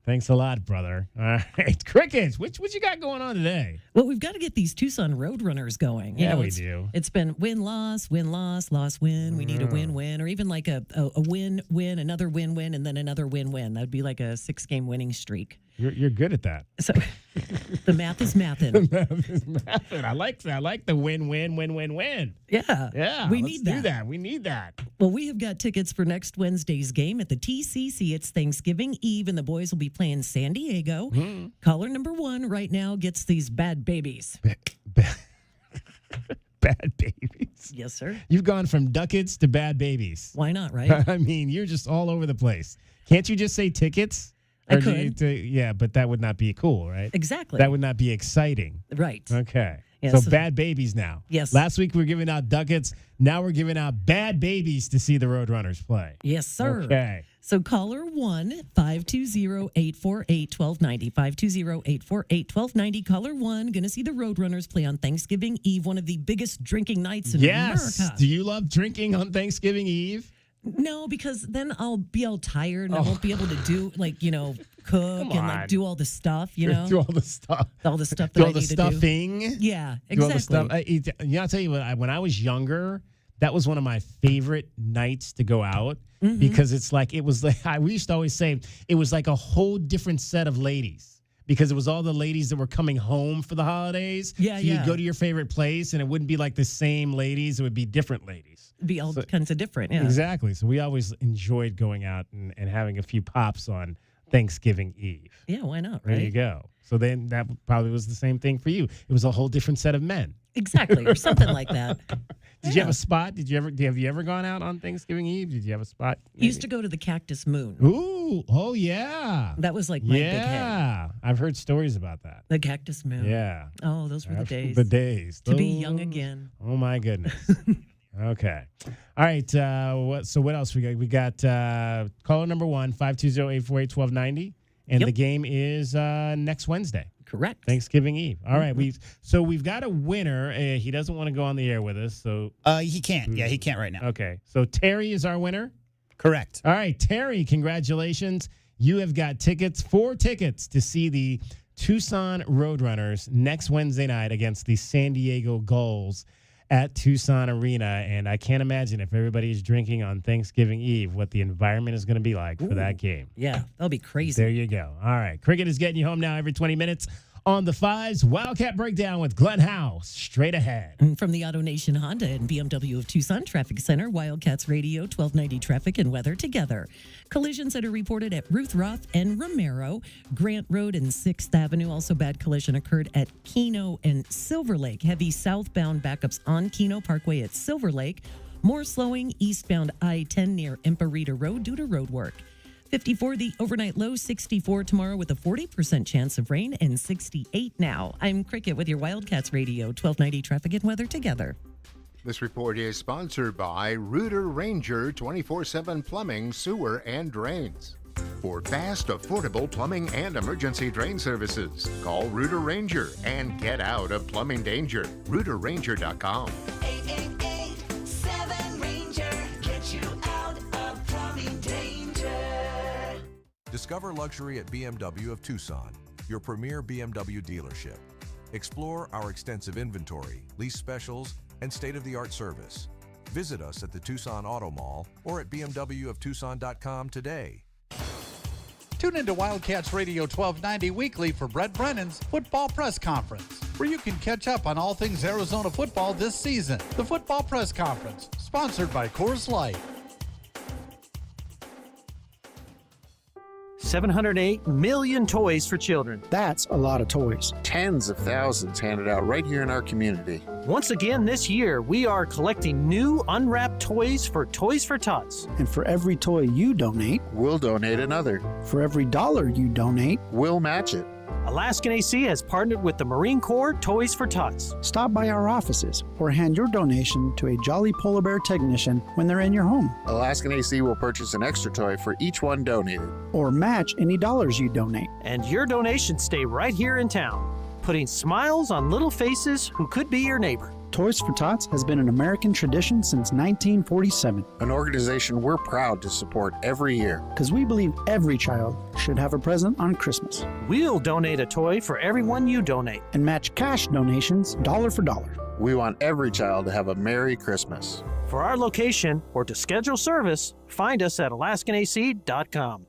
Thanks a lot, brother. All right, Crickets, what you got going on today? Well, we've got to get these Tucson Roadrunners going. We do. It's been win-loss, win-loss, loss-win. We need a win-win, or even like a win-win, another win-win, and then another win-win. That would be like a 6-game winning streak. You're good at that. So the math is mathin'. The math is mathin'. I like the win-win, win-win-win. Yeah. We need do that. We need that. Well, we have got tickets for next Wednesday's game at the TCC. It's Thanksgiving Eve, and the boys will be playing San Diego. Caller number 1 right now gets these bad babies. Bad babies. Yes, sir. You've gone from ducats to bad babies. Why not, right? I mean, you're just all over the place. Can't you just say tickets? I could. Yeah, but that would not be cool, right? Exactly. That would not be exciting. Right. Okay. Yes. So bad babies now. Yes. Last week we were giving out ducats. Now we're giving out bad babies to see the Roadrunners play. Yes, sir. Okay. So caller 1-520-848-1290. 520-848-1290. Caller 1, going to see the Roadrunners play on Thanksgiving Eve, one of the biggest drinking nights in America. Do you love drinking on Thanksgiving Eve? No, because then I'll be all tired and I won't be able to do, cook and do all the stuff, Do all the stuff. All the stuff that Do I all the need stuffing. to do. Yeah, Do all the exactly. stuff. I'll tell you what, when I was younger, that was one of my favorite nights to go out because we used to always say it was like a whole different set of ladies. Because it was all the ladies that were coming home for the holidays. Yeah, so you'd go to your favorite place, and it wouldn't be like the same ladies. It would be different ladies. It'd be all kinds of different, yeah. Exactly. So we always enjoyed going out and having a few pops on Thanksgiving Eve. Yeah, why not, right? There you go. So then that probably was the same thing for you. It was a whole different set of men. Exactly, or something like that. Did you have a spot? Have you ever gone out on Thanksgiving Eve? Did you have a spot? Maybe? Used to go to the Cactus Moon. Ooh, oh yeah. That was like my big hit. Yeah, I've heard stories about that. The Cactus Moon. Yeah. Oh, those were the days. The days. To be young again. Oh my goodness. Okay. All right. So what else we got? We got caller number 1, 520-848-1290. And the game is next Wednesday. Correct. Thanksgiving Eve. All right. We've got a winner. He doesn't want to go on the air with us. So he can't. Yeah, he can't right now. Okay. So Terry is our winner. Correct. All right, Terry, congratulations. You have got 4 tickets to see the Tucson Roadrunners next Wednesday night against the San Diego Gulls at Tucson Arena. And I can't imagine if everybody is drinking on Thanksgiving Eve what the environment is going to be like for that game. Yeah, that'll be crazy. There you go. All right. Cricket is getting you home now every 20 minutes. On the 5s, Wildcat Breakdown with Glenn House. Straight ahead. From the Auto Nation Honda and BMW of Tucson Traffic Center, Wildcats Radio, 1290 traffic and weather together. Collisions that are reported at Ruth Ruff and Romero, Grant Road and 6th Avenue. Also, bad collision occurred at Keno and Silver Lake. Heavy southbound backups on Keno Parkway at Silver Lake. More slowing eastbound I-10 near Emparita Road due to road work. 54 the overnight low, 64 tomorrow with a 40% chance of rain, and 68 now. I'm Cricket with your Wildcats Radio, 1290 traffic and weather together. This report is sponsored by Rooter Ranger 24/7 Plumbing, Sewer, and Drains. For fast, affordable plumbing and emergency drain services, call Rooter Ranger and get out of plumbing danger. RooterRanger.com. 888-7-RANGER. Get you out of plumbing danger. Discover luxury at BMW of Tucson, your premier BMW dealership. Explore our extensive inventory, lease specials, and state-of-the-art service. Visit us at the Tucson Auto Mall or at bmwoftucson.com today. Tune into Wildcats Radio 1290 weekly for Brett Brennan's Football Press Conference, where you can catch up on all things Arizona football this season. The Football Press Conference, sponsored by Coors Light. 708 million toys for children. That's a lot of toys. Tens of thousands handed out right here in our community. Once again this year, we are collecting new unwrapped toys for Toys for Tots. And for every toy you donate, we'll donate another. For every dollar you donate, we'll match it. Alaskan AC has partnered with the Marine Corps Toys for Tots. Stop by our offices or hand your donation to a Jolly Polar Bear technician when they're in your home. Alaskan AC will purchase an extra toy for each one donated. Or match any dollars you donate. And your donations stay right here in town, putting smiles on little faces who could be your neighbor. Toys for Tots has been an American tradition since 1947. An organization we're proud to support every year. Because we believe every child should have a present on Christmas. We'll donate a toy for everyone you donate. And match cash donations dollar for dollar. We want every child to have a Merry Christmas. For our location or to schedule service, find us at alaskanac.com.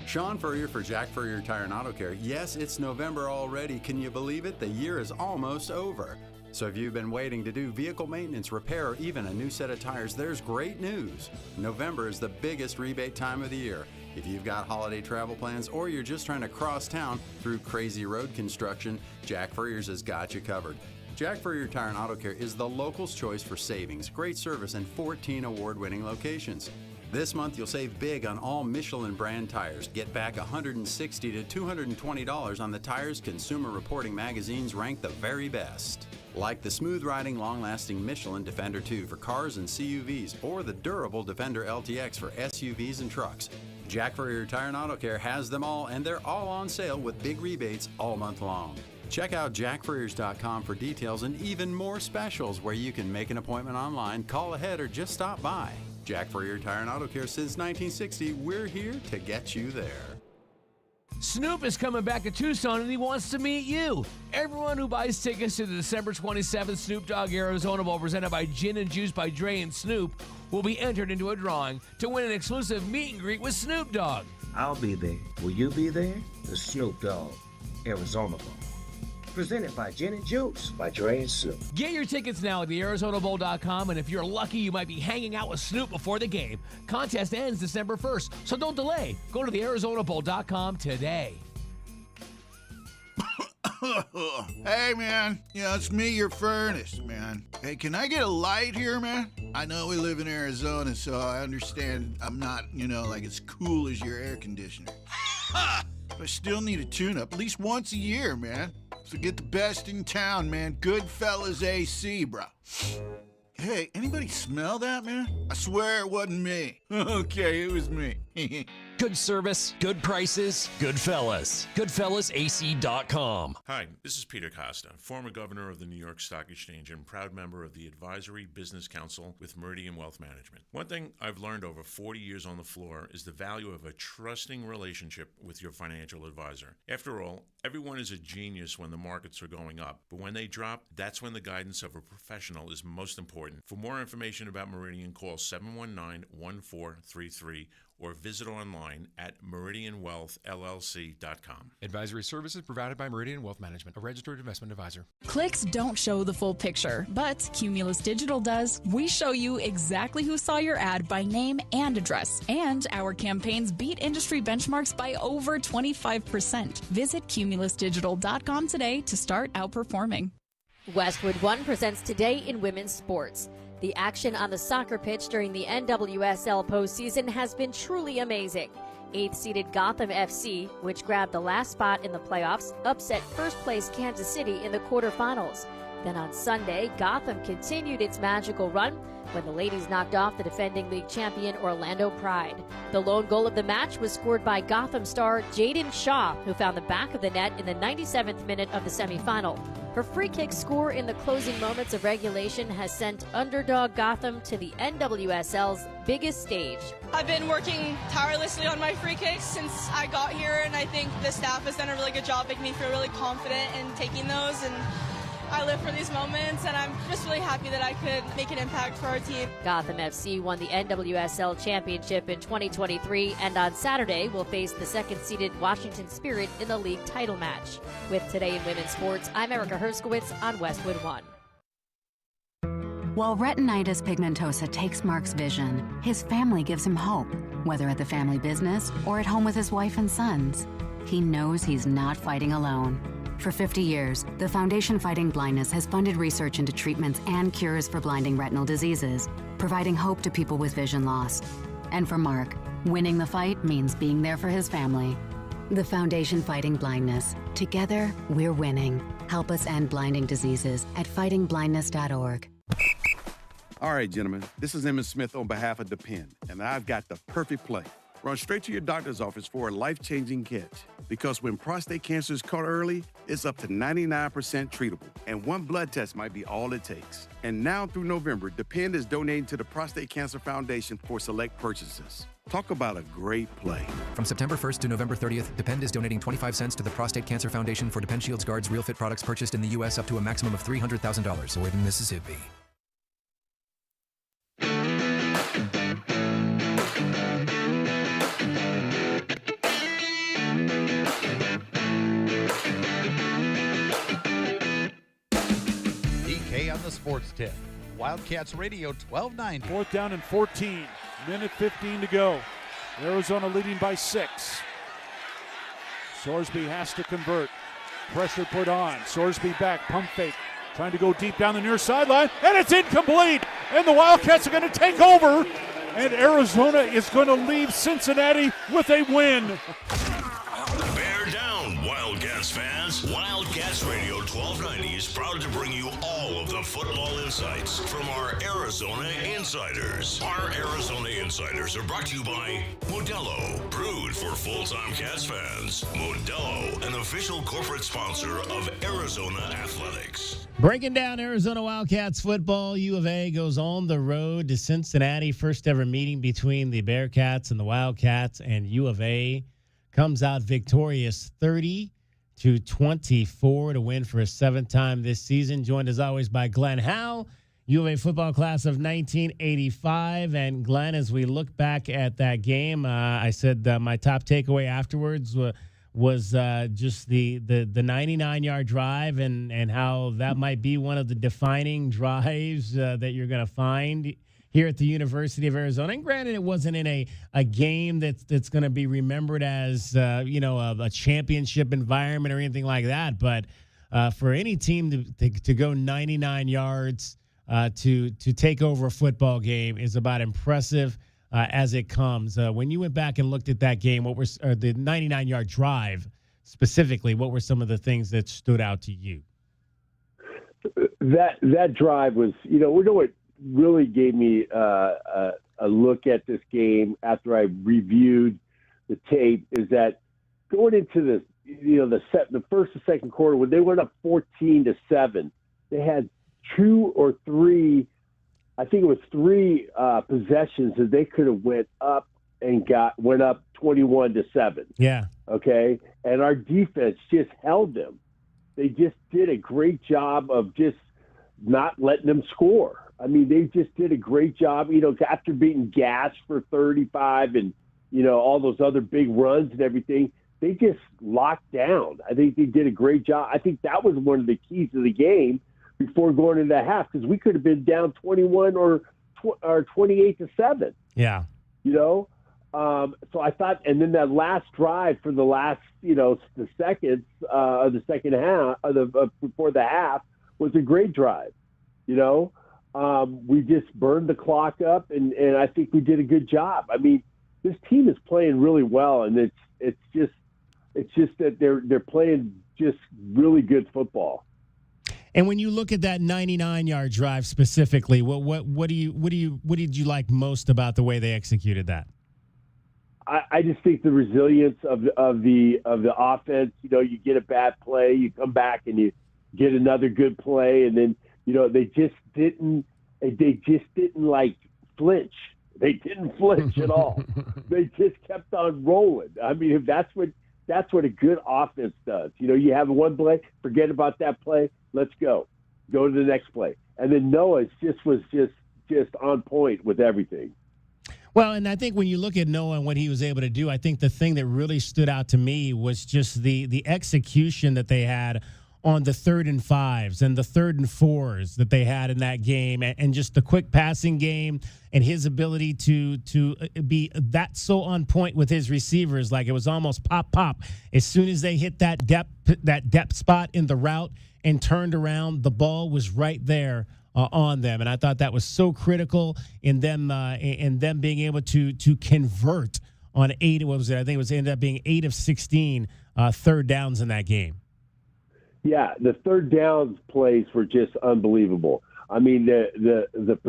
Sean Furrier for Jack Furrier Tire and Auto Care. Yes, it's November already. Can you believe it? The year is almost over. So if you've been waiting to do vehicle maintenance, repair, or even a new set of tires, there's great news. November is the biggest rebate time of the year. If you've got holiday travel plans or you're just trying to cross town through crazy road construction, Jack Furrier's has got you covered. Jack Furrier Tire and Auto Care is the local's choice for savings, great service, and 14 award-winning locations. This month, you'll save big on all Michelin brand tires. Get back $160 to $220 on the tires Consumer Reporting magazines rank the very best. Like the smooth-riding, long-lasting Michelin Defender 2 for cars and CUVs, or the durable Defender LTX for SUVs and trucks. Jack Furrier Tire and Auto Care has them all, and they're all on sale with big rebates all month long. Check out jackfurriers.com for details and even more specials where you can make an appointment online, call ahead, or just stop by. Jack Furrier Tire and Auto Care since 1960. We're here to get you there. Snoop is coming back to Tucson and he wants to meet you. Everyone who buys tickets to the December 27th Snoop Dogg Arizona Bowl presented by Gin and Juice by Dre and Snoop will be entered into a drawing to win an exclusive meet and greet with Snoop Dogg. I'll be there. Will you be there? The Snoop Dogg Arizona Bowl. Presented by Gin and Juice by Dre and Snoop. Get your tickets now at thearizonabowl.com, and if you're lucky, you might be hanging out with Snoop before the game. Contest ends December 1st, so don't delay. Go to thearizonabowl.com today. Hey, man. It's me, your furnace, man. Hey, can I get a light here, man? I know we live in Arizona, so I understand I'm not, like as cool as your air conditioner. But I still need a tune-up at least once a year, man. So get the best in town, man. Goodfellas AC, bro. Hey, anybody smell that, man? I swear it wasn't me. Okay, it was me. Good service, good prices, Goodfellas. GoodfellasAC.com. Hi, this is Peter Costa, former governor of the New York Stock Exchange and proud member of the Advisory Business Council with Meridian Wealth Management. One thing I've learned over 40 years on the floor is the value of a trusting relationship with your financial advisor. After all, everyone is a genius when the markets are going up, but when they drop, that's when the guidance of a professional is most important. For more information about Meridian, call 719-1433 or visit online at meridianwealthllc.com. Advisory services provided by Meridian Wealth Management, a registered investment advisor. Clicks don't show the full picture, but Cumulus Digital does. We show you exactly who saw your ad by name and address, and our campaigns beat industry benchmarks by over 25%. Visit cumulusdigital.com today to start outperforming. Westwood One presents Today in Women's Sports. The action on the soccer pitch during the NWSL postseason has been truly amazing. 8th-seeded Gotham FC, which grabbed the last spot in the playoffs, upset first-place Kansas City in the quarterfinals. Then on Sunday, Gotham continued its magical run when the ladies knocked off the defending league champion Orlando Pride. The lone goal of the match was scored by Gotham star Jaden Shaw, who found the back of the net in the 97th minute of the semifinal. Her free kick score in the closing moments of regulation has sent underdog Gotham to the NWSL's biggest stage. I've been working tirelessly on my free kicks since I got here, and I think the staff has done a really good job making me feel really confident in taking those. And I live for these moments, and I'm just really happy that I could make an impact for our team. Gotham FC won the NWSL Championship in 2023 and on Saturday will face the second-seeded Washington Spirit in the league title match. With Today in Women's Sports, I'm Erica Herskowitz on Westwood One. While retinitis pigmentosa takes Mark's vision, his family gives him hope, whether at the family business or at home with his wife and sons. He knows he's not fighting alone. For 50 years, the Foundation Fighting Blindness has funded research into treatments and cures for blinding retinal diseases, providing hope to people with vision loss. And for Mark, winning the fight means being there for his family. The Foundation Fighting Blindness. Together, we're winning. Help us end blinding diseases at fightingblindness.org. All right, gentlemen, this is Emmett Smith on behalf of Depend, and I've got the perfect play. Run straight to your doctor's office for a life-changing catch. Because when prostate cancer is caught early, it's up to 99% treatable, and one blood test might be all it takes. And now through November, Depend is donating to the Prostate Cancer Foundation for select purchases. Talk about a great play. From September 1st to November 30th, Depend is donating 25 cents to the Prostate Cancer Foundation for Depend Shields Guards Real Fit products purchased in the U.S. up to a maximum of $300,000 or in Mississippi. On the sports tip. Wildcats Radio 1290. 4th down and 14. Minute 15 to go. Arizona leading by 6. Sorsby has to convert. Pressure put on. Sorsby back. Pump fake. Trying to go deep down the near sideline. And it's incomplete. And the Wildcats are going to take over. And Arizona is going to leave Cincinnati with a win. Bear down, Wildcats fans. Wildcats Radio 1290 is proud to bring you all of the football insights from our Arizona Insiders. Our Arizona Insiders are brought to you by Modelo, brewed for full-time Cats fans. Modelo, an official corporate sponsor of Arizona Athletics. Breaking down Arizona Wildcats football, U of A goes on the road to Cincinnati. First ever meeting between the Bearcats and the Wildcats, and U of A comes out victorious 30-24 to win for a 7th time this season. Joined as always by Glenn Howe, U of A football class of 1985. And Glenn, as we look back at that game, I said my top takeaway afterwards was just the 99-yard drive and how that might be one of the defining drives that you're going to find here at the University of Arizona. And granted, it wasn't in a game that's going to be remembered as a championship environment or anything like that. But for any team to go 99 yards to take over a football game is about impressive as it comes. When you went back and looked at that game, what were the 99-yard drive specifically? What were some of the things that stood out to you? That drive was, we know what really gave me a look at this game after I reviewed the tape is that going into the first and second quarter when they went up 14-7, they had 2 or 3, I think it was 3 possessions that they could have went up and went up 21-7. Yeah. Okay. And our defense just held them. They just did a great job of just not letting them score. I mean, they just did a great job, after beating Gas for 35 and, all those other big runs and everything, they just locked down. I think they did a great job. I think that was one of the keys of the game before going into the half, because we could have been down 21 or 28-7. Yeah. So I thought, and then that last drive for the last, the seconds of the second half, before the half, was a great drive. We just burned the clock up, and I think we did a good job. I mean, this team is playing really well, and it's just that they're playing just really good football. And when you look at that 99-yard drive specifically, what did you like most about the way they executed that? I just think the resilience of the offense. You know, you get a bad play, you come back and you get another good play, and then they just didn't like flinch. They didn't flinch at all. They just kept on rolling. I mean, if that's what a good offense does. You have one play, forget about that play, let's go to the next play, and then Noah was just on point with everything. Well, and I think when you look at Noah and what he was able to do, I think the thing that really stood out to me was just the execution that they had on the 3rd and 5s and the 3rd and 4s that they had in that game, and just the quick passing game and his ability to be that so on point with his receivers. Like, it was almost pop. As soon as they hit that depth spot in the route and turned around, the ball was right there on them, and I thought that was so critical in them being able to convert on 8. What was it? I think it was ended up being 8 of 16 third downs in that game. Yeah, the third downs plays were just unbelievable. I mean, the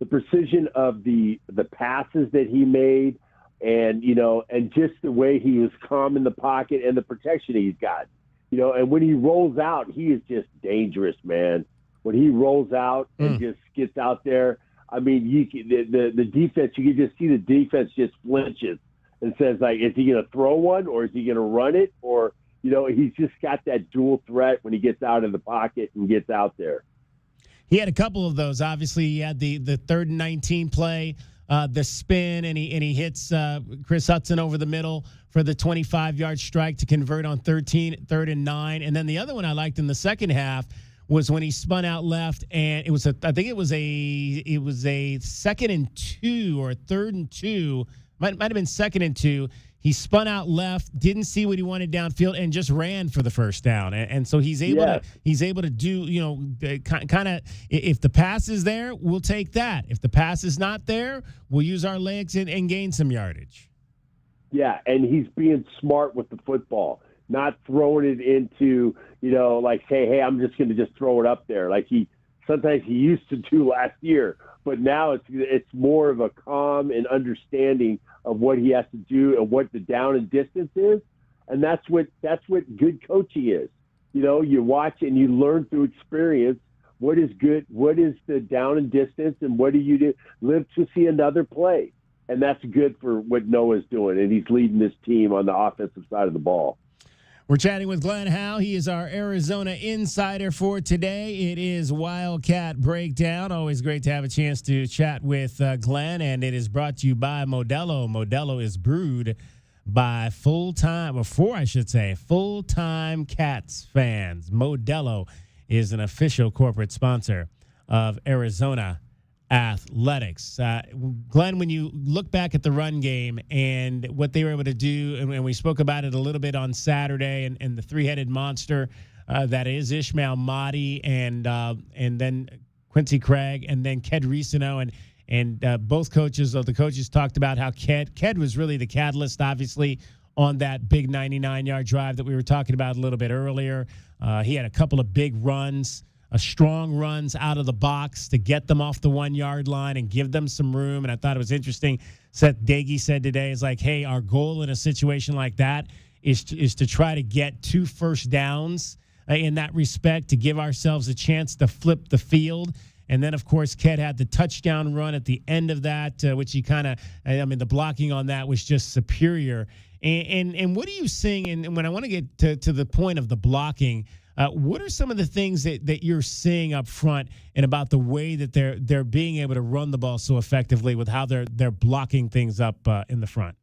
precision of the passes that he made, and and just the way he was calm in the pocket and the protection he's got. And when he rolls out, he is just dangerous, man. When he rolls out and just gets out there, I mean, the defense, you can just see the defense just flinches and says, like, is he going to throw one or is he going to run it? Or, he's just got that dual threat when he gets out of the pocket and gets out there. He had a couple of those. Obviously, he had the 3rd and 19 play, the spin, and he hits Chris Hudson over the middle for the 25-yard strike to convert on 3rd and 9. And then the other one I liked in the second half was when he spun out left, and it was a 2nd and 2 or 3rd and 2, might have been 2nd and 2. He spun out left, didn't see what he wanted downfield, and just ran for the first down. And so he's able to do, kind of, if the pass is there, we'll take that. If the pass is not there, we'll use our legs and gain some yardage. Yeah, and he's being smart with the football, not throwing it into, like, hey, I'm just going to just throw it up there. Like sometimes he used to do last year, but now it's more of a calm and understanding of what he has to do and what the down and distance is. And that's what good coaching is. You watch and you learn through experience what is good, what is the down and distance, and what do you do, live to see another play. And that's good for what Noah's doing, and he's leading this team on the offensive side of the ball. We're chatting with Glenn Howe. He is our Arizona insider for today. It is Wildcat Breakdown. Always great to have a chance to chat with Glenn, and it is brought to you by Modelo. Modelo is brewed by full-time Cats fans. Modelo is an official corporate sponsor of Arizona Athletics. Glenn, when you look back at the run game and what they were able to do, and we spoke about it a little bit on Saturday, and the three-headed monster that is Ishmael Mahdi and then Quincy Craig and then Ked Ricino, and both coaches talked about how Ked was really the catalyst, obviously, on that big 99-yard drive that we were talking about a little bit earlier. He had a couple of big runs, strong runs out of the box to get them off the 1-yard line and give them some room. And I thought it was interesting. Seth Dagey said today is like, hey, our goal in a situation like that is to try to get 2 first downs in that respect, to give ourselves a chance to flip the field. And then, of course, Ked had the touchdown run at the end of that, which he the blocking on that was just superior. And what are you seeing? And when I want to get to the point of the blocking, what are some of the things that you're seeing up front and about the way that they're being able to run the ball so effectively with how they're blocking things up in the front?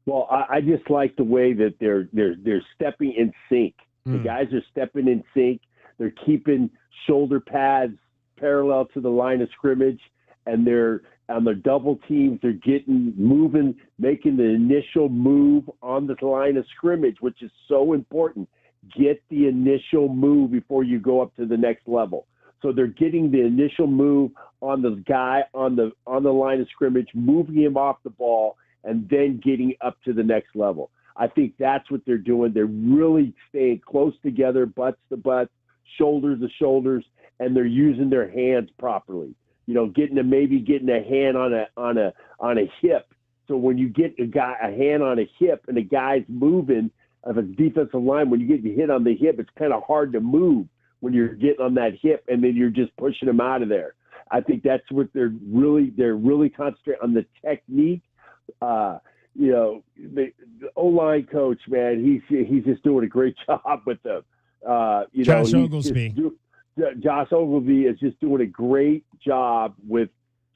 Well, I just like the way that they're stepping in sync. The guys are stepping in sync. They're keeping shoulder pads parallel to the line of scrimmage, and they're on their double teams. They're moving, making the initial move on the line of scrimmage, which is so important. Get the initial move before you go up to the next level. So they're getting the initial move on the guy on the line of scrimmage, moving him off the ball, and then getting up to the next level. I think that's what they're doing. They're really staying close together, butts to butts, shoulders to shoulders, and they're using their hands properly. Getting a hand on a hip. So when you get a hand on a hip and a guy's moving of a defensive line, when you get hit on the hip, it's kind of hard to move when you're getting on that hip, and then you're just pushing them out of there. I think that's what they're really concentrating on, the technique. The O-line coach, man, he's just doing a great job with them. Josh Oglesby. Josh Oglesby is just doing a great job with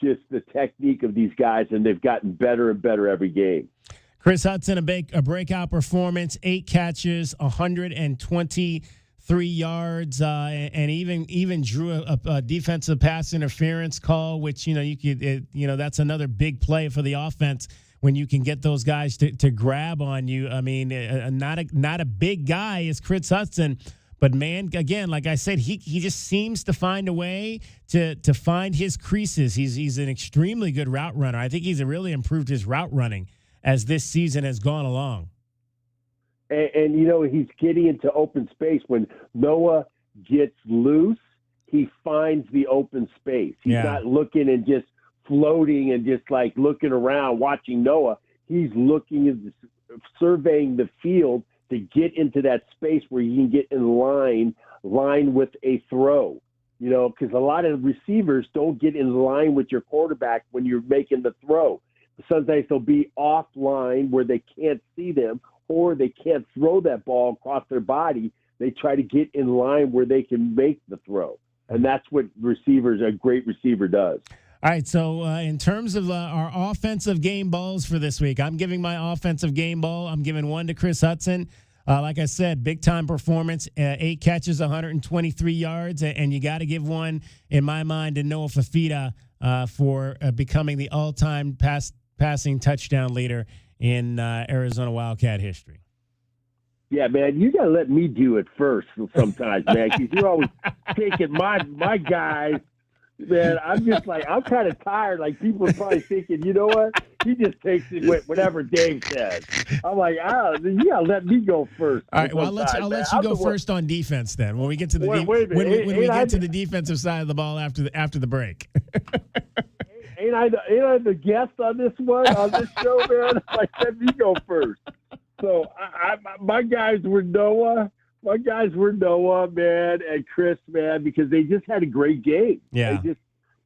just the technique of these guys, and they've gotten better and better every game. Chris Hudson, a breakout performance, 8 catches, 123 yards, and even drew a defensive pass interference call, which that's another big play for the offense when you can get those guys to grab on you. I mean, not a big guy is Chris Hudson. But, man, again, like I said, he just seems to find a way to find his creases. He's an extremely good route runner. I think he's really improved his route running as this season has gone along. And he's getting into open space. When Noah gets loose, he finds the open space. He's not looking and just floating and just, like, looking around, watching Noah. He's looking, surveying the field to get into that space where you can get in line with a throw, because a lot of receivers don't get in line with your quarterback when you're making the throw. Sometimes they'll be offline where they can't see them, or they can't throw that ball across their body. They try to get in line where they can make the throw. And that's what a great receiver does. All right, so in terms of our offensive game balls for this week, I'm giving my offensive game ball. I'm giving one to Chris Hudson. Like I said, big-time performance, 8 catches, 123 yards, and you got to give one, in my mind, to Noah Fafita for becoming the all-time passing touchdown leader in Arizona Wildcat history. Yeah, man, you got to let me do it first sometimes, man, because you're always taking my guys. Man, I'm just like, I'm kind of tired. Like, people are probably thinking, you know what? He just takes it with whatever Dave says. I'm like, you got to let me go first. All right, well, I'll let you go first on defense then. When we get to the to the defensive side of the ball after the break. Ain't I the guest on this show, man? Like, let me go first. So my guys were Noah. My guys were Noah, man, and Chris, man, because they just had a great game. Yeah.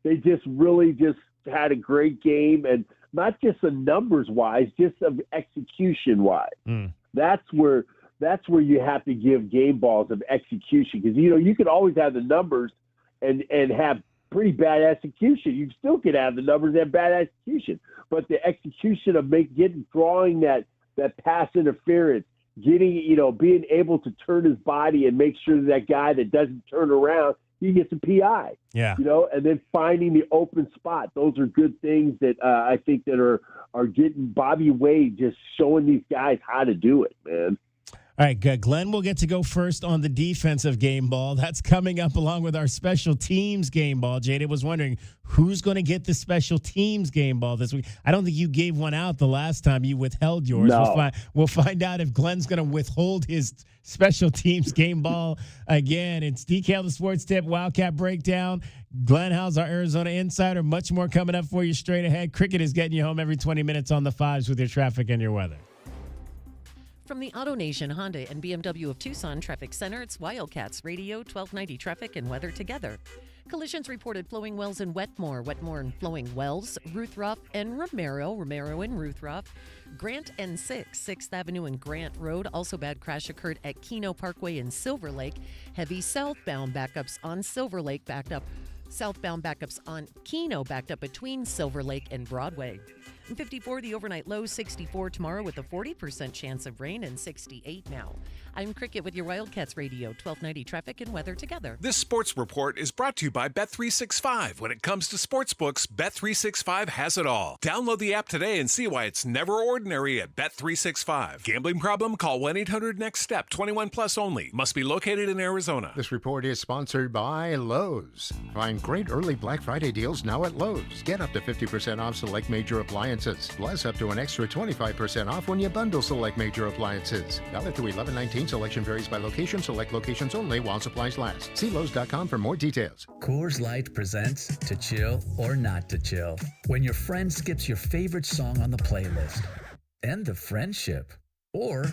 They just really just had a great game, and not just the numbers wise, just of execution wise. That's where you have to give game balls of execution, because you could always have the numbers and have pretty bad execution. You still could have the numbers and have bad execution, but the execution of drawing that pass interference, being able to turn his body and make sure that guy that doesn't turn around, he gets a PI. Yeah. And then finding the open spot. Those are good things that I think that are getting Bobby Wade just showing these guys how to do it, man. All right, good. Glenn will get to go first on the defensive game ball. That's coming up along with our special teams game ball. Jada was wondering who's going to get the special teams game ball this week. I don't think you gave one out the last time. You withheld yours. No. We'll find out if Glenn's going to withhold his special teams game ball again. It's DK the Sports Tip, Wildcat Breakdown. Glenn Howes, our Arizona Insider. Much more coming up for you straight ahead. Cricket is getting you home every 20 minutes on the fives with your traffic and your weather. From the AutoNation Honda and BMW of Tucson Traffic Center, it's Wildcats Radio 1290 Traffic and Weather together. Collisions reported Flowing Wells in Wetmore and Flowing Wells, Ruthroff and Romero and Ruthroff, Grant and 6th Avenue and Grant Road. Also bad crash occurred at Keno Parkway in Silver Lake. Heavy southbound backups on Silver Lake Southbound backups on Keno backed up between Silver Lake and Broadway. 54, the overnight low, 64 tomorrow with a 40% chance of rain, and 68 now. I'm Cricket with your Wildcats Radio 1290 Traffic and Weather together. This sports report is brought to you by Bet365. When it comes to sportsbooks, Bet365 has it all. Download the app today and see why it's never ordinary at Bet365. Gambling problem? Call 1-800-NEXT-STEP. 21 plus only. Must be located in Arizona. This report is sponsored by Lowe's. Find great early Black Friday deals now at Lowe's. Get up to 50% off select major appliances appliances. Plus, up to an extra 25% off when you bundle select major appliances. Valid through 11/19. Selection varies by location. Select locations only while supplies last. See Lowe's.com for more details. Coors Light presents To Chill or Not to Chill. When your friend skips your favorite song on the playlist. End the friendship. Or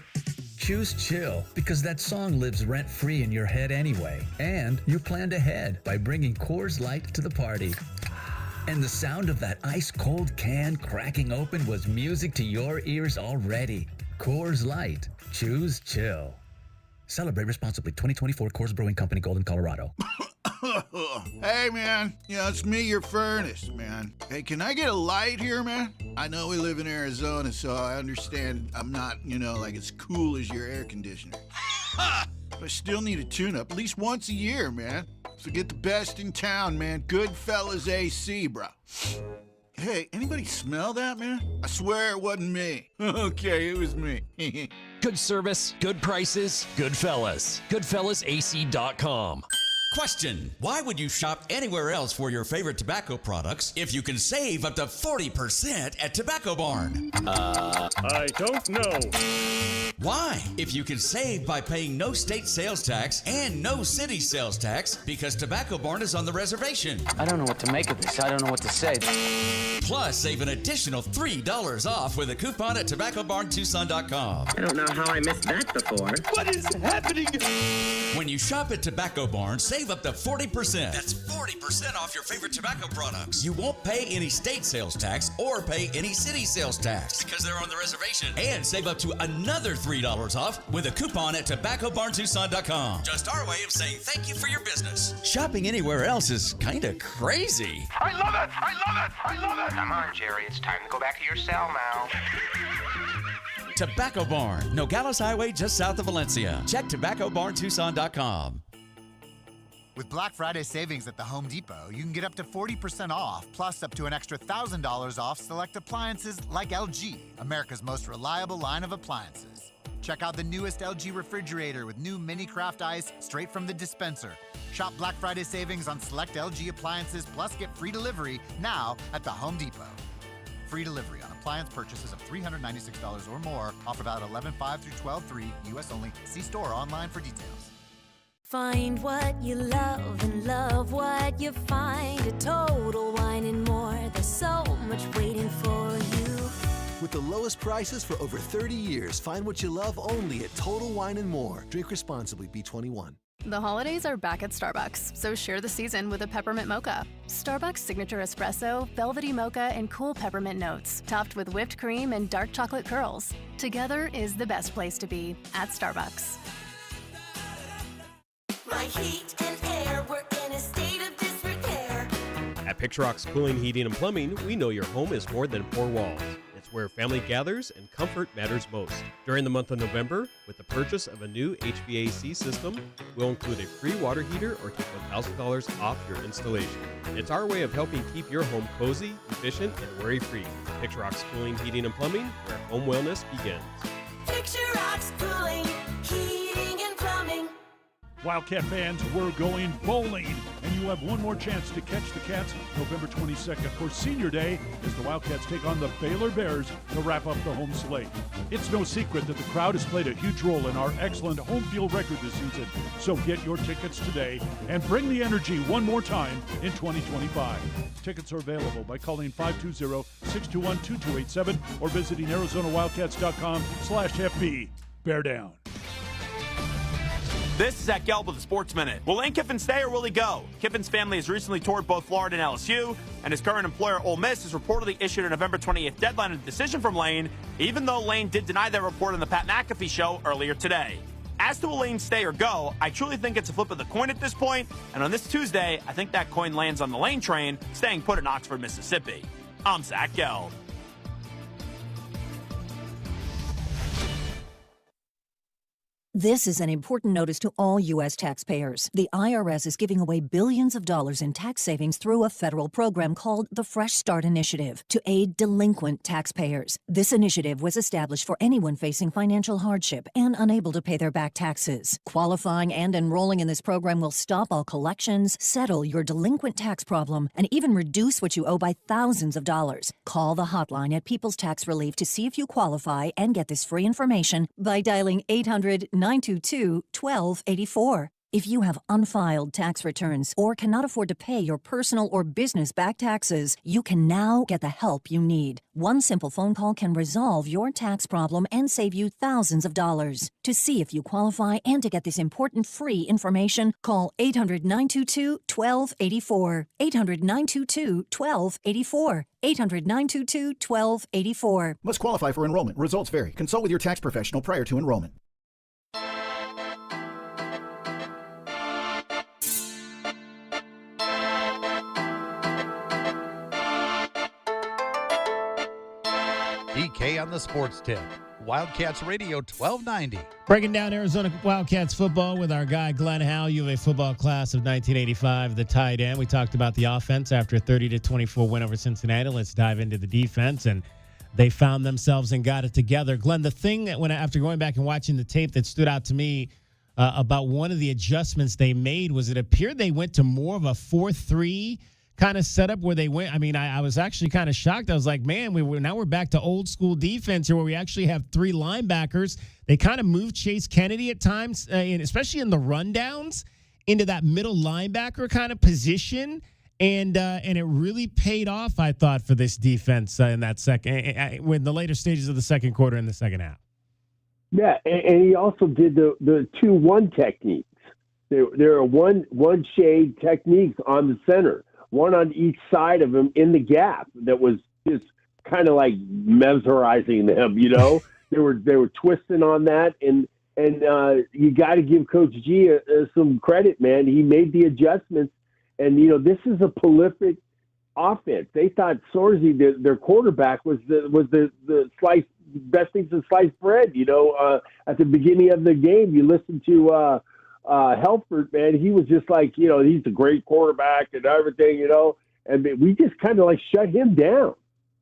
choose chill because that song lives rent-free in your head anyway. And you planned ahead by bringing Coors Light to the party. And the sound of that ice-cold can cracking open was music to your ears already. Coors Light. Choose chill. Celebrate responsibly. 2024 Coors Brewing Company, Golden, Colorado. Hey, man. It's me, your furnace, man. Hey, can I get a light here, man? I know we live in Arizona, so I understand I'm not, like as cool as your air conditioner. But I still need a tune-up at least once a year, man. So get the best in town, man. Goodfellas AC, bro. Hey, anybody smell that, man? I swear it wasn't me. Okay, it was me. Good service, good prices, Goodfellas. GoodfellasAC.com. Question: why would you shop anywhere else for your favorite tobacco products if you can save up to 40% at Tobacco Barn? I don't know. Why? If you can save by paying no state sales tax and no city sales tax because Tobacco Barn is on the reservation. I don't know what to make of this. I don't know what to say. Plus, save an additional $3 off with a coupon at TobaccoBarnTucson.com. I don't know how I missed that before. What is happening? When you shop at Tobacco Barn, save up to 40%. That's 40% off your favorite tobacco products. You won't pay any state sales tax or pay any city sales tax because they're on the reservation. And save up to another $3 off with a coupon at TobaccoBarnTucson.com. Just our way of saying thank you for your business. Shopping anywhere else is kind of crazy. I love it! I love it! I love it! Come on, Jerry. It's time to go back to your cell now. Tobacco Barn, Nogales Highway just south of Valencia. Check TobaccoBarnTucson.com. With Black Friday savings at the Home Depot, you can get up to 40% off, plus up to an extra $1,000 off select appliances like LG, America's most reliable line of appliances. Check out the newest LG refrigerator with new mini craft ice straight from the dispenser. Shop Black Friday savings on select LG appliances, plus get free delivery now at the Home Depot. Free delivery on appliance purchases of $396 or more. Offer valid 11/5 through 12/3, U.S. only. See store or online for details. Find what you love and love what you find at Total Wine and More. There's so much waiting for you. With the lowest prices for over 30 years, find what you love only at Total Wine and More. Drink responsibly, B21. The holidays are back at Starbucks, so share the season with a peppermint mocha. Starbucks signature espresso, velvety mocha, and cool peppermint notes, topped with whipped cream and dark chocolate curls. Together is the best place to be at Starbucks. My heat and air were in a state of disrepair. At Picturox Cooling, Heating, and Plumbing, we know your home is more than four walls. It's where family gathers and comfort matters most. During the month of November, with the purchase of a new HVAC system, we'll include a free water heater or take $1,000 off your installation. It's our way of helping keep your home cozy, efficient, and worry-free. Picturox Cooling, Heating, and Plumbing, where home wellness begins. Picturox Cooling, Heating, and Plumbing. Wildcat fans, we're going bowling, and you have one more chance to catch the Cats November 22nd for Senior Day as the Wildcats take on the Baylor Bears to wrap up the home slate. It's no secret that the crowd has played a huge role in our excellent home field record this season, so get your tickets today and bring the energy one more time in 2025. Tickets are available by calling 520-621-2287 or visiting ArizonaWildcats.com/FB. Bear down. This is Zach Gelb with the Sports Minute. Will Lane Kiffin stay or will he go? Kiffin's family has recently toured both Florida and LSU, and his current employer, Ole Miss, has reportedly issued a November 28th deadline and decision from Lane, even though Lane did deny that report on the Pat McAfee show earlier today. As to will Lane stay or go, I truly think it's a flip of the coin at this point, and on this Tuesday, I think that coin lands on the Lane train, staying put in Oxford, Mississippi. I'm Zach Gelb. This is an important notice to all U.S. taxpayers. The IRS is giving away billions of dollars in tax savings through a federal program called the Fresh Start Initiative to aid delinquent taxpayers. This initiative was established for anyone facing financial hardship and unable to pay their back taxes. Qualifying and enrolling in this program will stop all collections, settle your delinquent tax problem, and even reduce what you owe by thousands of dollars. Call the hotline at People's Tax Relief to see if you qualify and get this free information by dialing 800-922-1284. If you have unfiled tax returns or cannot afford to pay your personal or business back taxes, you can now get the help you need. One simple phone call can resolve your tax problem and save you thousands of dollars. To see if you qualify and to get this important free information, call 800-922-1284. 800-922-1284. 800-922-1284. Must qualify for enrollment. Results vary. Consult with your tax professional prior to enrollment. DK on the Sports Tip. Wildcats Radio 1290. Breaking down Arizona Wildcats football with our guy Glenn Howell, U of A football class of 1985, the tight end. We talked about the offense after a 30-24 win over Cincinnati. Let's dive into the defense, and they found themselves and got it together. Glenn, the thing that after going back and watching the tape that stood out to me about one of the adjustments they made was it appeared they went to more of a 4-3 kind of setup where they went. I mean, I was actually kind of shocked. I was like, man, now we're back to old school defense here where we actually have three linebackers. They kind of moved Chase Kennedy at times, especially in the rundowns, into that middle linebacker kind of position. And it really paid off, I thought, for this defense in that when the later stages of the second quarter and the second half. Yeah, and he also did the 2-1 techniques. There are one shade techniques on the center, one on each side of him in the gap that was just kind of like mesmerizing them, you know. they were twisting on that, and you got to give Coach G some credit, man. He made the adjustments, and you know this is a prolific offense. They thought Sorsey, their quarterback, was the best thing since sliced bread. You know, at the beginning of the game, you listen to Helford, man, he was just like, you know, he's a great quarterback and everything, you know, and we just kind of like shut him down.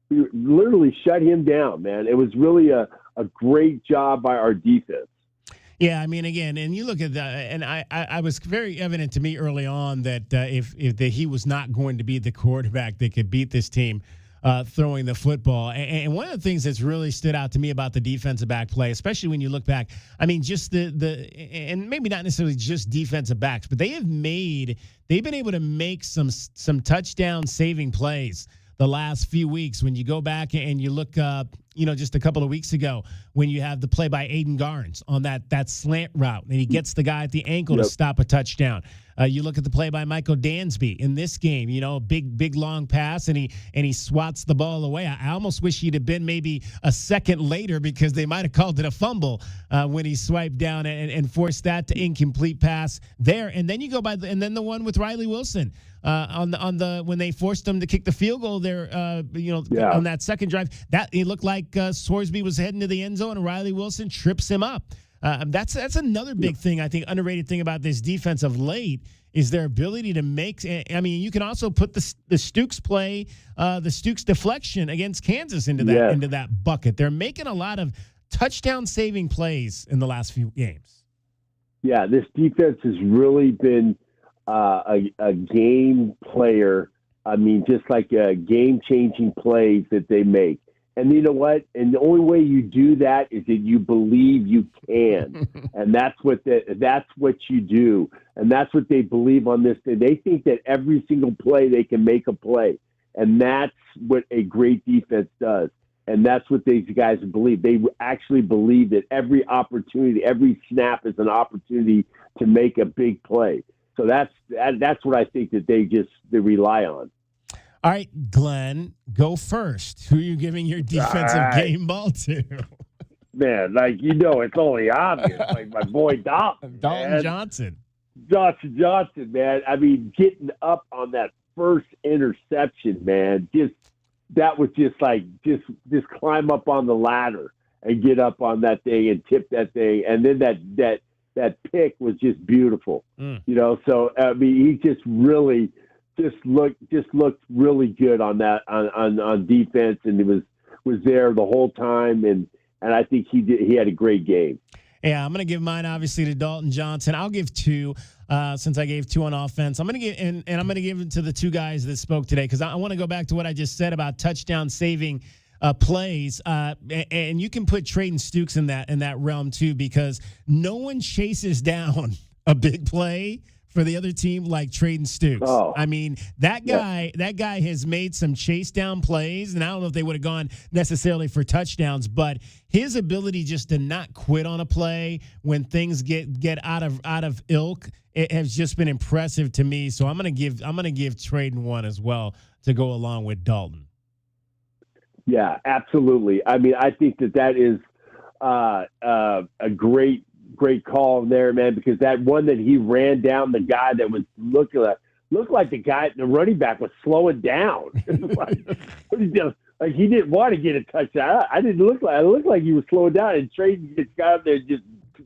We literally shut him down, man. It was really a great job by our defense. Yeah, I mean, again, and you look at that, and I was very evident to me early on that if he was not going to be the quarterback that could beat this team throwing the football. And one of the things that's really stood out to me about the defensive back play, especially when you look back, I mean, just and maybe not necessarily just defensive backs, but they've been able to make some touchdown saving plays the last few weeks. When you go back and you look just a couple of weeks ago when you have the play by Aiden Garnes on that slant route, and he gets the guy at the ankle to stop a touchdown. You look at the play by Michael Dansby in this game, you know, big long pass, and he swats the ball away. I almost wish he'd have been maybe a second later because they might have called it a fumble when he swiped down and forced that to incomplete pass there. And then you go and then the one with Riley Wilson on the when they forced him to kick the field goal there, on that second drive, that it looked like Sorsby was heading to the end zone and Riley Wilson trips him up. That's another big thing, I think, underrated thing about this defense of late is their ability to make. I mean, you can also put the Stooks play, the Stooks deflection against Kansas into that bucket. They're making a lot of touchdown saving plays in the last few games. Yeah, this defense has really been a game player. I mean, just like game-changing plays that they make. And you know what? And the only way you do that is that you believe you can, and that's what you do, and that's what they believe on this. They think that every single play they can make a play, and that's what a great defense does, and that's what these guys believe. They actually believe that every opportunity, every snap is an opportunity to make a big play. So that's what I think that they rely on. All right, Glenn, go first. Who are you giving your defensive game ball to? Man, it's only obvious. Like my boy Dalton Johnson. Johnson, man. I mean, getting up on that first interception, man, that was just climb up on the ladder and get up on that thing and tip that thing. And then that pick was just beautiful. You know, so I mean, he just really looked really good on that on defense, and he was there the whole time, and I think he had a great game. Yeah, I'm going to give mine obviously to Dalton Johnson. I'll give 2 since I gave 2 on offense. I'm going to give and I'm going to give it to the 2 guys that spoke today because I want to go back to what I just said about touchdown saving plays. And you can put Trayton Stukes in that realm too because no one chases down a big play for the other team like Trayton Stukes. Oh. I mean, that guy has made some chase down plays, and I don't know if they would have gone necessarily for touchdowns, but his ability just to not quit on a play when things get out of ilk, it has just been impressive to me. So I'm gonna give Trayton 1 as well to go along with Dalton. Yeah, absolutely. I mean, I think that is a great call there, man, because that one that he ran down the guy that was looked like the running back was slowing down. Like he didn't want to get a touchdown. It looked like he was slowing down, and Trayton just got up there and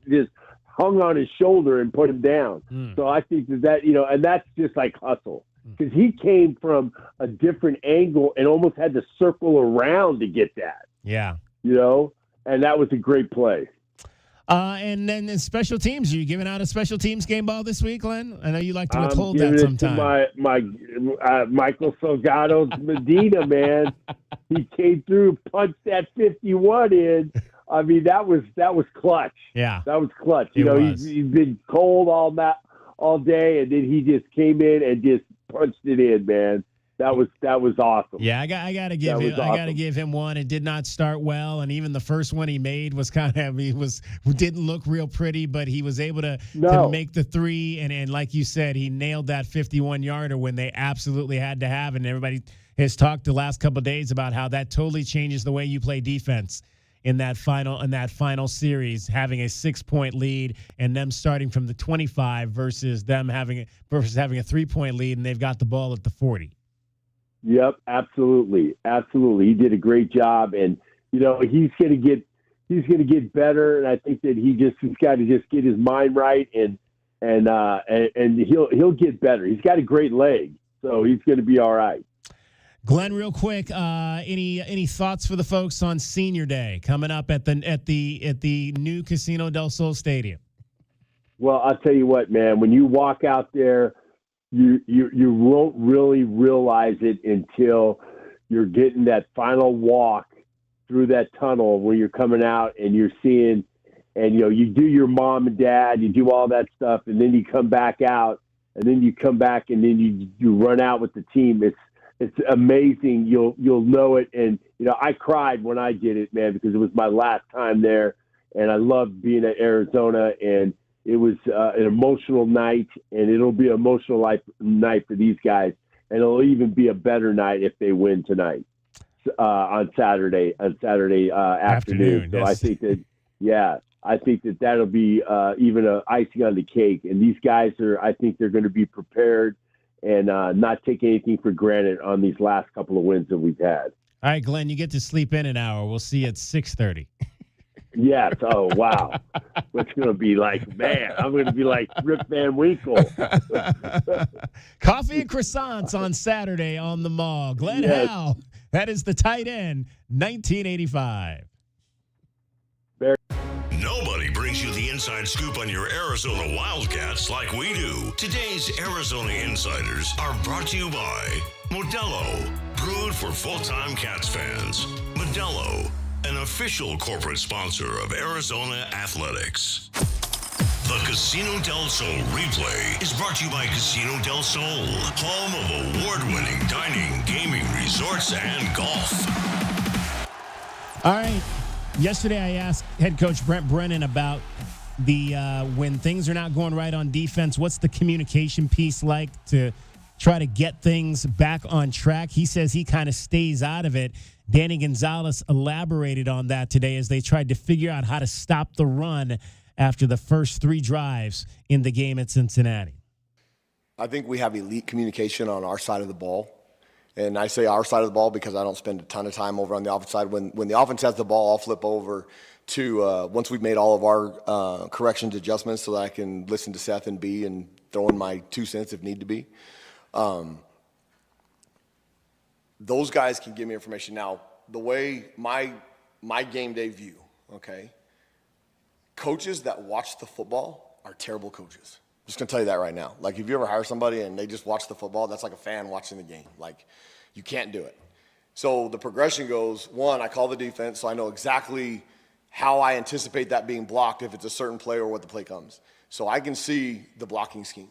just hung on his shoulder and put him down. So I think that you know, and that's just like hustle because he came from a different angle and almost had to circle around to get that. Yeah, you know, and that was a great play. And then in special teams, are you giving out a special teams game ball this week, Glenn? I know you like to withhold that sometimes. My Michael Salgado Medina, man, he came through, punched that 51 in. I mean, that was clutch. Yeah, that was clutch. You know, he's been cold all day, and then he just came in and just punched it in, man. That was awesome. Yeah, I got to give him 1. It did not start well, and even the first one he made was didn't look real pretty, but he was able to make the 3, and like you said, he nailed that 51-yarder when they absolutely had to have it. And everybody has talked the last couple of days about how that totally changes the way you play defense in that final series, having a 6-point lead and them starting from the 25 versus having a 3-point lead, and they've got the ball at the 40. Yep, absolutely. He did a great job, and you know he's going to get better. And I think that he's got to just get his mind right, and he'll get better. He's got a great leg, so he's going to be all right. Glenn, real quick, any thoughts for the folks on Senior Day coming up at the new Casino del Sol Stadium? Well, I'll tell you what, man. When you walk out there, you won't really realize it until you're getting that final walk through that tunnel where you're coming out and you're seeing, and you know, you do your mom and dad, you do all that stuff, and then you come back out, and then you come back, and then you run out with the team. It's amazing. You'll know it, and you know, I cried when I did it, man, because it was my last time there, and I loved being at Arizona, and it was an emotional night, and it'll be an emotional night for these guys, and it'll even be a better night if they win tonight on Saturday afternoon. So yes. I think that that'll be even an icing on the cake. And these guys I think they're going to be prepared and not take anything for granted on these last couple of wins that we've had. All right, Glenn, you get to sleep in an hour. We'll see you at 6:30. Yes. Oh, wow. What's going to be like, man, I'm going to be like Rip Van Winkle. Coffee and croissants on Saturday on the Mall. Glenn Howe, that is the tight end, 1985. Nobody brings you the inside scoop on your Arizona Wildcats like we do. Today's Arizona Insiders are brought to you by Modelo, brewed for full-time Cats fans. Modelo, an official corporate sponsor of Arizona Athletics. The Casino del Sol replay is brought to you by Casino del Sol, home of award-winning dining, gaming, resorts, and golf. All right. Yesterday I asked head coach Brent Brennan about the when things are not going right on defense, what's the communication piece like to try to get things back on track? He says he kind of stays out of it. Danny Gonzalez elaborated on that today as they tried to figure out how to stop the run after the first 3 drives in the game at Cincinnati. I think we have elite communication on our side of the ball. And I say our side of the ball because I don't spend a ton of time over on the offense side. When the offense has the ball, I'll flip over to once we've made all of our corrections, adjustments, so that I can listen to Seth and B and throw in my 2 cents if need to be. Those guys can give me information. Now, the way my game day view, okay, coaches that watch the football are terrible coaches. I'm just going to tell you that right now. Like, if you ever hire somebody and they just watch the football, that's like a fan watching the game. Like, you can't do it. So the progression goes, one, I call the defense, so I know exactly how I anticipate that being blocked if it's a certain play or what the play comes. So I can see the blocking scheme.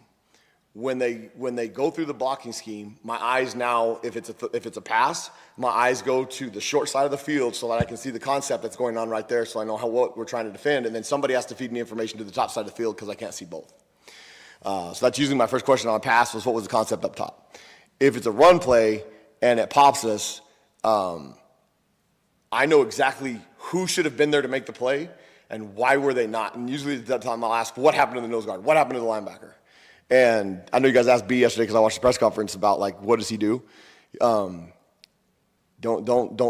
When they go through the blocking scheme, my eyes now, if it's a pass, my eyes go to the short side of the field so that I can see the concept that's going on right there, so I know what we're trying to defend, and then somebody has to feed me information to the top side of the field because I can't see both. So that's usually my first question on a pass was, what was the concept up top? If it's a run play and it pops us, I know exactly who should have been there to make the play and why were they not. And usually at that time I'll ask, what happened to the nose guard? What happened to the linebacker? And I know you guys asked B yesterday because I watched the press conference about, like, what does he do? Don't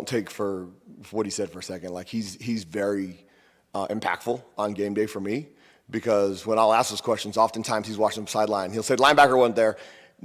take for what he said for a second. Like, he's very impactful on game day for me, because when I'll ask those questions, oftentimes he's watching the sideline. He'll say the linebacker wasn't there,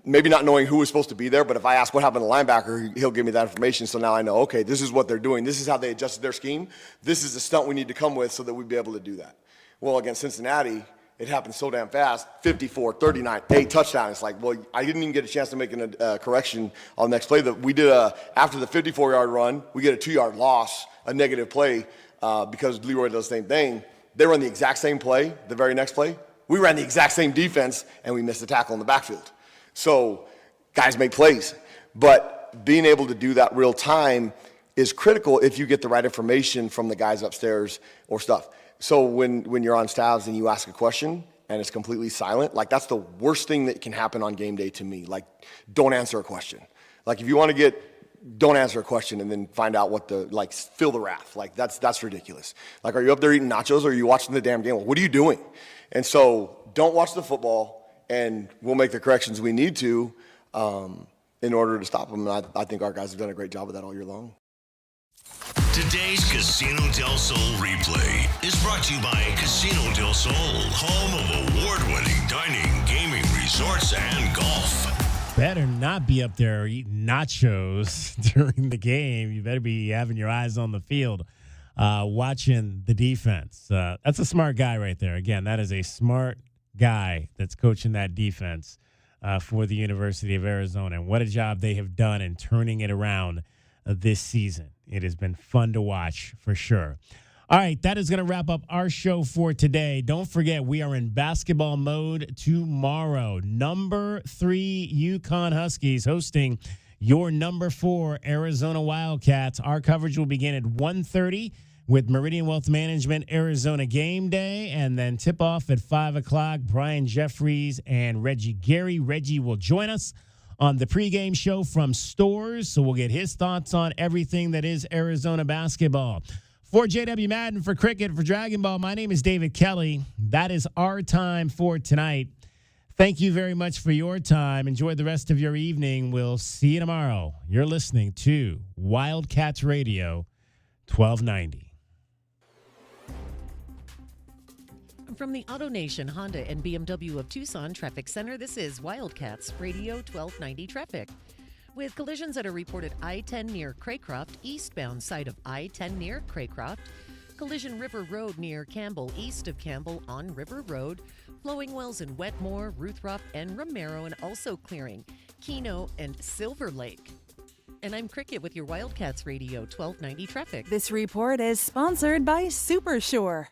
maybe not knowing who was supposed to be there, but if I ask what happened to the linebacker, he'll give me that information. So now I know, okay, this is what they're doing. This is how they adjusted their scheme. This is the stunt we need to come with so that we'd be able to do that. Well, against Cincinnati, it happened so damn fast, 54, 39, 8 touchdown. It's like, well, I didn't even get a chance to make a correction on the next play. That we did after the 54-yard run, we get a 2-yard loss, a negative play, because Leroy does the same thing. They run the exact same play, the very next play. We ran the exact same defense, and we missed a tackle in the backfield. So guys make plays. But being able to do that real time is critical if you get the right information from the guys upstairs or stuff. So when you're on staffs and you ask a question and it's completely silent, like, that's the worst thing that can happen on game day to me. Like, don't answer a question. Like, if you want to don't answer a question and then find out feel the wrath. Like, that's ridiculous. Like, are you up there eating nachos or are you watching the damn game? What are you doing? And so don't watch the football, and we'll make the corrections we need to in order to stop them. And I think our guys have done a great job of that all year long. Today's Casino del Sol replay is brought to you by Casino del Sol, home of award-winning dining, gaming, resorts, and golf. Better not be up there eating nachos during the game. You better be having your eyes on the field, watching the defense. That's a smart guy right there. Again, that is a smart guy that's coaching that defense for the University of Arizona. And what a job they have done in turning it around this season. It has been fun to watch for sure. All right, that is going to wrap up our show for today. Don't forget, we are in basketball mode tomorrow. Number 3 UConn Huskies hosting your number 4 Arizona Wildcats. Our coverage will begin at 1:30 with Meridian Wealth Management Arizona Game Day, and then tip off at 5 o'clock. Brian Jeffries and Reggie Gary. Reggie will join us on the pregame show from Stores, so we'll get his thoughts on everything that is Arizona basketball. For JW Madden, for Cricket, for Dragon Ball, my name is David Kelly. That is our time for tonight. Thank you very much for your time. Enjoy the rest of your evening. We'll see you tomorrow. You're listening to Wildcats Radio 1290. From the AutoNation Honda and BMW of Tucson Traffic Center, this is Wildcats Radio 1290 Traffic. With collisions that are reported I-10 near Craycroft, eastbound side of I-10 near Craycroft, collision River Road near Campbell, east of Campbell on River Road, Flowing Wells in Wetmore, Ruthrock, and Romero, and also clearing Keno and Silver Lake. And I'm Cricket with your Wildcats Radio 1290 Traffic. This report is sponsored by Supershore.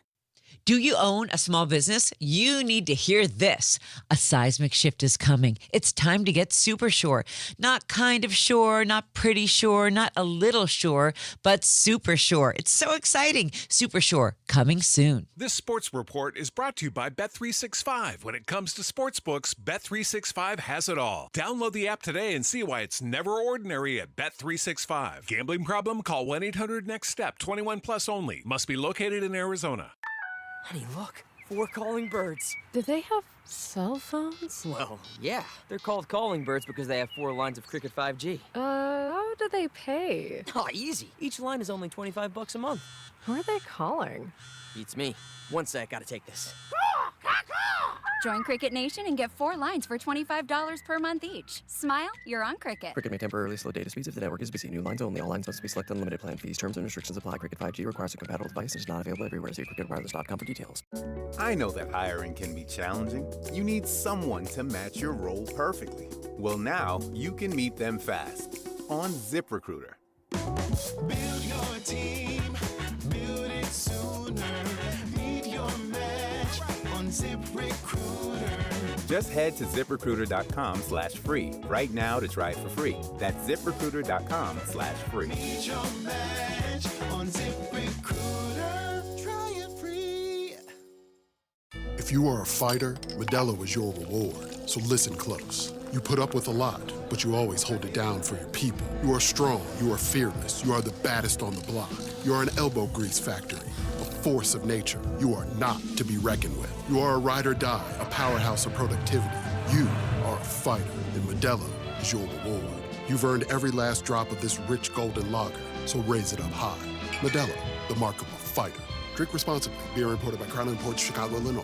Do you own a small business? You need to hear this. A seismic shift is coming. It's time to get super sure. Not kind of sure, not pretty sure, not a little sure, but super sure. It's so exciting. Super sure, coming soon. This sports report is brought to you by Bet365. When it comes to sportsbooks, Bet365 has it all. Download the app today and see why it's never ordinary at Bet365. Gambling problem? Call 1-800-NEXT-STEP. 21 plus only. Must be located in Arizona. Honey, look. 4 calling birds. Do they have cell phones? Well, yeah. They're called calling birds because they have 4 lines of Cricket 5G. How How do they pay? Oh, easy. Each line is only $25 a month. Who are they calling? Beats me. One sec, gotta take this. Join Cricket Nation and get 4 lines for $25 per month each. Smile, you're on Cricket. Cricket may temporarily slow data speeds if the network is busy. New lines only. All lines must be selected. Unlimited plan fees. Terms and restrictions apply. Cricket 5G requires a compatible device and is not available everywhere. See cricketwireless.com for details. I know that hiring can be challenging. You need someone to match your role perfectly. Well, now you can meet them fast on ZipRecruiter. Build your team, build it sooner. Meet your match on ZipRecruiter. Just head to ZipRecruiter.com/free right now to try it for free. That's ZipRecruiter.com/free. Meet your match on ZipRecruiter. Try it free. If you are a fighter, Modelo is your reward. So listen close. You put up with a lot, but you always hold it down for your people. You are strong, you are fearless, you are the baddest on the block. You are an elbow grease factory, a force of nature. You are not to be reckoned with. You are a ride or die, a powerhouse of productivity. You are a fighter, and Modelo is your reward. You've earned every last drop of this rich golden lager, so raise it up high. Modelo, the mark of a fighter. Drink responsibly. Beer imported by Crown Imports, Chicago, Illinois.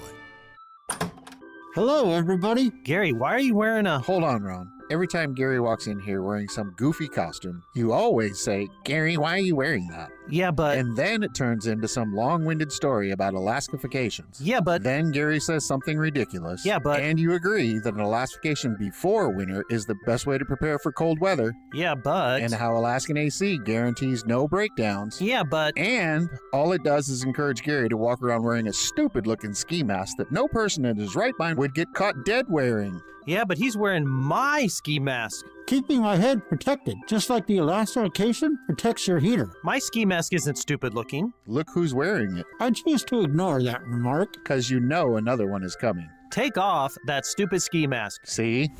Hello, everybody. Gary, why are you wearing a... Hold on, Ron. Every time Gary walks in here wearing some goofy costume, you always say, Gary, why are you wearing that? Yeah, but... And then it turns into some long-winded story about Alaskifications. Yeah, but... Then Gary says something ridiculous. Yeah, but... And you agree that an Alaskification before winter is the best way to prepare for cold weather. Yeah, but... And how Alaskan AC guarantees no breakdowns. Yeah, but... And all it does is encourage Gary to walk around wearing a stupid-looking ski mask that no person in his right mind would get caught dead wearing. Yeah, but he's wearing my ski mask. Keeping my head protected, just like the Alaskification protects your heater. My ski mask isn't stupid looking. Look who's wearing it. I choose to ignore that remark. Because you know another one is coming. Take off that stupid ski mask. See?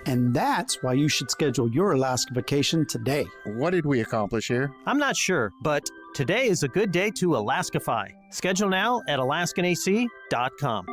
And that's why you should schedule your Alaskification today. What did we accomplish here? I'm not sure, but today is a good day to Alaskify. Schedule now at alaskanac.com.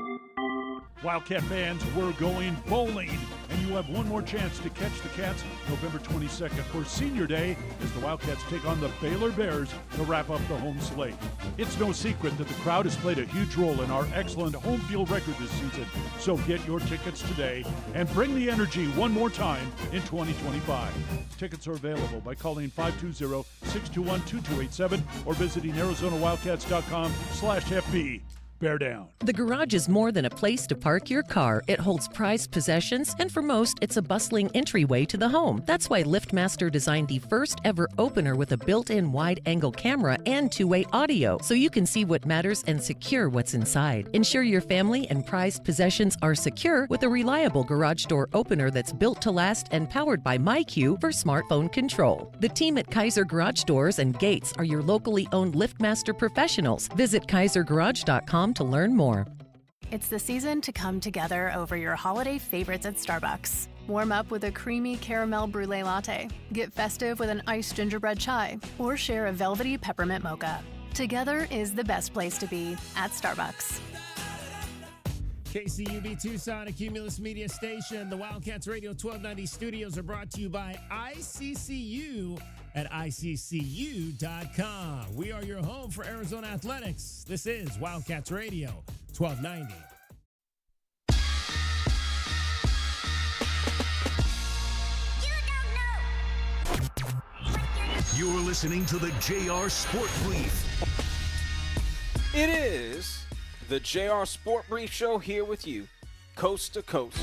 Wildcat fans, we're going bowling, and you have one more chance to catch the Cats November 22nd for Senior Day as the Wildcats take on the Baylor Bears to wrap up the home slate. It's no secret that the crowd has played a huge role in our excellent home field record this season, so get your tickets today and bring the energy one more time in 2025. Tickets are available by calling 520-621-2287 or visiting ArizonaWildcats.com/FB. Bear down. The garage is more than a place to park your car. It holds prized possessions, and for most, it's a bustling entryway to the home. That's why LiftMaster designed the first ever opener with a built-in wide-angle camera and two-way audio, so you can see what matters and secure what's inside. Ensure your family and prized possessions are secure with a reliable garage door opener that's built to last and powered by MyQ for smartphone control. The team at Kaiser Garage Doors and Gates are your locally owned LiftMaster professionals. Visit KaiserGarage.com to learn more. It's the season to come together over your holiday favorites at Starbucks. Warm up with a creamy caramel brulee latte, get festive with an iced gingerbread chai, or share a velvety peppermint mocha. Together is the best place to be at Starbucks. KCUB Tucson, a Cumulus Media Station. The Wildcats Radio 1290 studios are brought to you by ICCU at ICCU.com. We are your home for Arizona athletics. This is Wildcats Radio 1290. You're listening to the JR Sport Brief. It is the JR Sport Brief Show here with you, coast to coast.